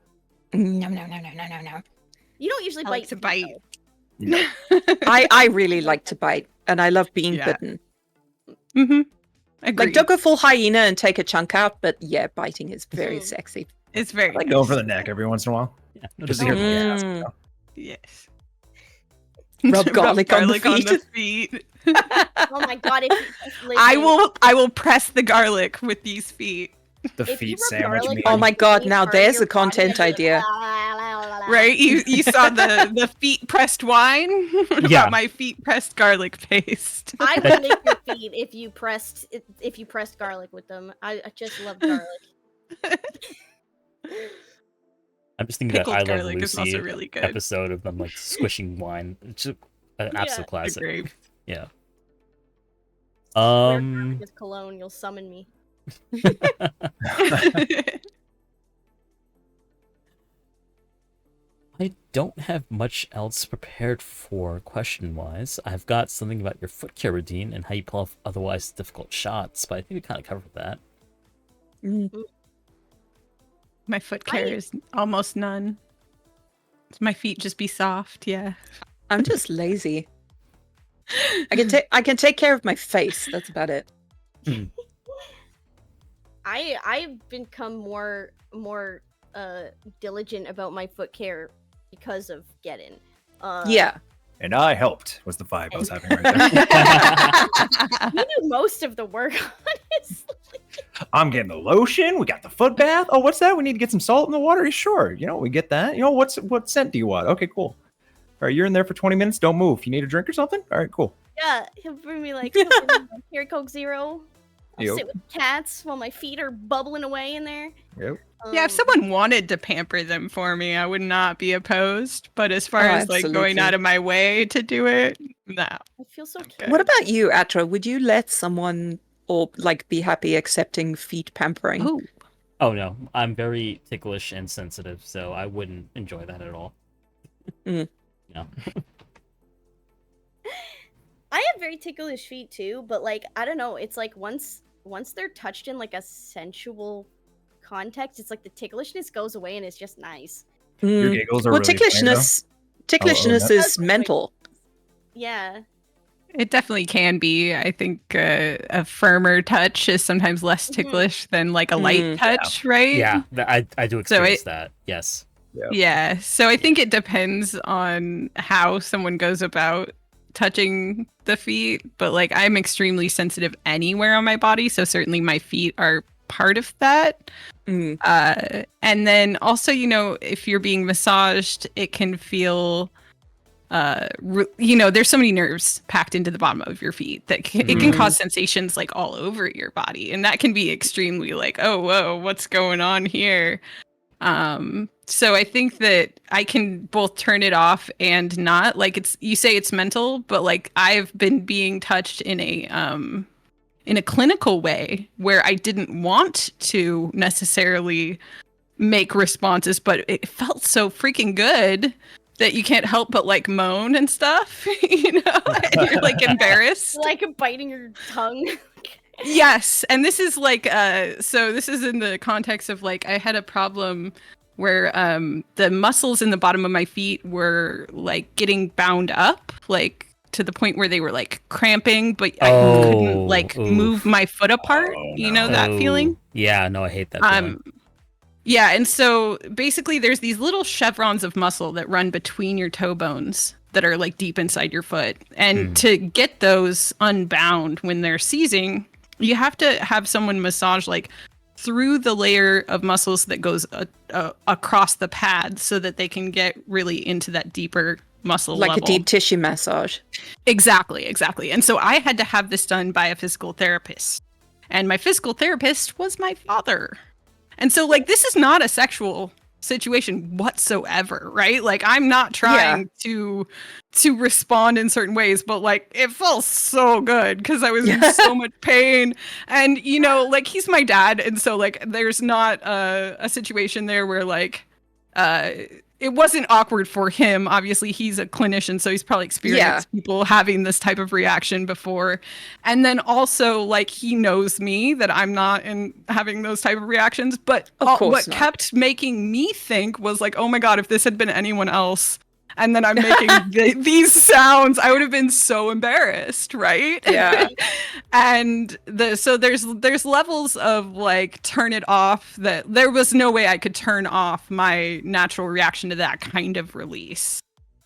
Speaker 4: No.
Speaker 2: You don't usually
Speaker 1: I
Speaker 2: bite
Speaker 1: like to
Speaker 2: feet,
Speaker 1: bite.
Speaker 2: though.
Speaker 5: No.
Speaker 4: I really like to bite, and I love being
Speaker 1: Yeah.
Speaker 4: bitten.
Speaker 1: Mm-hmm.
Speaker 4: Like,
Speaker 1: Agreed.
Speaker 4: don't go full hyena and take a chunk out, but yeah, biting is very
Speaker 2: Mhm.
Speaker 4: sexy.
Speaker 1: It's very
Speaker 5: I like
Speaker 1: nice.
Speaker 5: going for the neck every once in a while.
Speaker 3: Yeah, no
Speaker 5: Just to
Speaker 3: doubt.
Speaker 5: hear the ass. You know?
Speaker 1: Yes.
Speaker 4: Rub garlic on the
Speaker 1: feet.
Speaker 2: Oh my god!
Speaker 1: I will press the garlic with these feet.
Speaker 5: The
Speaker 2: If you
Speaker 5: feet
Speaker 2: rub
Speaker 5: sandwich
Speaker 2: garlic
Speaker 5: me.
Speaker 4: Oh
Speaker 2: on
Speaker 4: my god,
Speaker 2: any
Speaker 4: now
Speaker 2: part of
Speaker 4: there's
Speaker 2: your
Speaker 4: a content
Speaker 2: body,
Speaker 4: idea.
Speaker 1: Right? You saw the feet pressed wine? What
Speaker 3: Yeah.
Speaker 1: about my feet pressed garlic paste?
Speaker 2: I would lick your feet if you pressed garlic with them. I just love garlic.
Speaker 3: I'm just thinking that
Speaker 1: Pickled
Speaker 3: I Love
Speaker 1: garlic is
Speaker 3: Lucy
Speaker 1: also really good.
Speaker 3: episode of them like squishing wine. It's just an absolute
Speaker 2: Yeah.
Speaker 3: classic.
Speaker 1: Great.
Speaker 3: Yeah.
Speaker 2: Wear garlic as cologne, you'll summon me.
Speaker 3: I don't have much else prepared for question-wise. I've got something about your foot care routine and how you pull off otherwise difficult shots, but I think we kind of covered that.
Speaker 1: My foot care is almost none. My feet just be soft, yeah.
Speaker 4: I'm just lazy. I can take care of my face. That's about it.
Speaker 2: I've become more diligent about my foot care because of Geddon.
Speaker 4: Yeah.
Speaker 5: And I helped, was the vibe I was having right there.
Speaker 2: You do most of the work, honestly.
Speaker 5: I'm getting the lotion. We got the foot bath. Oh, what's that? We need to get some salt in the water. Sure. We get that. What scent do you want? Okay, cool. All right, you're in there for 20 minutes. Don't move. You need a drink or something? All right, cool.
Speaker 2: Yeah, he'll bring me like here Coke Zero. I'll sit with cats while my feet are bubbling away in there.
Speaker 5: Yep.
Speaker 1: Yeah, if someone wanted to pamper them for me, I would not be opposed. But as far as like going out of my way to do it, no.
Speaker 2: I feel so cute.
Speaker 4: What about you, Atra? Would you let someone or like be happy accepting feet pampering?
Speaker 3: Oh no, I'm very ticklish and sensitive, so I wouldn't enjoy that at all. No.
Speaker 2: I have very ticklish feet too, but like I don't know, it's like once they're touched in like a sensual context, it's like the ticklishness goes away and it's just nice.
Speaker 5: Your giggles are
Speaker 4: well,
Speaker 5: really
Speaker 4: ticklishness is mental.
Speaker 2: Yeah.
Speaker 1: It definitely can be. I think a firmer touch is sometimes less ticklish than like a light touch, right?
Speaker 3: Yeah, I do experience that. Yes.
Speaker 1: Yeah. So I think it depends on how someone goes about touching the feet, but like I'm extremely sensitive anywhere on my body, so certainly my feet are part of that. And then also, if you're being massaged, it can feel there's so many nerves packed into the bottom of your feet that it can cause sensations like all over your body, and that can be extremely like, oh whoa, what's going on here. So I think that I can both turn it off and not. Like you say it's mental, but like I've been being touched in a clinical way where I didn't want to necessarily make responses, but it felt so freaking good that you can't help but like moan and stuff, and you're like embarrassed.
Speaker 2: Like biting your tongue.
Speaker 1: Yes, and this is like so this is in the context of like I had a problem where the muscles in the bottom of my feet were like getting bound up, like to the point where they were like cramping, but I couldn't like move my foot apart. That feeling?
Speaker 3: Yeah, no, I hate that feeling.
Speaker 1: Yeah, and so basically there's these little chevrons of muscle that run between your toe bones that are like deep inside your foot. And to get those unbound when they're seizing, you have to have someone massage like through the layer of muscles that goes across the pad so that they can get really into that deeper muscle
Speaker 4: like
Speaker 1: level.
Speaker 4: A deep tissue massage.
Speaker 1: Exactly. And so I had to have this done by a physical therapist. And my physical therapist was my father. And so like this is not a sexual situation whatsoever, right? Like I'm not trying to respond in certain ways, but like it felt so good because I was in so much pain. And like he's my dad, and so like there's not a situation there where like it wasn't awkward for him. Obviously he's a clinician, so he's probably experienced people having this type of reaction before. And then also like he knows me that I'm not having those type of reactions, but what kept making me think was like, oh my God, if this had been anyone else and then I'm making these sounds, I would have been so embarrassed, right?
Speaker 4: Yeah.
Speaker 1: And so there's levels of like turn it off, that there was no way I could turn off my natural reaction to that kind of release.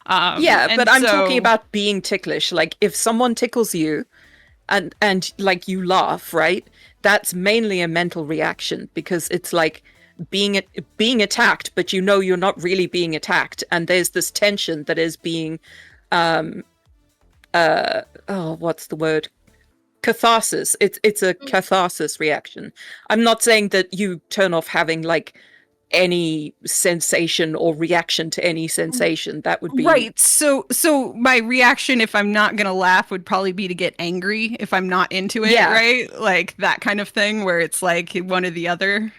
Speaker 4: But I'm talking about being ticklish. Like if someone tickles you and like you laugh, right? That's mainly a mental reaction because it's like being attacked, but you're not really being attacked, and there's this tension that is being what's the word? Catharsis. It's a catharsis reaction. I'm not saying that you turn off having like any sensation or reaction to any sensation. That would be
Speaker 1: right. So my reaction, if I'm not gonna laugh, would probably be to get angry if I'm not into it, right? Like that kind of thing where it's like one or the other.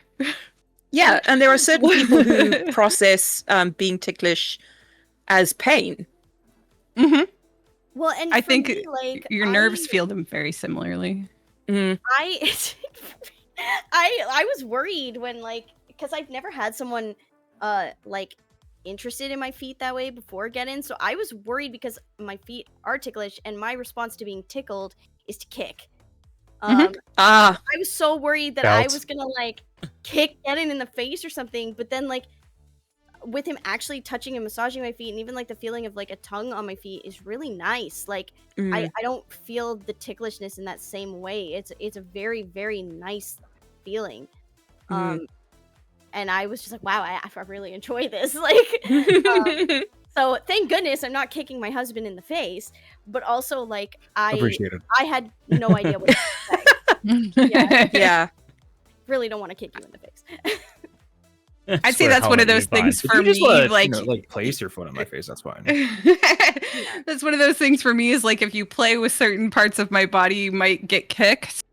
Speaker 4: Yeah, and there are certain people who process being ticklish as pain.
Speaker 1: Mm-hmm.
Speaker 2: Well, and
Speaker 1: I
Speaker 2: for
Speaker 1: think
Speaker 2: me, like,
Speaker 1: your nerves feel them very similarly.
Speaker 4: Mm.
Speaker 2: I was worried when, like, because I've never had someone like interested in my feet that way before get in, so I was worried because my feet are ticklish and my response to being tickled is to kick.
Speaker 4: Ah,
Speaker 2: I was so worried that I was gonna like kick Gedden in the face or something, but then like with him actually touching and massaging my feet, and even like the feeling of like a tongue on my feet is really nice. Like I don't feel the ticklishness in that same way. It's a very, very nice feeling. And I was just like, wow, I really enjoy this. Like so thank goodness I'm not kicking my husband in the face, but also like
Speaker 5: Appreciate it.
Speaker 2: I had no idea what to say.
Speaker 4: yeah.
Speaker 2: Really don't want to kick you in the face.
Speaker 1: I'd say that's one of those things
Speaker 5: If
Speaker 1: for
Speaker 5: you just
Speaker 1: me,
Speaker 5: wanna,
Speaker 1: like,
Speaker 5: you know, like place your foot on my face, that's fine.
Speaker 1: that's one of those things for me is like if you play with certain parts of my body, you might get kicked.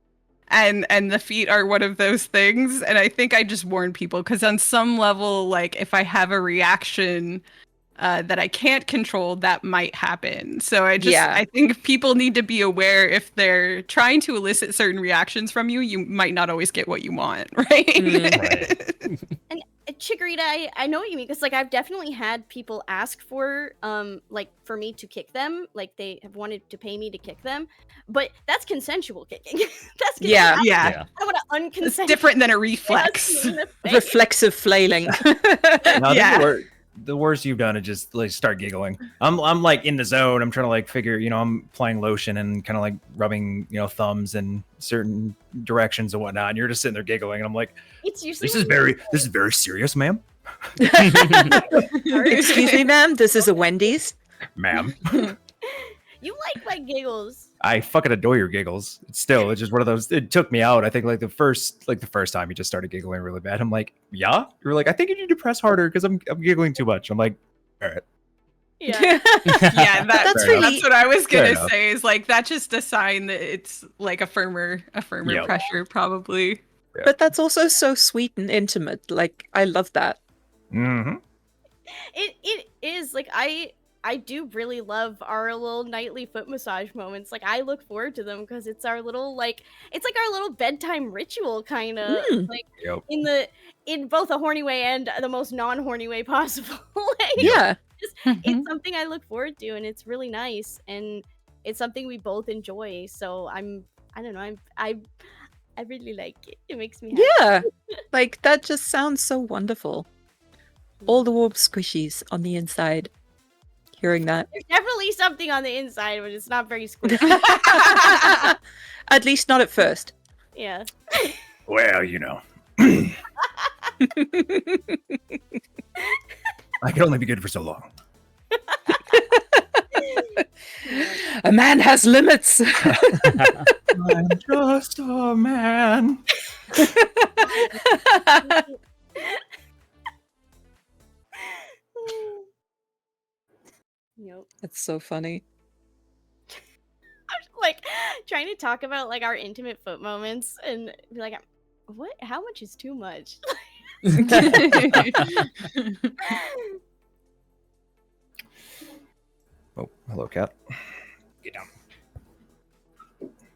Speaker 1: And the feet are one of those things. And I think I just warn people because on some level, like if I have a reaction that I can't control, that might happen. So I think people need to be aware if they're trying to elicit certain reactions from you, you might not always get what you want, right?
Speaker 3: Right.
Speaker 2: And Chikorita, I know what you mean, because like I've definitely had people ask for like for me to kick them, like they have wanted to pay me to kick them, but that's consensual kicking. That's
Speaker 1: Yeah.
Speaker 2: I want to unconsensual.
Speaker 1: It's different than a reflex.
Speaker 4: Reflexive flailing.
Speaker 5: No,
Speaker 1: Yeah.
Speaker 5: the worst you've done is just like start giggling. I'm like in the zone. I'm trying to like figure, I'm applying lotion and kind of like rubbing, thumbs in certain directions and whatnot. And you're just sitting there giggling. And I'm like,
Speaker 2: It's usually
Speaker 5: this is very serious, ma'am.
Speaker 4: Excuse me, ma'am. This is a Wendy's.
Speaker 5: Ma'am.
Speaker 2: You like my giggles.
Speaker 5: I fucking adore your giggles. It's just one of those. It took me out. I think like the first time you just started giggling really bad. I'm like, yeah. You're like, I think you need to press harder because I'm giggling too much. I'm like, all right.
Speaker 2: Yeah.
Speaker 1: Yeah, that's what I was
Speaker 5: Fair
Speaker 1: gonna
Speaker 5: enough.
Speaker 1: say. Is like that's just a sign that it's like a firmer
Speaker 5: Yep.
Speaker 1: pressure, probably.
Speaker 5: Yeah.
Speaker 4: But that's also so sweet and intimate. Like, I love that.
Speaker 5: Mm-hmm.
Speaker 2: It is like I do really love our little nightly foot massage moments. Like I look forward to them because it's our little it's like our little bedtime ritual kind of like
Speaker 5: Yep.
Speaker 2: in both a horny way and the most non-horny way possible. Like,
Speaker 4: Yeah.
Speaker 2: it's something I look forward to, and it's really nice, and it's something we both enjoy. So I don't know, I really like it. It makes me happy.
Speaker 4: Yeah. Like, that just sounds so wonderful. All the warm squishies on the inside. Hearing that.
Speaker 2: There's definitely something on the inside, but it's not very squishy.
Speaker 4: At least not at first.
Speaker 2: Yeah.
Speaker 5: Well, I can only be good for so long.
Speaker 4: A man has limits.
Speaker 5: I'm just a man.
Speaker 2: Yep.
Speaker 4: That's so funny.
Speaker 2: Like trying to talk about like our intimate foot moments and be like, what? How much is too much?
Speaker 5: Oh, hello, cat. Get down.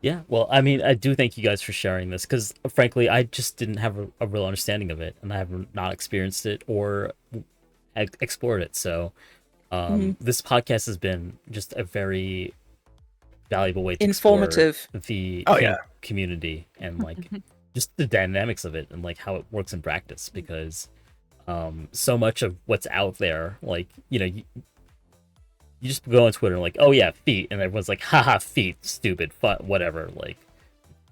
Speaker 3: Yeah, well, I mean, I do thank you guys for sharing this because, frankly, I just didn't have a real understanding of it, and I have not experienced it or explored it. So, this podcast has been just a very valuable way to
Speaker 4: informative
Speaker 3: explore the
Speaker 5: yeah.
Speaker 3: community and like just the dynamics of it and like how it works in practice. Because so much of what's out there, like you just go on Twitter and like, oh yeah, feet, and everyone's like, haha, feet, stupid, fun, whatever, like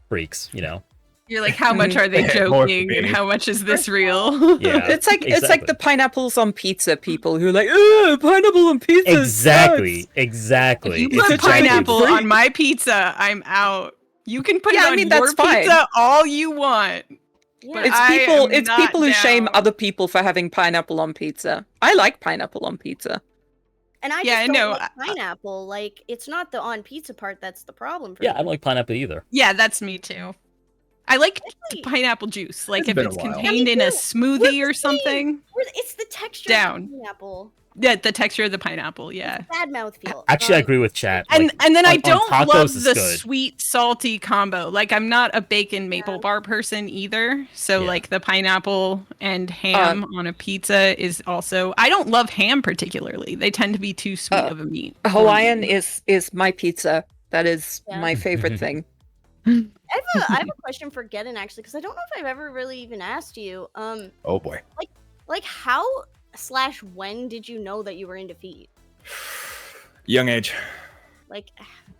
Speaker 3: freaks,
Speaker 1: You're like, how much are they
Speaker 5: More
Speaker 1: joking,
Speaker 5: for
Speaker 1: and
Speaker 5: me.
Speaker 1: how much is this real?
Speaker 3: Yeah,
Speaker 4: It's like
Speaker 3: exactly.
Speaker 4: the pineapples on pizza people who are like, ugh, pineapple on pizza.
Speaker 3: Exactly,
Speaker 4: sucks."
Speaker 3: exactly.
Speaker 1: If you
Speaker 3: It's
Speaker 1: put
Speaker 3: exactly
Speaker 1: pineapple
Speaker 3: this.
Speaker 1: on my pizza, I'm out. You can put
Speaker 4: Yeah,
Speaker 1: it
Speaker 4: I
Speaker 1: on
Speaker 4: mean,
Speaker 1: your
Speaker 4: that's fine.
Speaker 1: pizza all you want.
Speaker 2: Yeah.
Speaker 1: But
Speaker 4: It's
Speaker 1: I am
Speaker 4: people
Speaker 1: not
Speaker 4: who shame
Speaker 1: down.
Speaker 4: other people for having pineapple on pizza. I like pineapple on pizza.
Speaker 2: And I
Speaker 1: Yeah, I
Speaker 2: just don't
Speaker 1: know.
Speaker 2: like pineapple. Like it's not the on pizza part that's the problem for
Speaker 3: Yeah,
Speaker 2: me.
Speaker 3: I don't like pineapple either.
Speaker 1: Yeah, that's me too. I like
Speaker 2: Actually,
Speaker 1: pineapple juice. Like
Speaker 5: It's
Speaker 1: if
Speaker 5: been a
Speaker 1: it's
Speaker 5: while.
Speaker 1: contained in a smoothie or something.
Speaker 2: It's the texture
Speaker 1: Down.
Speaker 2: of the pineapple.
Speaker 1: Yeah, the texture of the pineapple. Yeah.
Speaker 2: It's bad mouthfeel.
Speaker 3: Actually, I agree with chat.
Speaker 1: And
Speaker 3: Like,
Speaker 1: and then I
Speaker 3: on
Speaker 1: don't
Speaker 3: tacos
Speaker 1: love
Speaker 3: is
Speaker 1: the
Speaker 3: good.
Speaker 1: sweet salty combo. Like I'm not a bacon maple bar person either. So
Speaker 3: Yeah.
Speaker 1: like the pineapple and ham on a pizza is also. I don't love ham particularly. They tend to be too sweet of a meat. for
Speaker 4: Hawaiian
Speaker 1: me.
Speaker 4: is my pizza. That is
Speaker 2: Yeah.
Speaker 4: my favorite thing.
Speaker 2: I have a question for Geddon actually, because I don't know if I've ever really even asked you.
Speaker 5: Oh boy.
Speaker 2: Like how / when did you know that you were into feet?
Speaker 5: Young age.
Speaker 2: Like,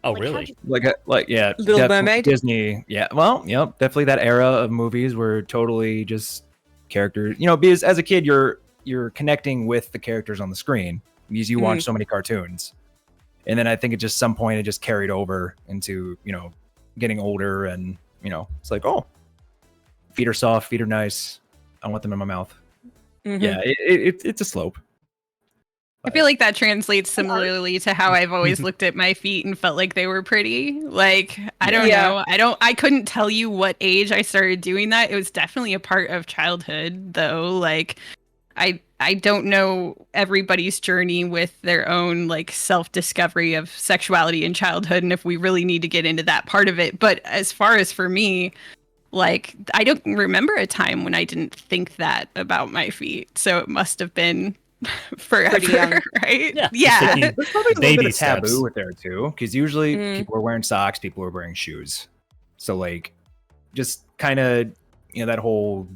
Speaker 3: Oh,
Speaker 2: like,
Speaker 3: really?
Speaker 2: how'd you-
Speaker 5: Yeah.
Speaker 4: Little
Speaker 5: definitely
Speaker 4: Mermaid?
Speaker 5: Disney. Yeah. Well, yep. Definitely that era of movies were totally just characters. Because as a kid, you're connecting with the characters on the screen because you watch so many cartoons, and then I think at just some point it just carried over into getting older, and it's like, oh, feet are soft, feet are nice. I want them in my mouth.
Speaker 4: Mhm.
Speaker 5: Yeah, it's a slope.
Speaker 1: I feel like that translates similarly to how I've always looked at my feet and felt like they were pretty. Like, I don't
Speaker 4: Yeah.
Speaker 1: know. I couldn't tell you what age I started doing that. It was definitely a part of childhood though. Like I don't know everybody's journey with their own like self-discovery of sexuality in childhood and if we really need to get into that part of it. But as far as for me, like I don't remember a time when I didn't think that about my feet. So it must have been forever,
Speaker 4: Pretty young.
Speaker 1: right?
Speaker 3: Yeah, just
Speaker 1: Yeah.
Speaker 3: taking
Speaker 5: There's probably a little bit
Speaker 3: baby
Speaker 5: of taboo
Speaker 3: steps.
Speaker 5: with there too, because usually
Speaker 4: Mm.
Speaker 5: people are wearing socks, people are wearing shoes. So like, just kind of that whole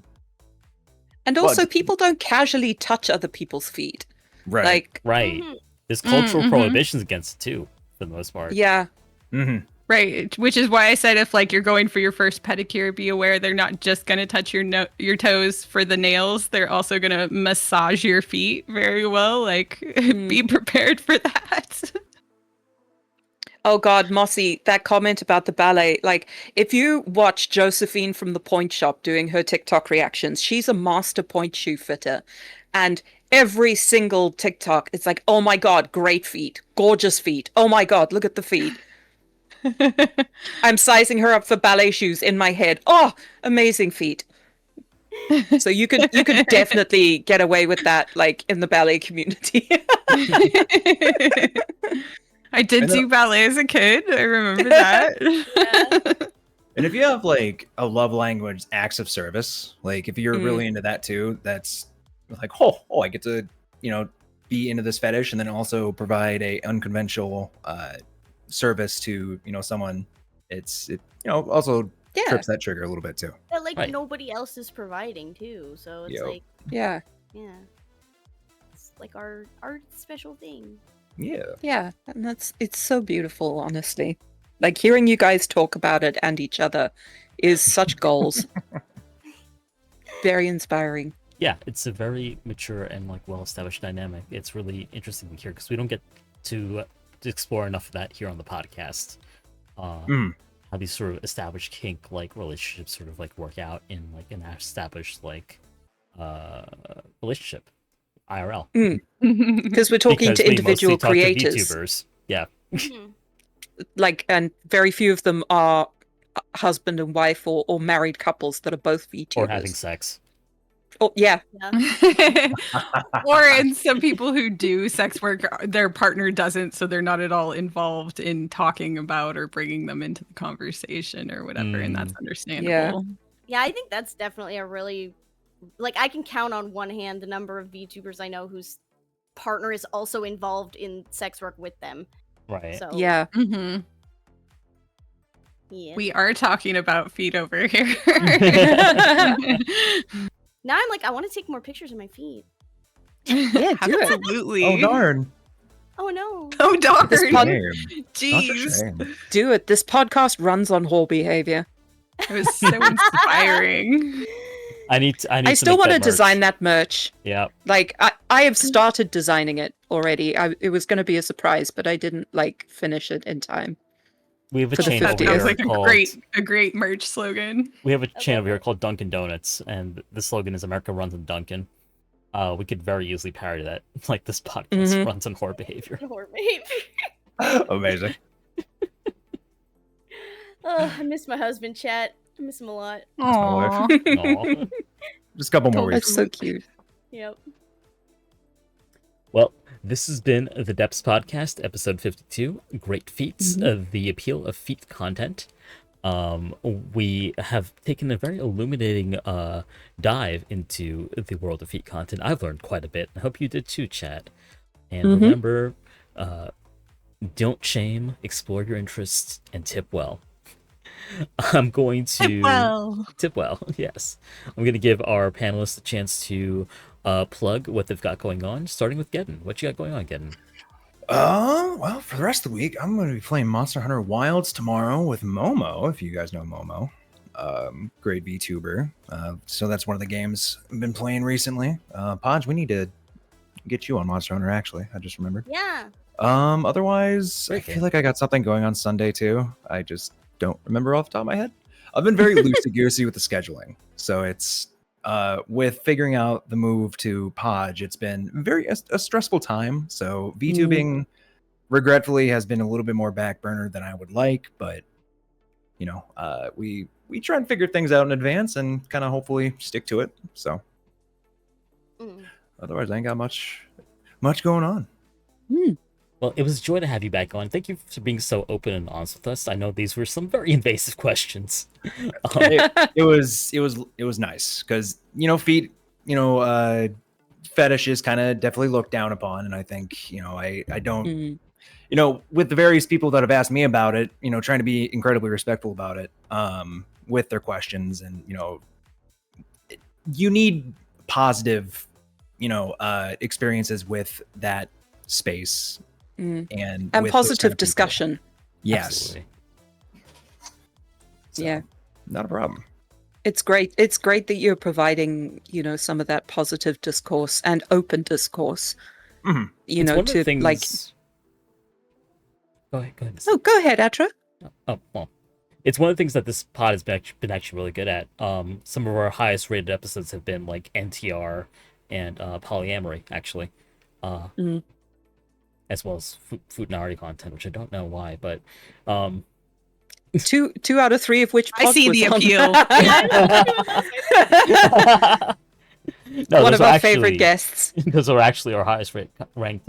Speaker 4: And
Speaker 5: Well,
Speaker 4: also,
Speaker 5: just-
Speaker 4: people don't casually touch other people's feet.
Speaker 5: right.
Speaker 4: Like,
Speaker 3: Right.
Speaker 2: Mhm.
Speaker 3: There's cultural
Speaker 1: Mhm.
Speaker 3: prohibitions against it too, for the most part.
Speaker 4: yeah,
Speaker 5: hmm
Speaker 1: Right, which is why I said if like you're going for your first pedicure, be aware they're not just going to touch your toes for the nails. They're also going to massage your feet very well. Like be prepared for that.
Speaker 4: oh God, Mossy, that comment about the ballet. Like, if you watch Josephine from the Point Shop doing her TikTok reactions, she's a master point shoe fitter. And every single TikTok, it's like, oh my God, great feet, gorgeous feet. Oh my God, look at the feet. I'm sizing her up for ballet shoes in my head. Oh, amazing feet. So you could definitely get away with that, like in the ballet community.
Speaker 1: I did
Speaker 5: And then-
Speaker 1: do ballet as a kid. I remember that.
Speaker 5: And if you have like a love language acts of service, like if you're
Speaker 4: Mm.
Speaker 5: really into that too, that's like, oh, I get to be into this fetish, and then also provide a unconventional service to someone. It also
Speaker 4: Yeah,
Speaker 5: trips that trigger a little bit too.
Speaker 2: That like
Speaker 3: Right.
Speaker 2: nobody else is providing too. So it's
Speaker 5: Yep.
Speaker 2: like,
Speaker 4: yeah,
Speaker 2: yeah, it's like our special thing.
Speaker 5: Yeah.
Speaker 4: yeah. And it's so beautiful, honestly. Like hearing you guys talk about it and each other is such goals. Very inspiring.
Speaker 3: Yeah, it's a very mature and like well-established dynamic. It's really interesting to hear because we don't get to explore enough of that here on the podcast. How these sort of established kink like relationships sort of like work out in like an established like relationship IRL.
Speaker 4: Because we're talking
Speaker 3: Because
Speaker 4: to
Speaker 3: we
Speaker 4: individual
Speaker 3: mostly talk to
Speaker 4: creators.
Speaker 3: VTubers. Yeah.
Speaker 2: Mhm.
Speaker 4: Like, and very few of them are husband and wife or married couples that are both VTubers.
Speaker 3: Or having sex.
Speaker 4: Oh, yeah.
Speaker 2: Yeah.
Speaker 1: Or in some people who do sex work, their partner doesn't, so they're not at all involved in talking about or bringing them into the conversation or whatever, and that's understandable.
Speaker 2: Yeah, I think that's definitely a really like I can count on one hand the number of VTubers I know whose partner is also involved in sex work with them.
Speaker 3: Right.
Speaker 2: So
Speaker 4: Yeah.
Speaker 1: Mm-hmm.
Speaker 2: yeah.
Speaker 1: We are talking about feet over here.
Speaker 2: Now I'm like, I want to take more pictures of my feet.
Speaker 4: Yeah, do it.
Speaker 1: Absolutely.
Speaker 5: Oh darn.
Speaker 2: Oh no.
Speaker 1: Oh darn.
Speaker 4: This pod-
Speaker 5: Shame. Such a
Speaker 1: Jeez.
Speaker 5: shame.
Speaker 4: Do it. This podcast runs on whore behavior.
Speaker 1: It was so inspiring.
Speaker 3: I need
Speaker 4: I still want to design that merch.
Speaker 3: Yeah.
Speaker 4: Like, I have started designing it already. It was going to be a surprise, but I didn't like finish it in time.
Speaker 3: We have a
Speaker 4: For the
Speaker 3: chain
Speaker 1: That
Speaker 3: over
Speaker 4: 50th.
Speaker 3: here
Speaker 1: sounds like
Speaker 3: called
Speaker 1: a great merch slogan.
Speaker 3: we have a chain
Speaker 2: Okay.
Speaker 3: over here called Dunkin' Donuts, and the slogan is America runs on Dunkin'. We could very easily parody that. Like this podcast
Speaker 4: Mhm.
Speaker 3: runs on whore behavior.
Speaker 2: Or maybe.
Speaker 5: Amazing.
Speaker 2: Oh, I miss my husband, chat. I miss him a lot.
Speaker 5: That's my wife.
Speaker 1: Aw.
Speaker 3: Aw.
Speaker 5: Just a couple more
Speaker 4: That's
Speaker 5: weeks.
Speaker 4: so cute.
Speaker 2: Yep.
Speaker 3: Well, this has been the Depths Podcast, episode 52, Great Feats, the appeal of feet content. We have taken a very illuminating dive into the world of feet content. I've learned quite a bit. I hope you did too, chat. And remember, don't shame, explore your interests, and tip well. I'm going to tip well. Yes, I'm going to give our panelists a chance to plug what they've got going on. Starting with Geddon. What you got going on, Geddon?
Speaker 5: Well, for the rest of the week, I'm going to be playing Monster Hunter Wilds tomorrow with Momo, if you guys know Momo. Great VTuber. So that's one of the games I've been playing recently. Podge, we need to get you on Monster Hunter, actually. I just remembered.
Speaker 2: Yeah.
Speaker 5: Otherwise, I
Speaker 3: Okay.
Speaker 5: feel like I got something going on Sunday, too. I just don't remember off the top of my head. I've been very loosey-goosey with the scheduling. So it's, with figuring out the move to Podge, it's been a stressful time. So VTubing, regretfully, has been a little bit more back burner than I would like. But, you know, we try and figure things out in advance and kind of hopefully stick to it. So otherwise, I ain't got much going on.
Speaker 3: Well, it was a joy to have you back on. Thank you for being so open and honest with us. I know these were some very invasive questions.
Speaker 5: It was nice because, you know, feet, you know, fetishes kind of definitely looked down upon, and I think, you know, I don't, you know, with the various people that have asked me about it, you know, trying to be incredibly respectful about it, with their questions, and, you know, you need positive, you know, experiences with that space and with those
Speaker 4: positive
Speaker 5: kind of people.
Speaker 4: discussion.
Speaker 5: Yes.
Speaker 3: Absolutely.
Speaker 5: So,
Speaker 4: Yeah.
Speaker 5: not a problem.
Speaker 4: It's great. It's great that you're providing, you know, some of that positive discourse and open discourse.
Speaker 5: Mhm.
Speaker 4: You
Speaker 3: It's
Speaker 4: know,
Speaker 3: one of the
Speaker 4: to
Speaker 3: things...
Speaker 4: like.
Speaker 3: Go ahead.
Speaker 4: Oh, go ahead, Atra.
Speaker 3: Oh, well. It's one of the things that this pod has been actually really good at. Some of our highest rated episodes have been like NTR and polyamory, actually. As well as Futanari content, which I don't know why, but
Speaker 4: Two out of three of which
Speaker 1: I
Speaker 4: pod
Speaker 1: see
Speaker 4: was
Speaker 1: the
Speaker 4: on.
Speaker 1: appeal.
Speaker 3: no,
Speaker 4: One
Speaker 3: those
Speaker 4: of
Speaker 3: are
Speaker 4: our
Speaker 3: actually-
Speaker 4: favorite guests.
Speaker 3: Those are actually our highest ranked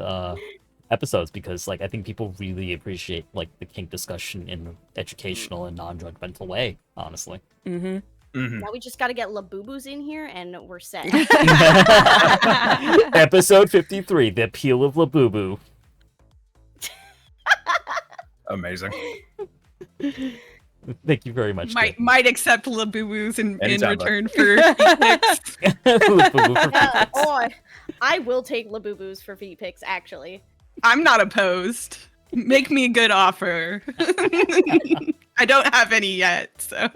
Speaker 3: episodes, because like I think people really appreciate like the kink discussion in an educational and non-judgmental way, honestly.
Speaker 2: Now we just got to get Labubu's in here and we're set.
Speaker 3: Episode 53, The Appeal of Labubu.
Speaker 5: Amazing.
Speaker 3: Thank you very much.
Speaker 1: might accept Labubu's in
Speaker 5: Anytime, bud.
Speaker 1: return for feet pics.
Speaker 3: Labubu for
Speaker 2: Yeah,
Speaker 3: feet pics.
Speaker 2: oh, I will take Labubu's for feet pics, actually.
Speaker 1: I'm not opposed. Make me a good offer. I don't have any yet, so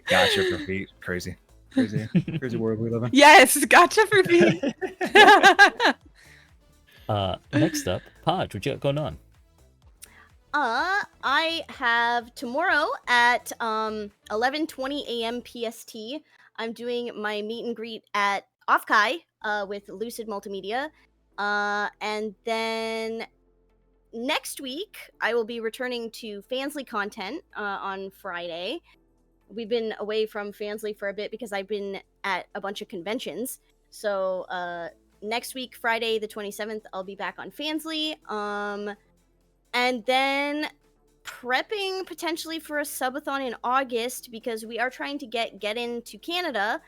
Speaker 5: Gotcha for feet. Crazy world we live in.
Speaker 1: yes, gotcha for feet.
Speaker 3: Next up, Podge, what you got going on?
Speaker 2: I have tomorrow at 11:20 a.m. PST. I'm doing my meet and greet at Offkai with Lucid Multimedia. And then next week, I will be returning to Fansly content on Friday. We've been away from Fansly for a bit because I've been at a bunch of conventions. So next week, Friday the 27th, I'll be back on Fansly. And then prepping potentially for a subathon in August, because we are trying to get into Canada,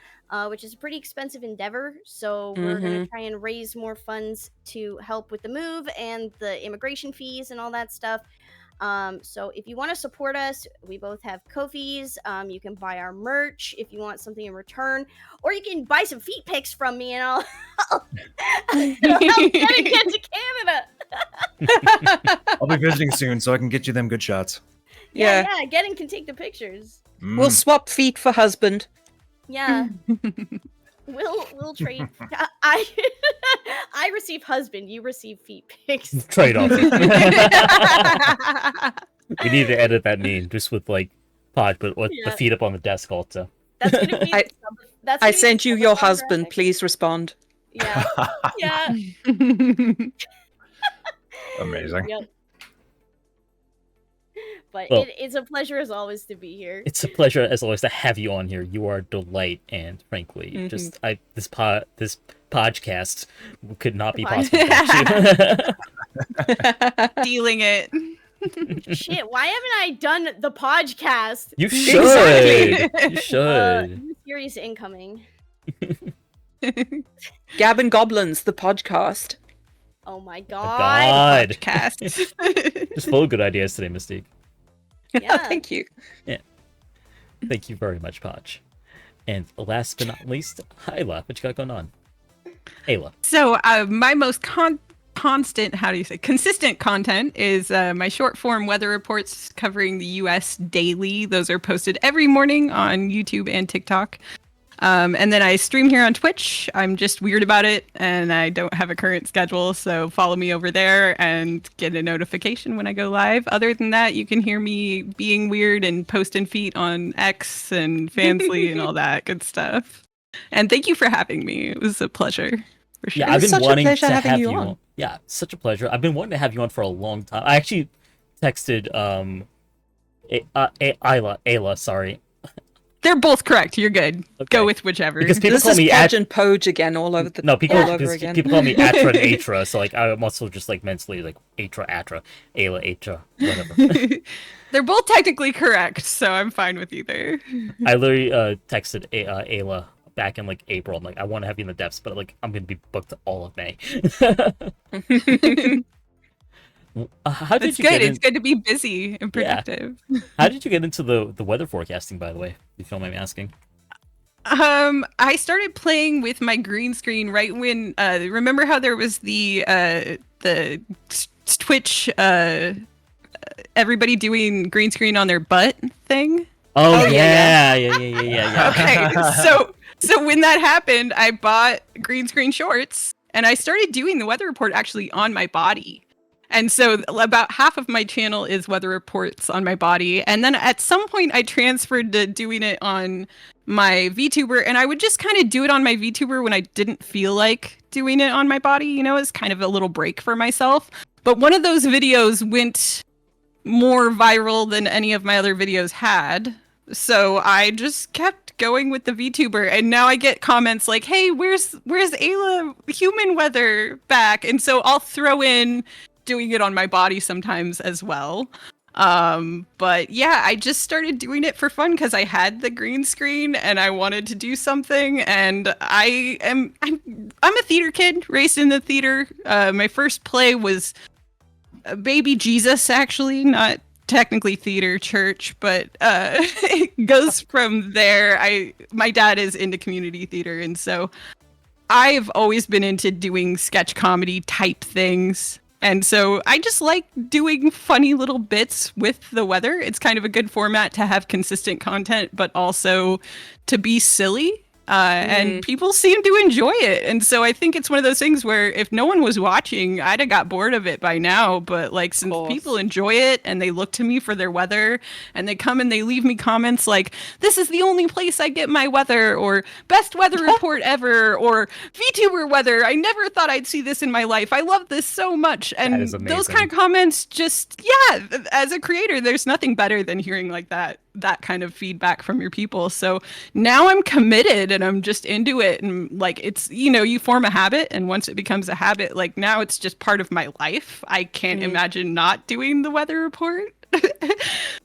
Speaker 2: which is a pretty expensive endeavor. So we're going to try and raise more funds to help with the move and the immigration fees and all that stuff. So if you want to support us, we both have Ko-fis. You can buy our merch if you want something in return, or you can buy some feet pics from me and I'll get to Canada.
Speaker 5: I'll be visiting soon, so I can get you them good shots.
Speaker 2: Yeah, Getting can take the pictures.
Speaker 4: We'll swap feet for husband.
Speaker 2: Yeah. We'll trade. I receive husband, you receive feet pics.
Speaker 3: Trade off. We need to edit that meme just with like Podge, but with the feet up on the desk also.
Speaker 2: That's gonna be.
Speaker 4: I sent you your husband. Please respond.
Speaker 2: Yeah. Yeah.
Speaker 5: Amazing.
Speaker 2: Yep. But
Speaker 3: Well-
Speaker 2: it's a pleasure as always to be here.
Speaker 3: It's a pleasure as always to have you on here. You are a delight, and frankly, just this podcast could not be
Speaker 2: Pod-
Speaker 3: possible without you.
Speaker 1: Stealing it.
Speaker 2: Shit, why haven't I done the podcast?
Speaker 3: You should.
Speaker 1: Exactly.
Speaker 3: You should.
Speaker 2: New series incoming.
Speaker 4: Gab and Goblins, the podcast.
Speaker 2: Oh my
Speaker 3: God.
Speaker 2: god.
Speaker 1: Cast.
Speaker 3: Just full of good ideas today, Mystique.
Speaker 2: Yeah.
Speaker 4: Thank you.
Speaker 3: Thank you very much, Podge. And last but not least, Ayla, what you got going on? Ayla.
Speaker 1: So my most consistent content is my short form weather reports covering the U.S. daily. Those are posted every morning on YouTube and TikTok. And then I stream here on Twitch. I'm just weird about it, and I don't have a current schedule, so follow me over there and get a notification when I go live. Other than that, you can hear me being weird and posting feet on X and Fansly and all that good stuff. And thank you for having me. It was a pleasure. For sure.
Speaker 3: Yeah, I've been
Speaker 4: such a
Speaker 3: wanting
Speaker 4: pleasure
Speaker 3: to
Speaker 4: having
Speaker 3: have
Speaker 4: you
Speaker 3: you
Speaker 4: on.
Speaker 3: on. Yeah, such a pleasure. I've been wanting to have you on for a long time. I actually texted Ayla, sorry.
Speaker 1: They're both correct. You're good.
Speaker 3: Okay.
Speaker 1: Go with whichever.
Speaker 3: Because people
Speaker 4: This
Speaker 3: call
Speaker 4: is
Speaker 3: me
Speaker 4: Podge and Poge again, all over the
Speaker 3: people
Speaker 4: all over
Speaker 3: because
Speaker 4: again.
Speaker 3: people call me Atra and Atra, so like I'm also just like mentally like Atra, Ayla, Atra, whatever.
Speaker 1: They're both technically correct, so I'm fine with either.
Speaker 3: I literally texted Ayla back in like April. I'm like, I want to have you in the depths, but like I'm gonna be booked all of May. How did
Speaker 1: It's
Speaker 3: you
Speaker 1: good.
Speaker 3: get
Speaker 1: It's good to be busy and
Speaker 3: Yeah.
Speaker 1: productive.
Speaker 3: How did you get into the weather forecasting, by the way? If you don't mind me asking.
Speaker 1: I started playing with my green screen right when remember how there was the Twitch everybody doing green screen on their butt thing?
Speaker 3: Oh,
Speaker 4: yeah,
Speaker 3: yeah.
Speaker 1: Okay. So when that happened, I bought green screen shorts and I started doing the weather report actually on my body. And so about half of my channel is weather reports on my body. And then at some point I transferred to doing it on my VTuber, and I would just kind of do it on my VTuber when I didn't feel like doing it on my body. You know, it's kind of a little break for myself. But one of those videos went more viral than any of my other videos had. So I just kept going with the VTuber, and now I get comments like, "Hey, where's Ayla human weather back?" And so I'll throw in doing it on my body sometimes as well. But yeah, I just started doing it for fun because I had the green screen and I wanted to do something. And I'm a theater kid, raised in the theater. My first play was Baby Jesus, actually, not technically theater church, but it goes from there. My dad is into community theater, and so I've always been into doing sketch comedy type things. And so I just like doing funny little bits with the weather. It's kind of a good format to have consistent content, but also to be silly. And people seem to enjoy it. And so I think it's one of those things where if no one was watching, I'd have got bored of it by now. But like, since people enjoy it and they look to me for their weather and they come and they leave me comments like, "This is the only place I get my weather," or "Best weather report ever," or "VTuber weather. I never thought I'd see this in my life. I love this so much." And
Speaker 3: is
Speaker 1: those
Speaker 3: amazing.
Speaker 1: kind of comments just, yeah, as a creator, there's nothing better than hearing like that kind of feedback from your people. So now I'm committed and I'm just into it. And like, it's, you know, you form a habit, and once it becomes a habit, like now it's just part of my life. I can't imagine not doing the weather report.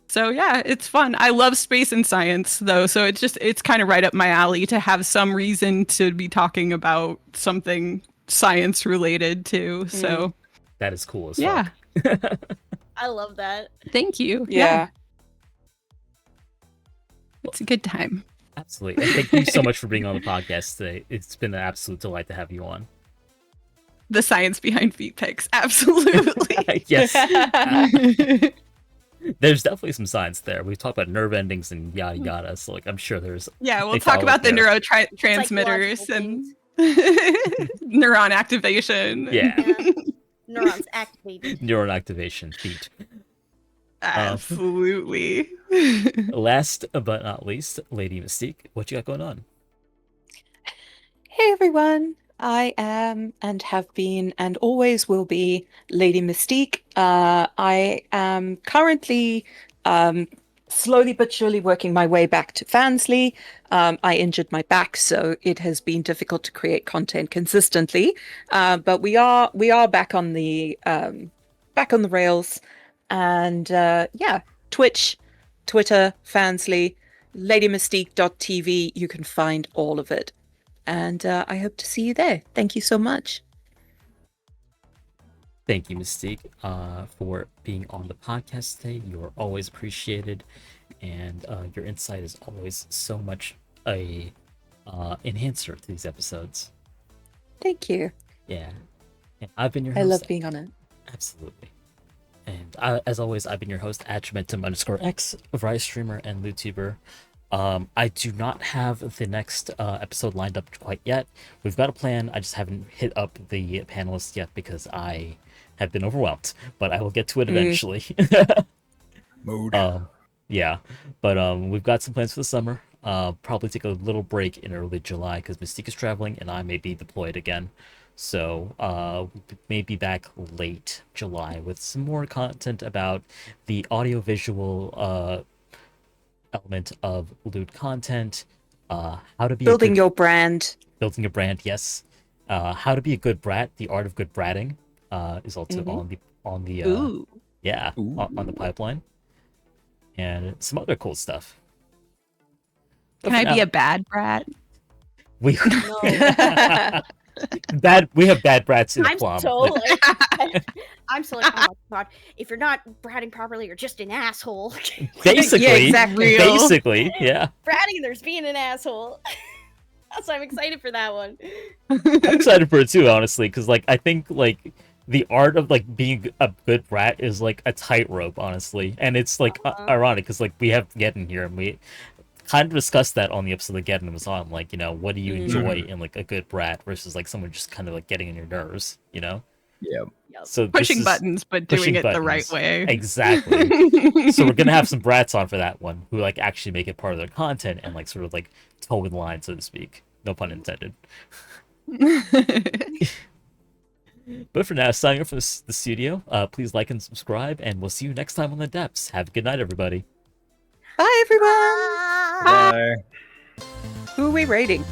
Speaker 1: So yeah, it's fun. I love space and science though. So it's kind of right up my alley to have some reason to be talking about something science related too. So
Speaker 3: That is cool as
Speaker 1: yeah,
Speaker 3: fuck.
Speaker 2: I love that.
Speaker 1: thank you.
Speaker 4: Yeah.
Speaker 1: It's a good time.
Speaker 3: Absolutely. And thank you so much for being on the podcast today. It's been an absolute delight to have you on.
Speaker 1: The science behind feet pics. Absolutely.
Speaker 3: Yes. There's definitely some science there. We talked about nerve endings and yada yada. So like I'm sure there's
Speaker 1: Yeah, we'll
Speaker 3: They
Speaker 1: talk
Speaker 3: follow
Speaker 1: about the
Speaker 3: there.
Speaker 1: neurotransmitters
Speaker 2: Psychological
Speaker 1: and neuron activation.
Speaker 3: yeah.
Speaker 2: Neurons activated.
Speaker 3: Neuron activation feet.
Speaker 1: Absolutely.
Speaker 3: Last but not least, Lady Mystique, what you got going on?
Speaker 4: Hey everyone, I am and have been and always will be Lady Mystique. I am currently Slowly but surely working my way back to Fansly. I injured my back, so it has been difficult to create content consistently. But we are back on the rails, and Twitch, Twitter, Fansly, LadyMystique.tv. You can find all of it, and I hope to see you there. Thank you so much.
Speaker 3: Thank you, Mystique, for being on the podcast today. You are always appreciated, and your insight is always so much a enhancer to these episodes.
Speaker 4: Thank you.
Speaker 3: Yeah, and I've been your host.
Speaker 4: I love being on it.
Speaker 3: Absolutely. And as always, I've been your host, Atramentum_X, variety streamer and YouTuber. I do not have the next episode lined up quite yet. We've got a plan. I just haven't hit up the panelists yet because I have been overwhelmed. But I will get to it eventually.
Speaker 5: Mood.
Speaker 3: Yeah, but we've got some plans for the summer. Probably take a little break in early July because Mystique is traveling and I may be deployed again. So may be back late July with some more content about the audiovisual element of loot content, how to be
Speaker 4: building your brand.
Speaker 3: Building a brand, yes. How to be a good brat, the art of good bratting, is also on the on the pipeline, and some other cool stuff.
Speaker 1: Can I be a bad brat?
Speaker 3: We
Speaker 2: No.
Speaker 3: we have bad brats in the
Speaker 2: I'm
Speaker 3: plum.
Speaker 2: so like, I'm so like, oh my god, if you're not bratting properly, you're just an asshole.
Speaker 3: Basically,
Speaker 4: Yeah, exactly.
Speaker 3: basically, yeah.
Speaker 2: Bratting, there's being an asshole. So I'm excited for that one.
Speaker 3: I'm excited for it too, honestly, because like I think like the art of like being a good brat is like a tightrope, honestly, and it's like ironic because like we have Geddon here, and we kind of discussed that on the episode that Geddon was on. Like, you know, what do you enjoy in like a good brat versus like someone just kind of like getting on your nerves, you know?
Speaker 5: Yeah.
Speaker 3: So
Speaker 1: Pushing buttons, but doing it the right way.
Speaker 3: Exactly. So we're gonna have some brats on for that one who like actually make it part of their content and like sort of like toe in line, so to speak. No pun intended. But for now, signing off from the studio. Please like and subscribe, and we'll see you next time on The Depths. Have a good night, everybody.
Speaker 4: Bye, everyone.
Speaker 5: Bye.
Speaker 4: Who are we rating?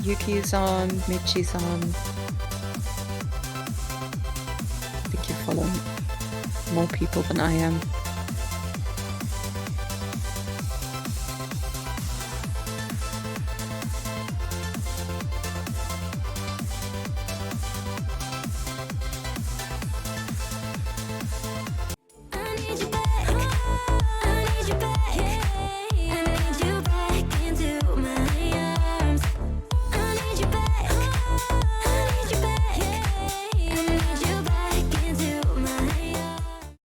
Speaker 4: Yuki's on, Michi's on. I think you're following more people than I am.